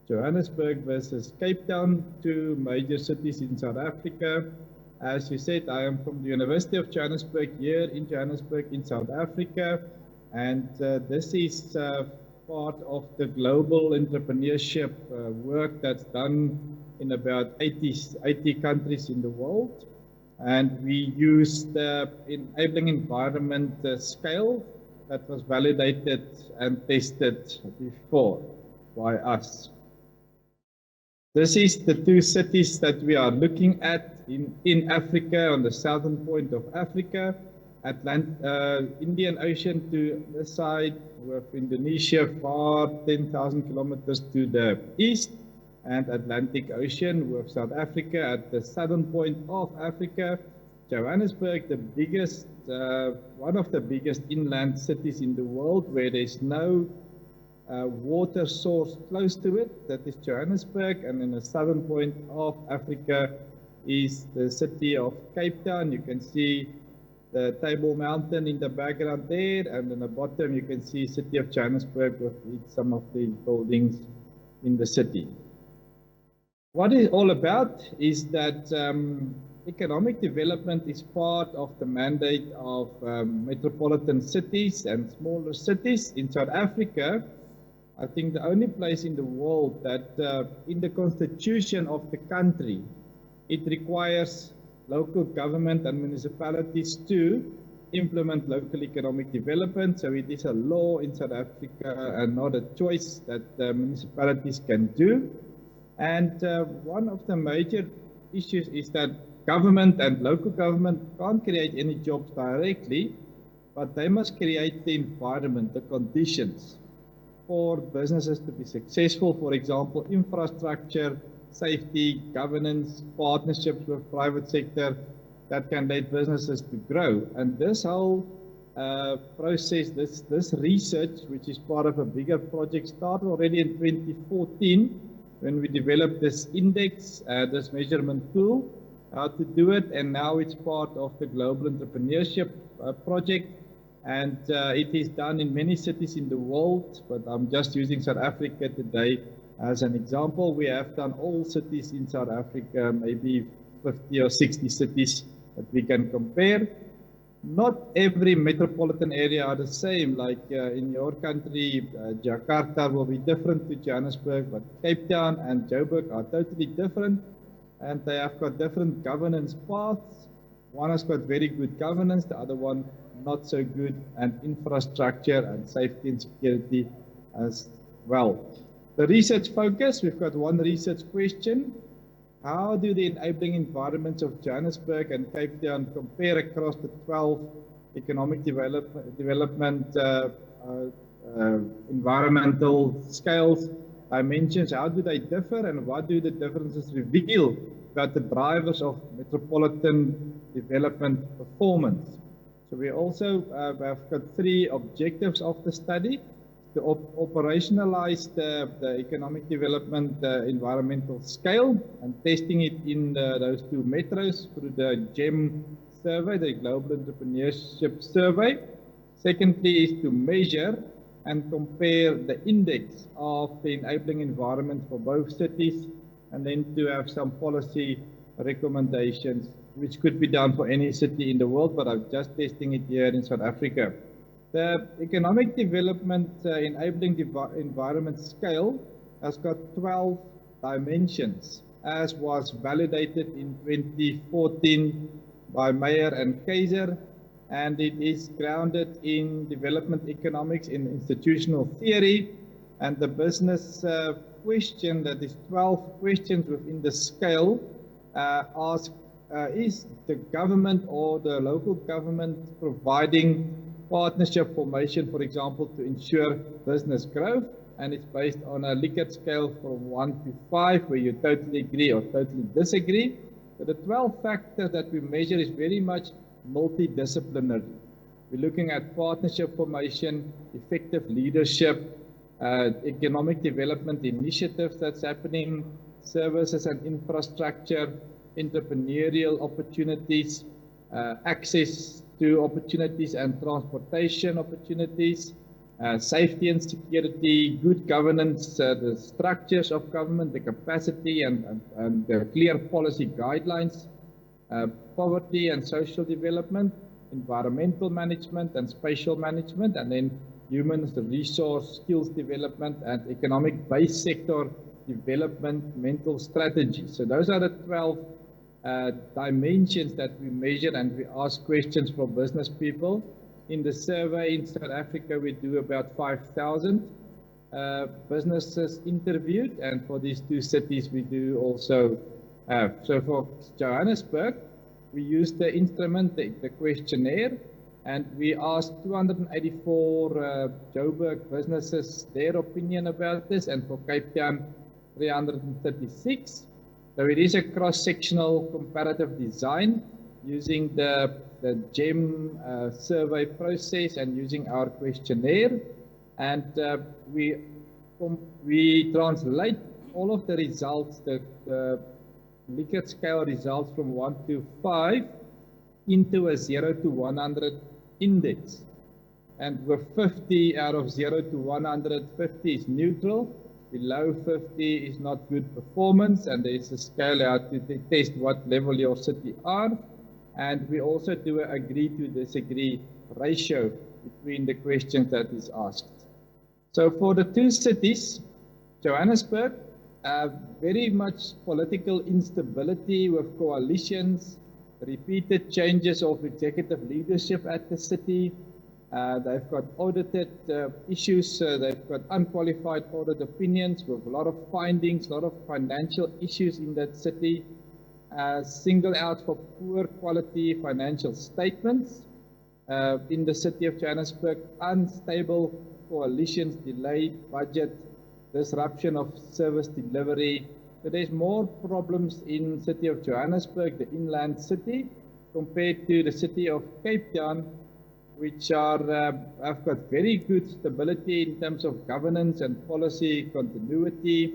Johannesburg versus Cape Town, two major cities in South Africa. As you said, I am from the University of Johannesburg here in Johannesburg in South Africa. And this is part of the global entrepreneurship work that's done in about 80 countries in the world. And we used the enabling environment scale that was validated and tested before by us. This is the two cities that we are looking at in Africa, on the southern point of Africa. Indian Ocean to the side, with Indonesia far 10,000 kilometers to the east, and Atlantic Ocean with South Africa at the southern point of Africa. Johannesburg, the biggest, one of the biggest inland cities in the world, where there's no water source close to it. That is Johannesburg. And in the southern point of Africa is the city of Cape Town. You can see the Table Mountain in the background there, and in the bottom you can see city of Johannesburg with some of the buildings in the city. What it's all about is that economic development is part of the mandate of metropolitan cities and smaller cities. In South Africa, I think the only place in the world that in the constitution of the country, it requires local government and municipalities to implement local economic development. So it is a law in South Africa and not a choice that municipalities can do. And one of the major issues is that government and local government can't create any jobs directly, but they must create the environment, the conditions for businesses to be successful. For example, infrastructure, safety, governance, partnerships with private sector that can lead businesses to grow. And this whole process, this research, which is part of a bigger project, started already in 2014 when we developed this index, this measurement tool, how to do it, and now it's part of the global entrepreneurship project. And it is done in many cities in the world, but I'm just using South Africa today as an example. We have done all cities in South Africa, maybe 50 or 60 cities that we can compare. Not every metropolitan area are the same, like in your country, Jakarta will be different to Johannesburg, but Cape Town and Joburg are totally different, and they have got different governance paths. One has got very good governance, the other one not so good, and infrastructure and safety and security as well. The research focus, we've got one research question. How do the enabling environments of Johannesburg and Cape Town compare across the 12 economic development environmental scales, dimensions? How do they differ, and what do the differences reveal about the drivers of metropolitan development performance? So we also have got three objectives of the study: to operationalize the economic development environmental scale and testing it in those two metros through the GEM survey, the Global Entrepreneurship Survey. Secondly is to measure and compare the index of the enabling environment for both cities, and then to have some policy recommendations, which could be done for any city in the world, but I'm just testing it here in South Africa. The economic development enabling environment scale has got 12 dimensions, as was validated in 2014 by Meyer and Kaiser, and it is grounded in development economics, in institutional theory, and the business question, that is 12 questions within the scale, ask is the government or the local government providing partnership formation, for example, to ensure business growth, and it's based on a Likert scale from 1 to 5, where you totally agree or totally disagree. So the 12 factors that we measure is very much multidisciplinary. We're looking at partnership formation, effective leadership, economic development initiatives that's happening, services and infrastructure, entrepreneurial opportunities, access to opportunities and transportation opportunities, safety and security, good governance, the structures of government, the capacity and the clear policy guidelines, poverty and social development, environmental management and spatial management, and then human resource skills development and economic base sector developmental strategies. So those are the 12 dimensions that we measure, and we ask questions from business people. In the survey in South Africa, we do about 5,000 businesses interviewed, and for these two cities, we do also so for Johannesburg, we use the instrument, the questionnaire, and we asked 284 Joburg businesses their opinion about this, and for Cape Town, 336. So it is a cross-sectional comparative design using the GEM survey process and using our questionnaire, and we translate all of the results, the Likert scale results from 1 to 5 into a 0 to 100 index. And with 50 out of 0 to 100, 50 is neutral, below 50 is not good performance, and there's a scale out to test what level your city are. And we also do an agree to disagree ratio between the questions that is asked. So for the two cities, Johannesburg, very much political instability with coalitions, repeated changes of executive leadership at the city. They've got audited issues, they've got unqualified audit opinions with a lot of findings, a lot of financial issues in that city. Single out for poor quality financial statements. In the city of Johannesburg, unstable coalitions, delayed budget, disruption of service delivery. So there's more problems in the city of Johannesburg, the inland city, compared to the city of Cape Town, which have got very good stability in terms of governance and policy continuity.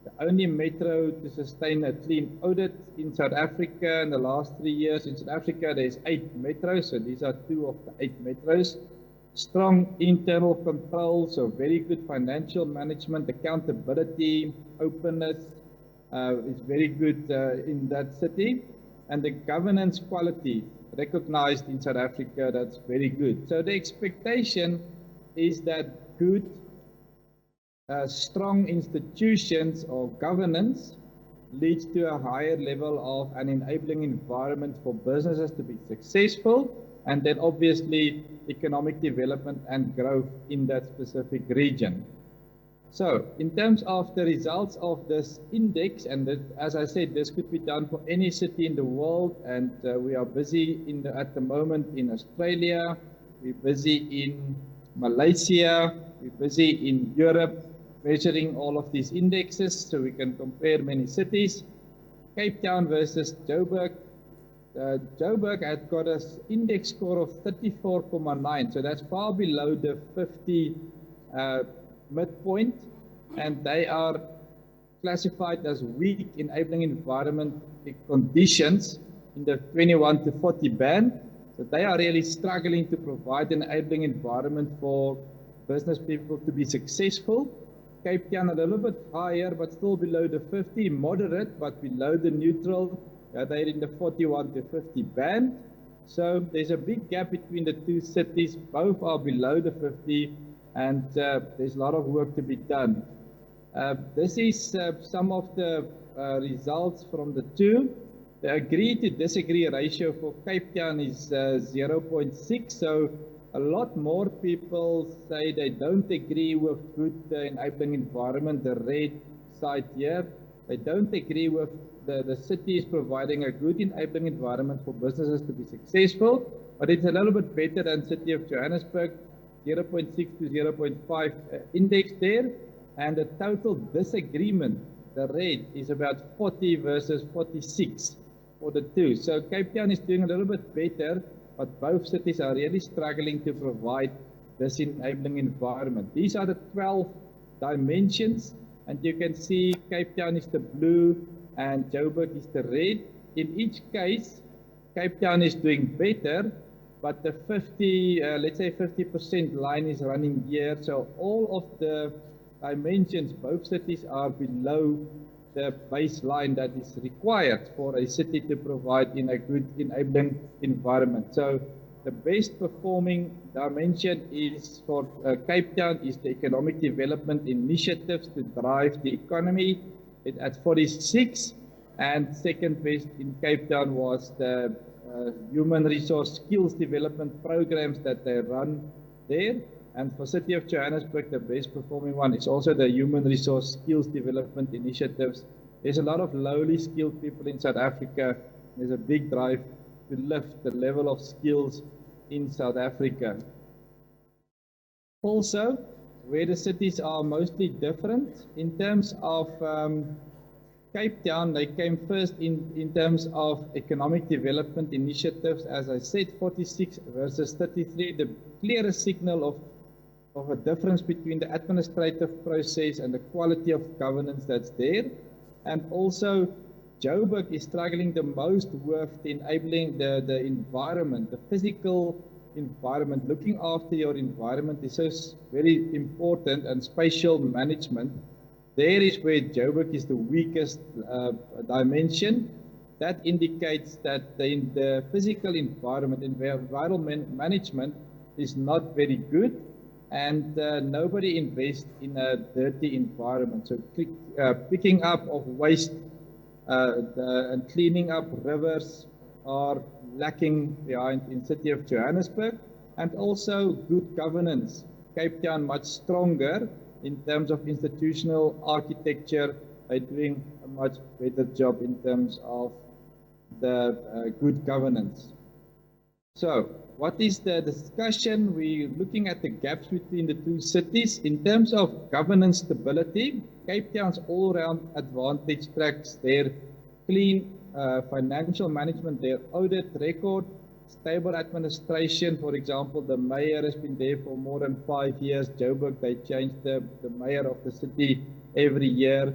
The only metro to sustain a clean audit in South Africa in the last 3 years. In South Africa, there's 8 metros, so these are 2 of the 8 metros. Strong internal controls, so very good financial management, accountability, openness is very good in that city. And the governance quality recognized in South Africa, that's very good. So the expectation is that good, strong institutions or governance leads to a higher level of an enabling environment for businesses to be successful, and then obviously economic development and growth in that specific region. So in terms of the results of this index, and that, as I said, this could be done for any city in the world, and we are busy at the moment in Australia, we're busy in Malaysia, we're busy in Europe, measuring all of these indexes so we can compare many cities. Cape Town versus Joburg. Joburg had got an index score of 34.9, so that's far below the 50 midpoint, and they are classified as weak enabling environment conditions in the 21 to 40 band. So they are really struggling to provide an enabling environment for business people to be successful. Cape Town a little bit higher, but still below the 50, moderate, but below the neutral. They're in the 41 to 50 band. So there's a big gap between the two cities. Both are below the 50, and there's a lot of work to be done. This is some of the results from the two. The agree to disagree ratio for Cape Town is 0.6. So a lot more people say they don't agree with good enabling environment, the red side here. They don't agree with the city is providing a good enabling environment for businesses to be successful, but it's a little bit better than city of Johannesburg, 0.6 to 0.5 index there, and the total disagreement, the red, is about 40 versus 46 for the two. So Cape Town is doing a little bit better, but both cities are really struggling to provide this enabling environment. These are the 12 dimensions, and you can see Cape Town is the blue and Joburg is the red. In each case, Cape Town is doing better, but the 50% line is running here. So all of the dimensions, both cities are below the baseline that is required for a city to provide in a good enabling environment. So the best performing dimension is for Cape Town is the economic development initiatives to drive the economy. It at 46, and second best in Cape Town was the human resource skills development programs that they run there. And for City of Johannesburg, the best performing one is also the human resource skills development initiatives. There's a lot of lowly skilled people in South Africa. There's a big drive to lift the level of skills in South Africa. Also, where the cities are mostly different in terms of Cape Town, they came first in terms of economic development initiatives. As I said, 46 versus 33, the clearest signal of a difference between the administrative process and the quality of governance that's there. And also, Joburg is struggling the most with enabling the environment, the physical environment. Looking after your environment is so very important, and spatial management. There is where Joburg is the weakest dimension. That indicates that the physical environment, environment management is not very good, and nobody invests in a dirty environment. So picking up of waste and cleaning up rivers are lacking behind in City of Johannesburg, and also good governance. Cape Town much stronger in terms of institutional architecture. They're doing a much better job in terms of the good governance. So, what is the discussion? We're looking at the gaps between the two cities. In terms of governance stability, Cape Town's all-round advantage tracks their clean financial management, their audit record, stable administration. For example, the mayor has been there for more than 5 years. Joburg, they change the mayor of the city every year.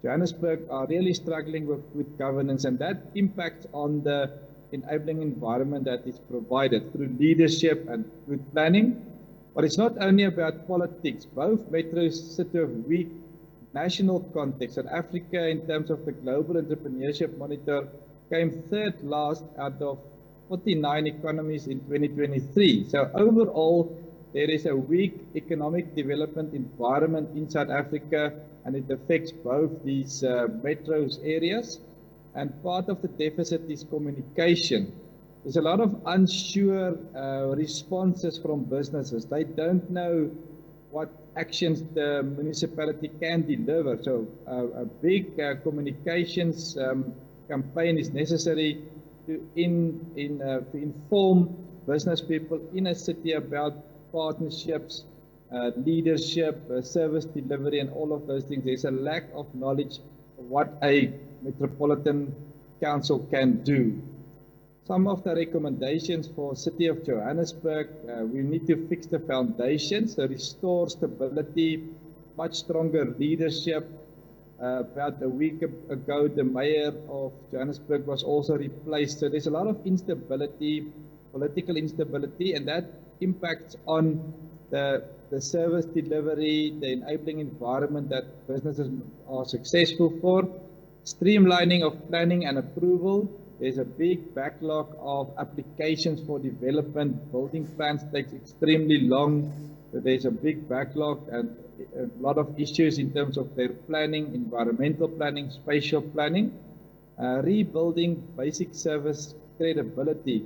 Johannesburg are really struggling with good governance, and that impacts on the enabling environment that is provided through leadership and good planning. But it's not only about politics. Both metros sit with weak national context. South Africa, in terms of the Global Entrepreneurship Monitor, came third last out of 49 economies in 2023. So overall, there is a weak economic development environment in South Africa, and it affects both these metros areas. And part of the deficit is communication. There's a lot of unsure responses from businesses. They don't know what actions the municipality can deliver. So a big communications campaign is necessary to inform business people in a city about partnerships, leadership, service delivery, and all of those things. There's a lack of knowledge of what a metropolitan council can do. Some of the recommendations for City of Johannesburg, we need to fix the foundations, so restore stability, much stronger leadership. About a week ago, the mayor of Johannesburg was also replaced. So there's a lot of instability, political instability, and that impacts on the service delivery, the enabling environment that businesses are successful for. Streamlining of planning and approval. There's a big backlog of applications for development. Building plans takes extremely long. So there's a big backlog and a lot of issues in terms of their planning, environmental planning, spatial planning. Rebuilding basic service credibility.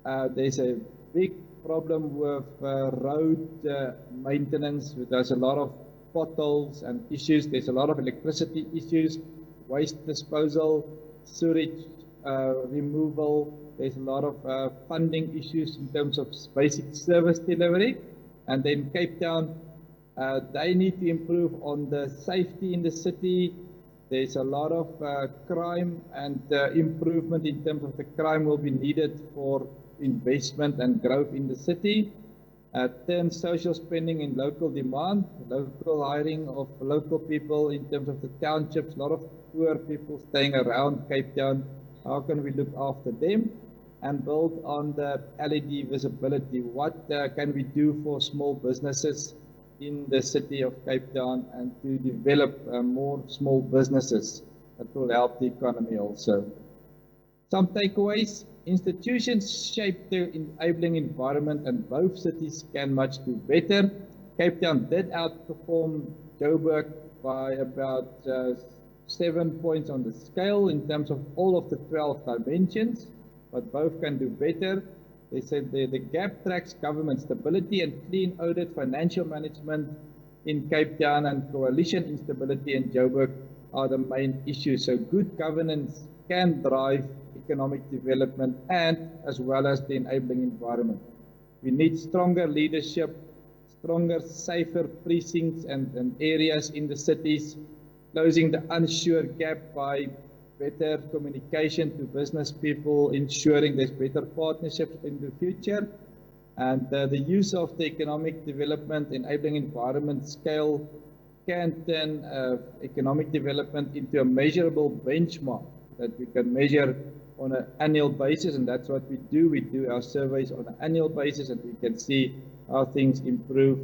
There's a big problem with road maintenance. There's a lot of potholes and issues. There's a lot of electricity issues, waste disposal, sewage removal. There's a lot of funding issues in terms of basic service delivery. And then Cape Town, they need to improve on the safety in the city. There's a lot of crime, and improvement in terms of the crime will be needed for investment and growth in the city. Turn social spending in local demand, local hiring of local people in terms of the townships, a lot of poor people staying around Cape Town. How can we look after them? and build on the LED visibility. What can we do for small businesses in the city of Cape Town and to develop more small businesses that will help the economy also. Some takeaways: institutions shape the enabling environment and both cities can much do better. Cape Town did outperform Joburg by about 7 points on the scale in terms of all of the 12 dimensions, but both can do better. They said the gap tracks government stability and clean audit financial management in Cape Town, and coalition instability in Joburg are the main issues. So good governance can drive economic development and as well as the enabling environment. We need stronger leadership, stronger, safer precincts and areas in the cities, closing the unsure gap by better communication to business people, ensuring there's better partnerships in the future, and the use of the economic development enabling environment scale can turn economic development into a measurable benchmark that we can measure on an annual basis, and that's what we do. We do our surveys on an annual basis, and we can see how things improve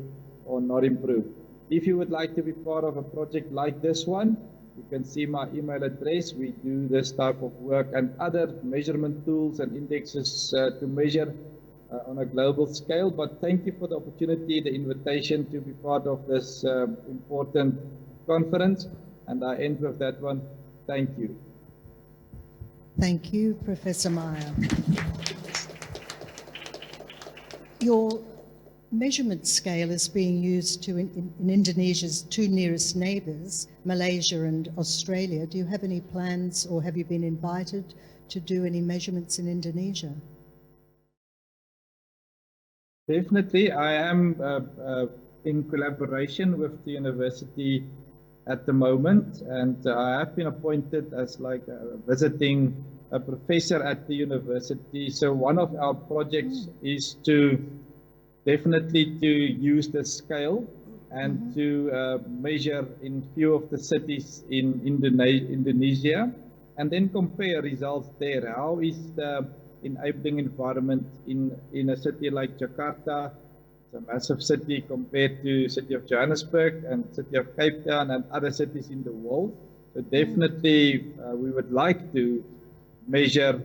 or not improve. If you would like to be part of a project like this one, you can see my email address. We do this type of work and other measurement tools and indexes to measure on a global scale. But thank you for the opportunity, the invitation to be part of this important conference. And I end with that one. Thank you. Thank you, Professor Meyer. Your measurement scale is being used to in Indonesia's two nearest neighbours, Malaysia and Australia. Do you have any plans, or have you been invited to do any measurements in Indonesia? Definitely. I am in collaboration with the university at the moment, and I have been appointed as like visiting a professor at the university. So one of our projects is to definitely to use the scale and to measure in few of the cities in Indonesia, and then compare results there. How is the enabling environment in a city like Jakarta? It's a massive city compared to city of Johannesburg and city of Cape Town and other cities in the world. So definitely we would like to measure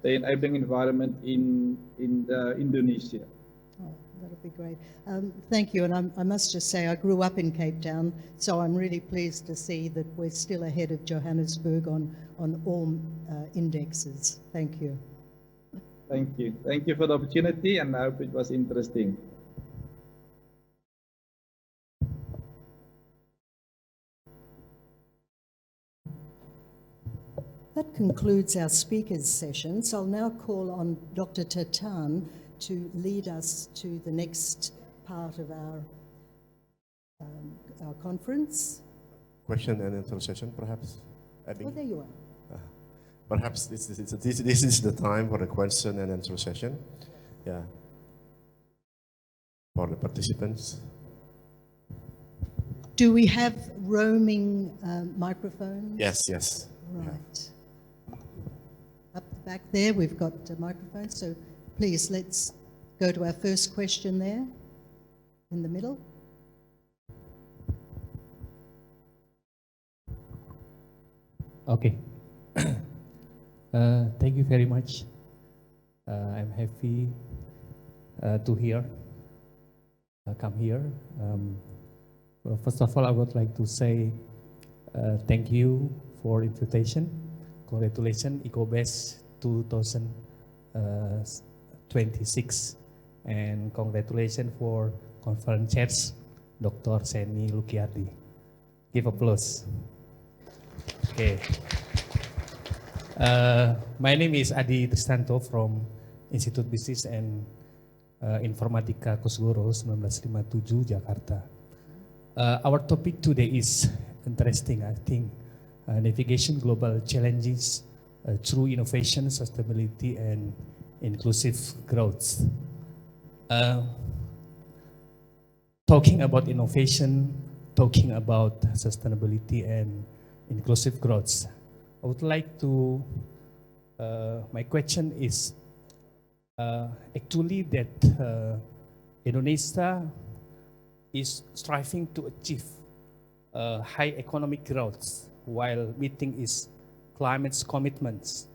the enabling environment in Indonesia. Oh, that'll be great. Thank you. And I must just say, I grew up in Cape Town, so I'm really pleased to see that we're still ahead of Johannesburg on all indexes. Thank you. Thank you. Thank you for the opportunity, and I hope it was interesting. That concludes our speakers' sessions. I'll now call on Dr. Tatan to lead us to the next part of our conference. Question and answer session, perhaps, Abby? Oh, there you are. Perhaps this is the time for the question and answer session. Yeah. For the participants. Do we have roaming microphones? Yes, yes. Right. Up the back there, we've got a microphone. So please, let's go to our first question there in the middle. Okay. Thank you very much. I'm happy to come here. Well, first of all, I would like to say thank you for invitation. Congratulations, Icobest 2026, and congratulations for conference chairs, Dr. Seni Lukiardi. Give applause. Okay. My name is Adi Tristanto from Institute Business and Informatika Kusgoro 1957 Jakarta. Our topic today is interesting, I think. Navigation global challenges through innovation, sustainability, and inclusive growth. Talking about innovation, talking about sustainability and inclusive growth, I would like to, my question is, Actually that Indonesia is striving to achieve high economic growth while meeting its climate commitments.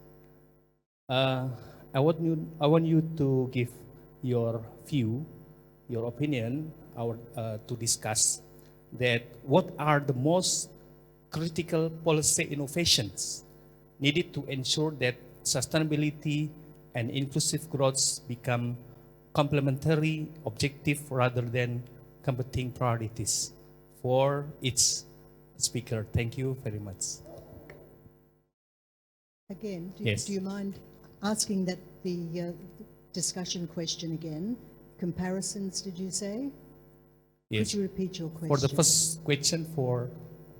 I want you to give your view, your opinion, to discuss that what are the most critical policy innovations needed to ensure that sustainability and inclusive growth become complementary objective rather than competing priorities. For each speaker, thank you very much. Again, Yes. do you mind asking that the discussion question again? Comparisons, did you say? Yes. Could you repeat your question? For the first question, for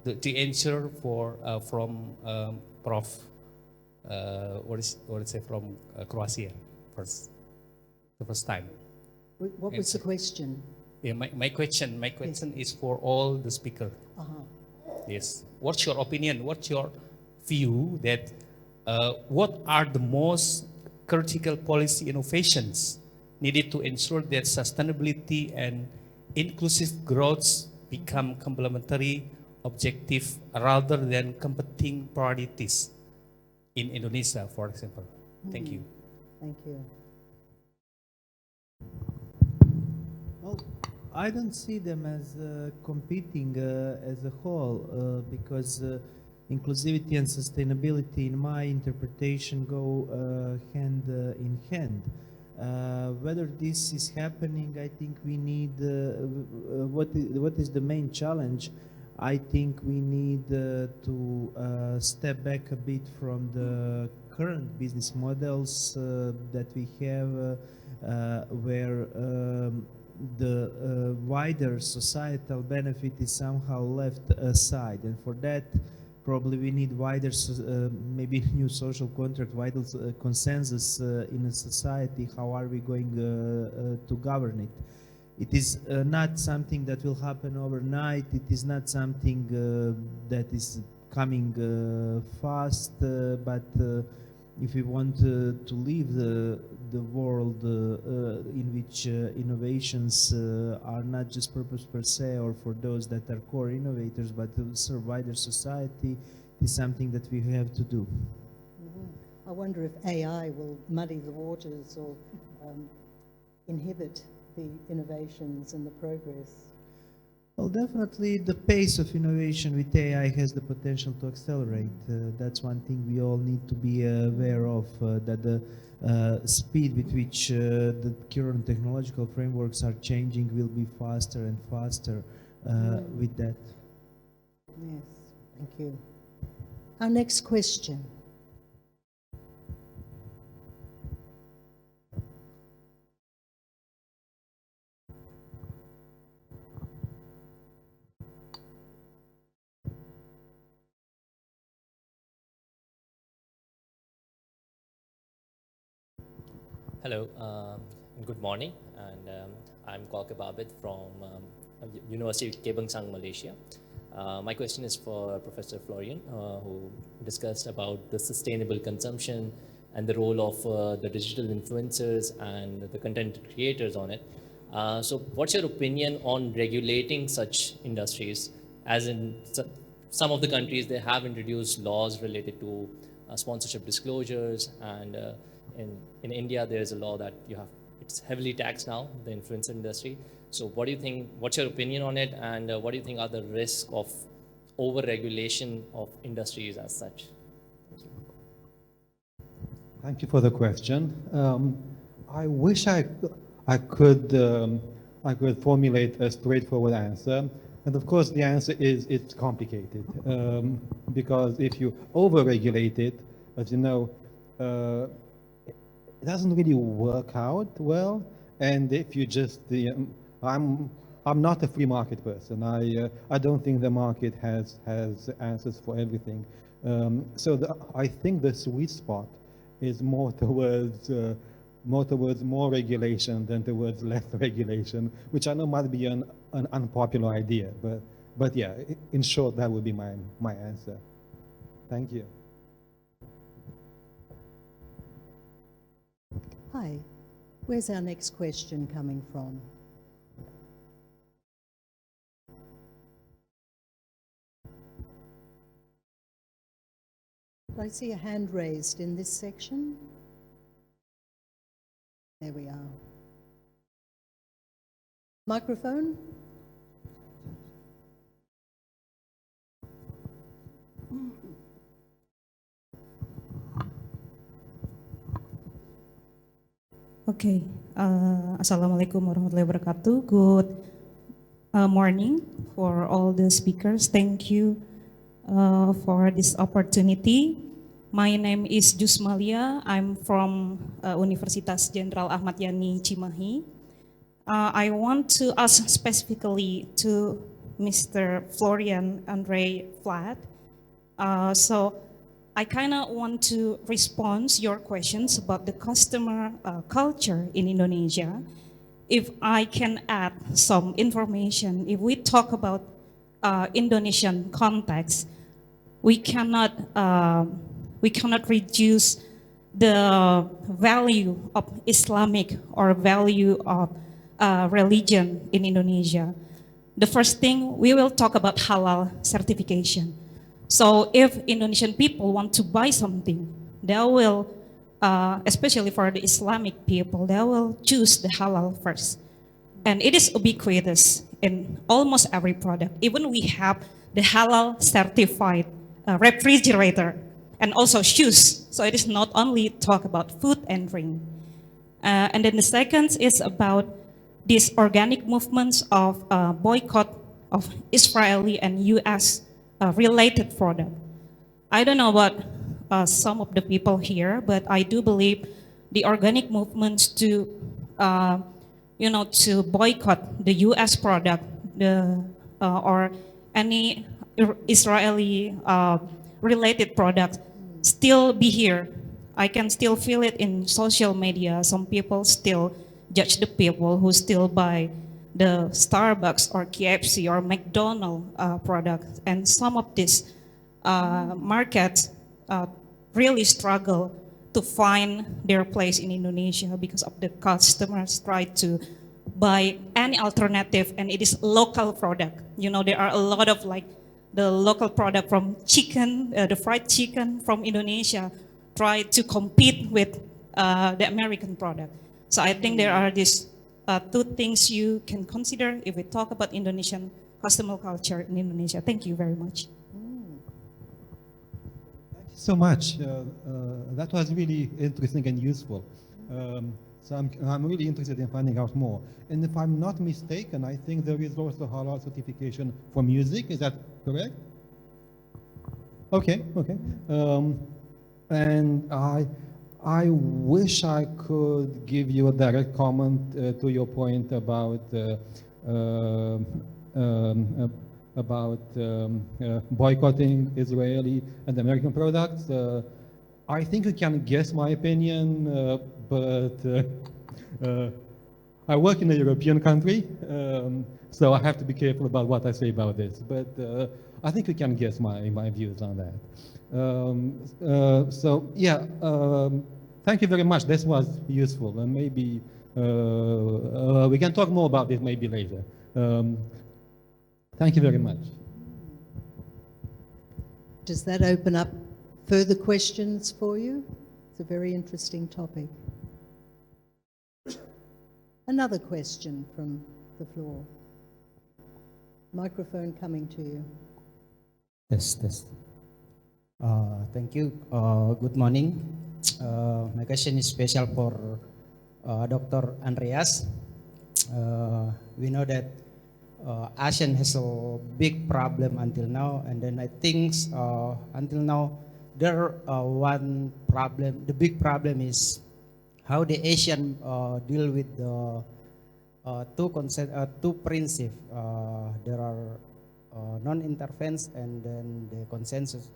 the answer for from Prof. What is it from Croatia first, the first time. What was the question? Yeah, my question is for all the speaker. Yes. What's your opinion? What's your view that what are the most critical policy innovations needed to ensure that sustainability and inclusive growth become complementary objective rather than competing priorities in Indonesia, for example? Thank you. Thank you. Well, I don't see them as competing as a whole because inclusivity and sustainability, in my interpretation, go hand in hand. Whether this is happening, I think we need, what is the main challenge? I think we need to step back a bit from the current business models that we have where the wider societal benefit is somehow left aside, and for that probably we need wider, maybe new social contract, wider consensus in a society. How are we going to govern it? It is not something that will happen overnight. It is not something that is coming fast, but if we want to leave the world in which innovations are not just purpose per se or for those that are core innovators, but to serve wider society, is something that we have to do. I wonder if AI will muddy the waters or inhibit the innovations and the progress. Well, definitely the pace of innovation with AI has the potential to accelerate. That's one thing we all need to be aware of, that the speed with which the current technological frameworks are changing will be faster and faster with that. Yes, thank you. Our next question. Hello, and good morning, and I'm Kolka Babit from University of Kebangsang, Malaysia. My question is for Professor Florian, who discussed about the sustainable consumption and the role of the digital influencers and the content creators on it. So what's your opinion on regulating such industries? As in some of the countries, they have introduced laws related to sponsorship disclosures, and in India, there's a law that it's heavily taxed now, the influencer industry. So what do you think, what's your opinion on it, and what do you think are the risks of over-regulation of industries as such? Thank you. Thank you for the question. I wish I could formulate a straightforward answer. And of course, the answer is it's complicated. Because if you over-regulate it, as you know, it doesn't really work out well. And if you just, I'm not a free market person. I don't think the market has answers for everything. So I think the sweet spot is more towards more regulation than towards less regulation, which I know might be an unpopular idea, but yeah, in short, that would be my answer. Thank you. Hi, Where's our next question coming from? I see a hand raised in this section. There we are. Microphone? Okay. Assalamualaikum warahmatullahi wabarakatuh. Good morning for all the speakers. Thank you for this opportunity. My name is Jusmalia. I'm from Universitas Jenderal Ahmad Yani Cimahi. I want to ask specifically to Mr. Florian Andre Vlad. So I kind of want to respond your questions about the customer culture in Indonesia. If I can add some information, if we talk about Indonesian context, we cannot reduce the value of Islamic or value of religion in Indonesia. The first thing, we will talk about halal certification. So if Indonesian people want to buy something, they will, especially for the Islamic people, they will choose the halal first. And it is ubiquitous in almost every product. Even we have the halal certified refrigerator and also shoes. So it is not only talk about food and drink. And then the second is about these organic movements of boycott of Israeli and US related product. I don't know about some of the people here, but I do believe the organic movements to, to boycott the U.S. product, or any Israeli related product, still be here. I can still feel it in social media. Some people still judge the people who still buy the Starbucks or KFC or McDonald's products. And some of these markets really struggle to find their place in Indonesia because of the customers try to buy any alternative and it is local product. You know, there are a lot of like the local product from chicken, the fried chicken from Indonesia try to compete with the American product. So I think there are these two things you can consider if we talk about Indonesian customer culture in Indonesia. Thank you very much. Thank you so much. That was really interesting and useful. So I'm really interested in finding out more. And if I'm not mistaken, I think there is also halal certification for music. Is that correct? Okay, okay. And I wish I could give you a direct comment to your point about boycotting Israeli and American products. I think you can guess my opinion, but I work in a European country, so I have to be careful about what I say about this. But I think you can guess my views on that. So yeah, thank you very much. This was useful, and maybe we can talk more about this maybe later. Thank you very much. Does that open up further questions for you? It's a very interesting topic. Another question from the floor. Microphone coming to you. Yes. Thank you. Good morning. My question is special for Dr. Andreas. We know that ASEAN has a big problem until now, and then I think until now there one problem. The big problem is how the Asian deal with the two principles. There are non-interference and then the consensus.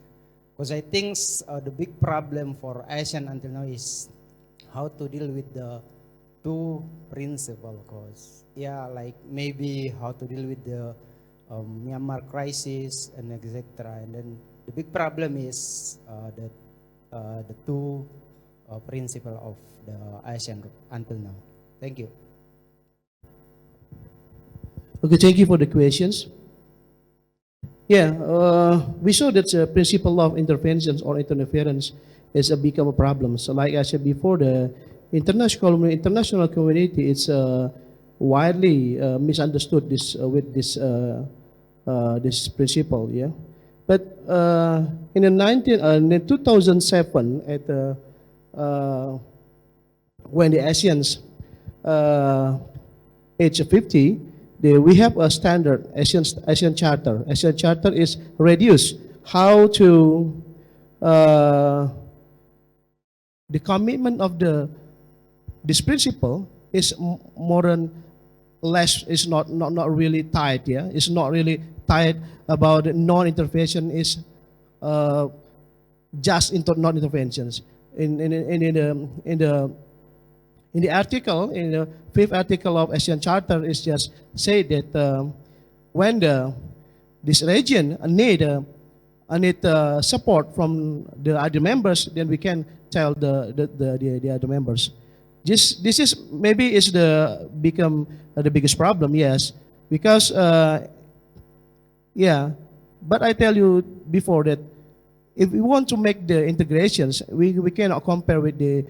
Because I think the big problem for ASEAN until now is how to deal with the two principles. Because yeah, like maybe how to deal with the Myanmar crisis and etc. And then the big problem is the two principle of the ASEAN until now. Thank you. Okay, thank you for the questions. Yeah, we saw that the principle of interventions or interference has become a problem. So like I said before, the international community is widely misunderstood with this principle. Yeah, but in the 2007 at when the ASEAN's age 50. We have a standard ASEAN Charter. ASEAN Charter is reduced how to the commitment of this principle is more than less, is not really tight. Yeah, it's not really tight about non-intervention. Is just non-interventions. In the article, in the 5th article of ASEAN Charter, is just say that when this region need support from the other members, then we can tell the other members. This is maybe is become the biggest problem. Yes, because yeah. But I tell you before that if we want to make the integrations, we cannot compare with the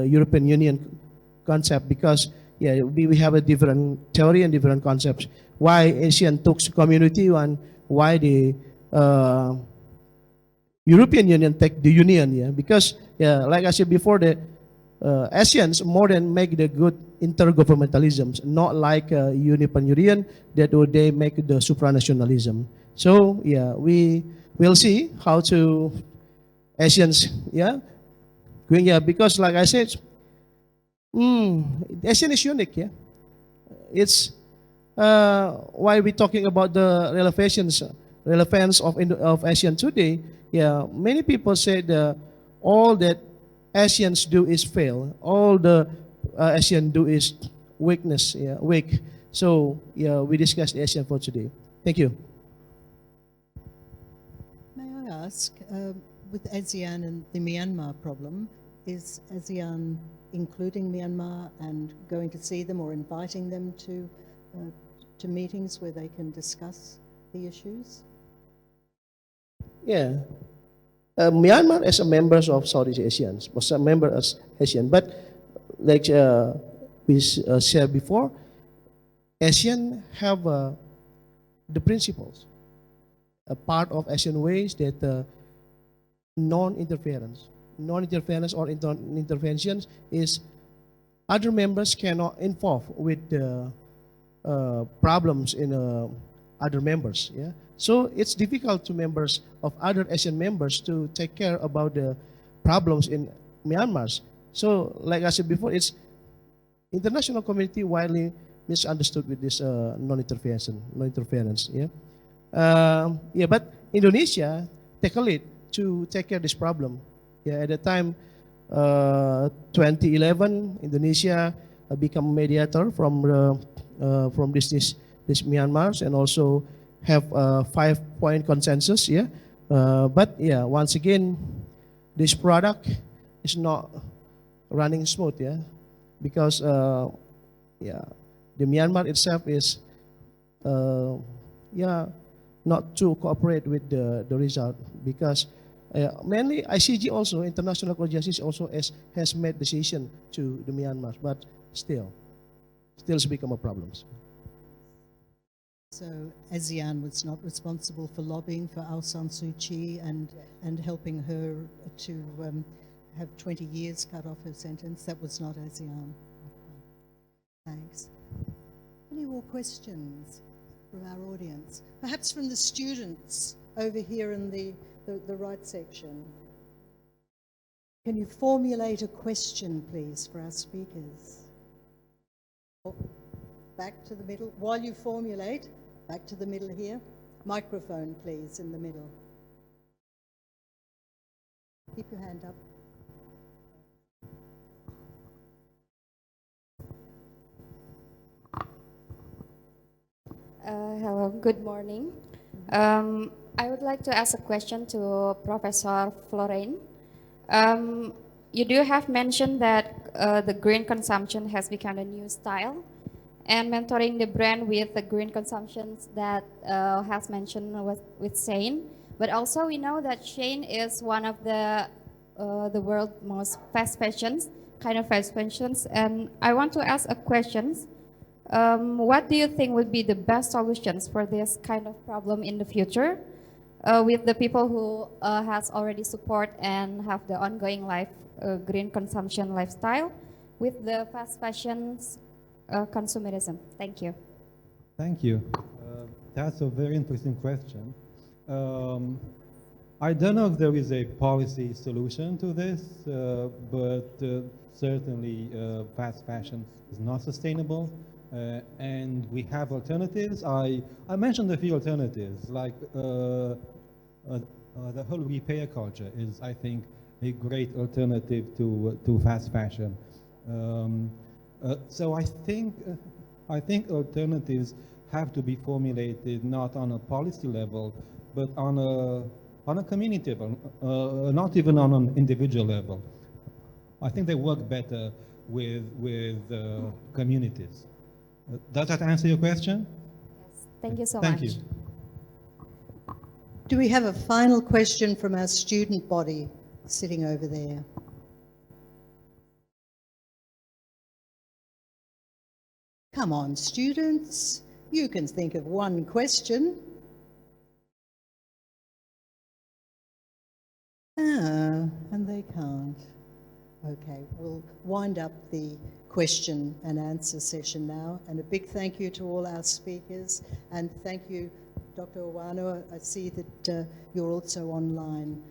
European Union concept, because yeah, we have a different theory and different concepts. Why Asian took community and why the European Union take the union? Yeah, because yeah, like I said before, the ASEANs more than make the good intergovernmentalisms, not like European Union that would they make the supranationalism. So yeah, we will see how to ASEANs going, because like I said, ASEAN is unique. Yeah, it's why we talking about the relevance of ASEAN today. Yeah, many people said all that ASEANs do is fail. All the ASEAN do is weakness. Yeah, weak. So yeah, we discussed ASEAN for today. Thank you. May I ask, with ASEAN and the Myanmar problem, is ASEAN including Myanmar and going to see them or inviting them to meetings where they can discuss the issues? Yeah, Myanmar as a members of Southeast Asians, was a member as ASEAN, but like we shared before, ASEAN have the principles, a part of ASEAN ways that non-interference or interventions is other members cannot involve with the problems in other members. Yeah, so it's difficult to members of other ASEAN members to take care about the problems in Myanmar. So like I said before, it's international community widely misunderstood with this non-interference. Yeah, yeah, but Indonesia take a lead to take care of this problem. Yeah, at the time, 2011, Indonesia become mediator from this Myanmar, and also have a 5-point consensus. Yeah, but yeah, once again, this product is not running smooth. Yeah, because yeah, the Myanmar itself is yeah, not to cooperate with the result, because mainly ICJ also, International Court of Justice also has made decision to the Myanmar, but still become a problem. So ASEAN was not responsible for lobbying for Aung San Suu Kyi and helping her to have 20 years cut off her sentence. That was not ASEAN. Thanks. Any more questions from our audience? Perhaps from the students over here in the right section. Can you formulate a question, please, for our speakers? Back to the middle. While you formulate, back to the middle here. Microphone, please, in the middle. Keep your hand up. Hello, good morning. I would like to ask a question to Professor Florine. you do have mentioned that the green consumption has become a new style, and mentoring the brand with the green consumptions that has mentioned with Shane. But also we know that Shane is one of the world's most fast fashions, and I want to ask a question. What do you think would be the best solutions for this kind of problem in the future with the people who has already support and have the ongoing green consumption lifestyle with the fast fashions consumerism? Thank you. Thank you. That's a very interesting question. I don't know if there is a policy solution to this, but certainly fast fashion is not sustainable, and we have alternatives. I mentioned a few alternatives, like the whole repair culture is, I think, a great alternative to fast fashion. So I think alternatives have to be formulated not on a policy level, but on a community level, not even on an individual level. I think they work better with communities. Does that answer your question? Yes. Thank you so Thank much. you. Do we have a final question from our student body sitting over there? Come on, students. You can think of one question. And they can't. Okay, we'll wind up the question and answer session now. And a big thank you to all our speakers. And thank you, Dr. Owano. I see that you're also online.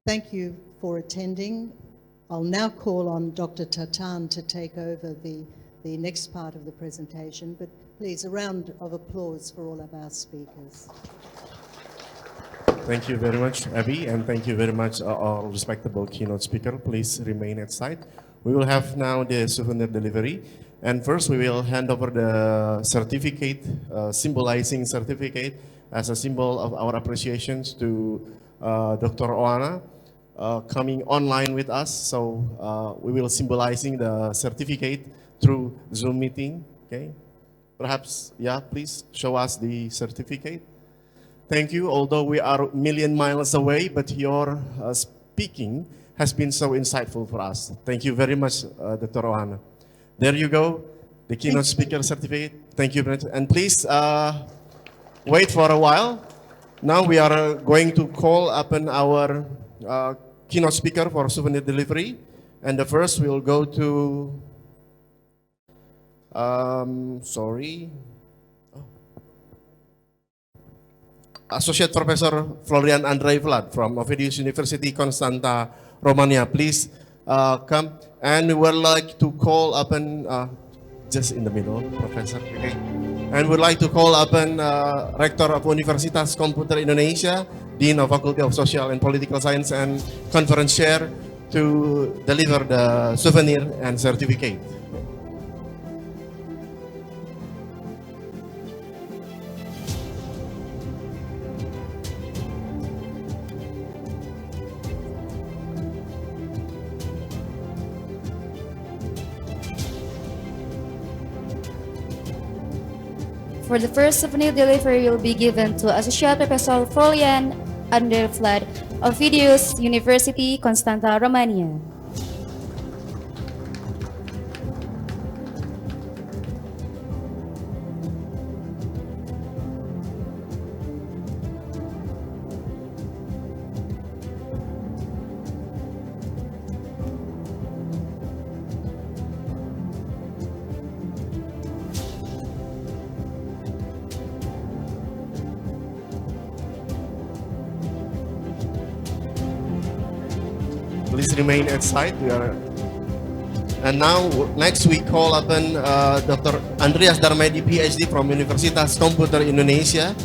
Thank you for attending. I'll now call on Dr. Tatan to take over the next part of the presentation. But please, a round of applause for all of our speakers. Thank you very much, Abby, and thank you very much, our respectable keynote speaker. Please remain at side. We will have now the souvenir delivery, and first we will hand over the certificate, symbolizing certificate as a symbol of our appreciations to Dr. Oana, coming online with us. So we will symbolizing the certificate through Zoom meeting. Okay, perhaps, yeah, please show us the certificate. Thank you, although we are a million miles away, but your speaking has been so insightful for us. Thank you very much, Dr. Oana. There you go, the keynote speaker certificate. Thank you very much. And please wait for a while. Now we are going to call upon our keynote speaker for souvenir delivery. And the first we'll go to, Associate Professor Florian Andrei Vlad from Ovidius University Constanta, Romania. Please come. And we would like to call upon, just in the middle, Professor, okay. And we'd like to call upon Rector of Universitas Komputer Indonesia, Dean of Faculty of Social and Political Science, and Conference Chair to deliver the souvenir and certificate. For the first souvenir delivery will be given to Associate Professor Florian Andrei Vlad of Ovidius University Constanta, Romania. Please remain at side. And now, next we call upon Dr. Andreas Darmedi, PhD from Universitas Komputer Indonesia.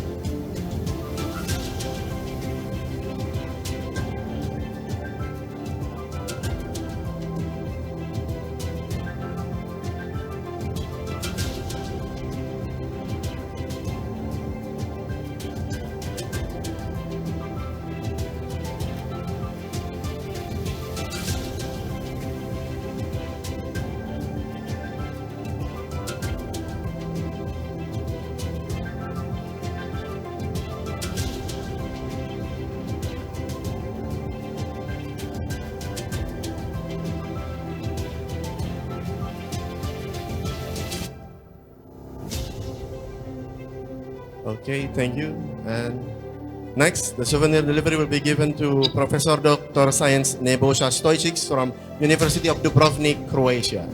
Okay, thank you. And next, the souvenir delivery will be given to Professor Dr. Science Nebojša Stojčić from University of Dubrovnik, Croatia.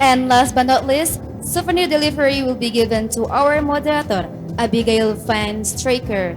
And last but not least, souvenir delivery will be given to our moderator, Abigail Van Straker.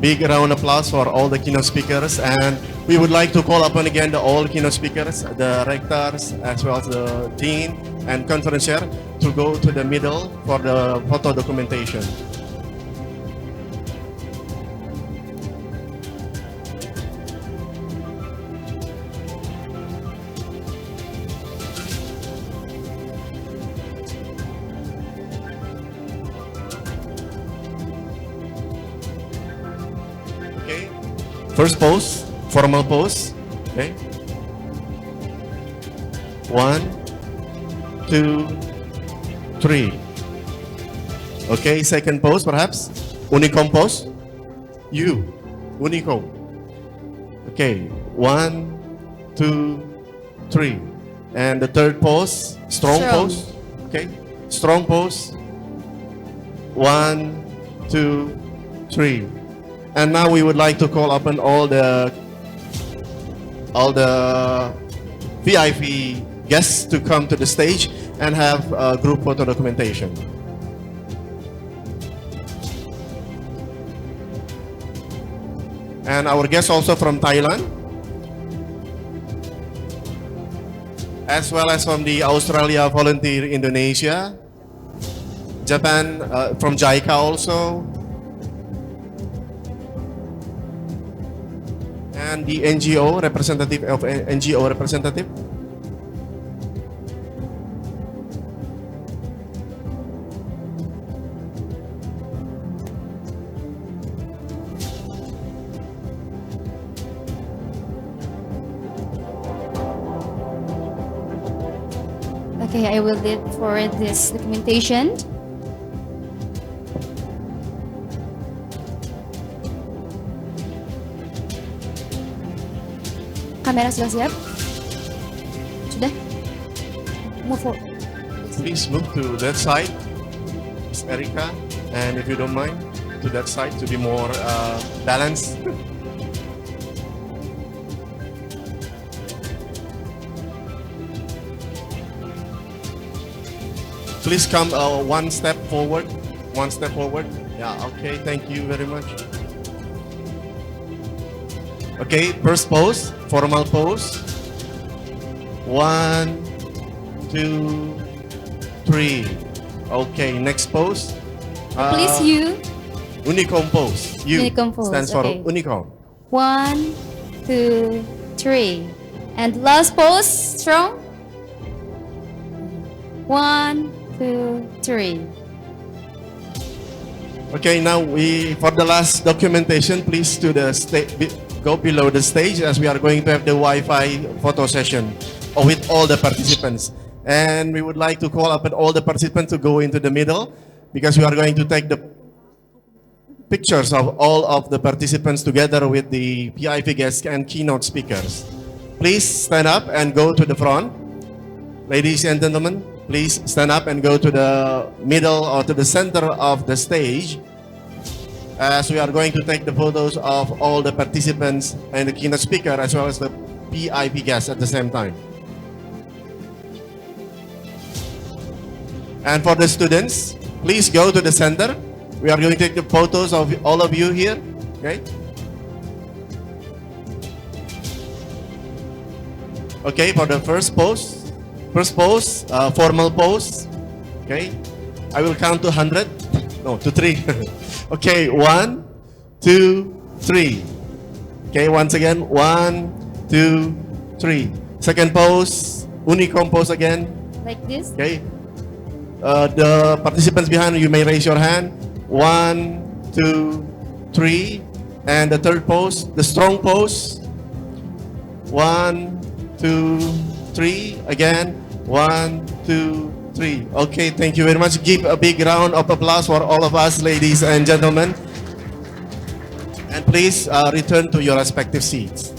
Big round of applause for all the keynote speakers, and we would like to call upon again all keynote speakers, the rectors, as well as the dean and conference chair to go to the middle for the photo documentation. First pose, formal pose. Okay. 1, 2, 3. Okay, second pose perhaps. UNIKOM pose. UNIKOM. Okay, 1, 2, 3. And the third pose, strong pose. Okay, strong pose. 1, 2, 3. And now we would like to call upon all the VIP guests to come to the stage and have a group photo documentation. And our guests also from Thailand, as well as from the Australia Volunteer Indonesia, Japan, from JICA also, and the NGO representative of NGO representative. Okay, I will lead for this documentation. Kamera sudah siap? Sudah? Move forward. Please move to that side, Miss Erica, and if you don't mind, to that side to be more balanced. Please come one step forward. One step forward. Yeah, okay, thank you very much. Okay, first pose, formal pose. 1, 2, 3. Okay, next pose. Please you. UNIKOM pose. UNIKOM pose, stands for okay. UNIKOM. 1, 2, 3. And last pose, strong. 1, 2, 3. Okay, now for the last documentation, please to the go below the stage, as we are going to have the Wi-Fi photo session with all the participants. And we would like to call upon all the participants to go into the middle, because we are going to take the pictures of all of the participants together with the PIP guests and keynote speakers. Please stand up and go to the front. Ladies and gentlemen, please stand up and go to the middle or to the center of the stage, as we are going to take the photos of all the participants and the keynote speaker, as well as the PIP guests at the same time. And for the students, please go to the center We are going to take the photos of all of you here. Okay. Okay, for the first pose, formal pose. Okay, I will count to 100. No, to 3. Okay, 1, 2, 3. Okay, once again, 1, 2, 3. Second pose, UNIKOM pose again. Like this? Okay. The participants behind you may raise your hand. 1, 2, 3. And the third pose, the strong pose. 1, 2, 3. Again, 1, 2, 3. Okay, thank you very much. Give a big round of applause for all of us, ladies and gentlemen. And please return to your respective seats.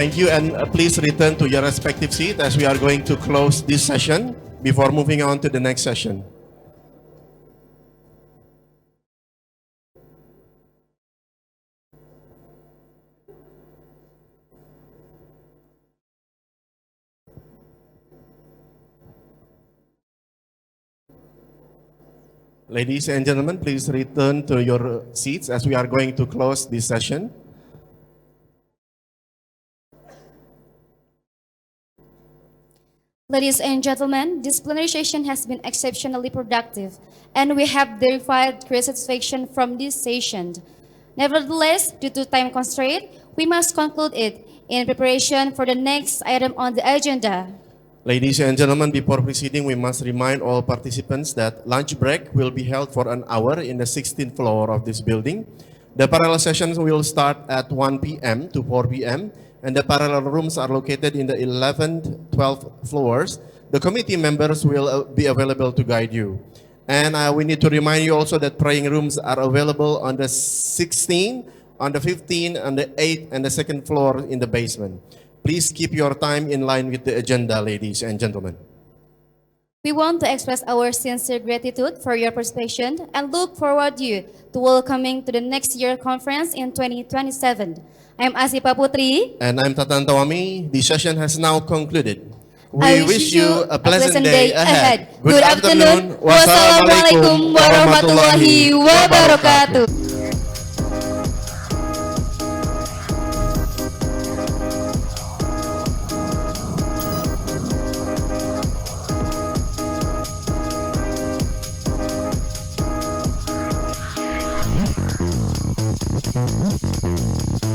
Thank you, and please return to your respective seat as we are going to close this session before moving on to the next session. Ladies and gentlemen, please return to your seats as we are going to close this session. Ladies and gentlemen, this plenary session has been exceptionally productive, and we have verified great satisfaction from this session. Nevertheless, due to time constraint, we must conclude it in preparation for the next item on the agenda. Ladies and gentlemen, before proceeding, we must remind all participants that lunch break will be held for an hour in the 16th floor of this building. The parallel sessions will start at 1 p.m. to 4 p.m. and the parallel rooms are located in the 11th, 12th floors. The committee members will be available to guide you. And we need to remind you also that praying rooms are available on the 16th, on the 15th, on the 8th, and the 2nd floor in the basement. Please keep your time in line with the agenda, ladies and gentlemen. We want to express our sincere gratitude for your participation and look forward you to welcoming to the next year conference in 2027. I'm Asipa Putri. And I'm Tatan Tawami. The session has now concluded. I We wish you a pleasant day ahead. Good afternoon. Wassalamualaikum warahmatullahi wabarakatuh. Thank you.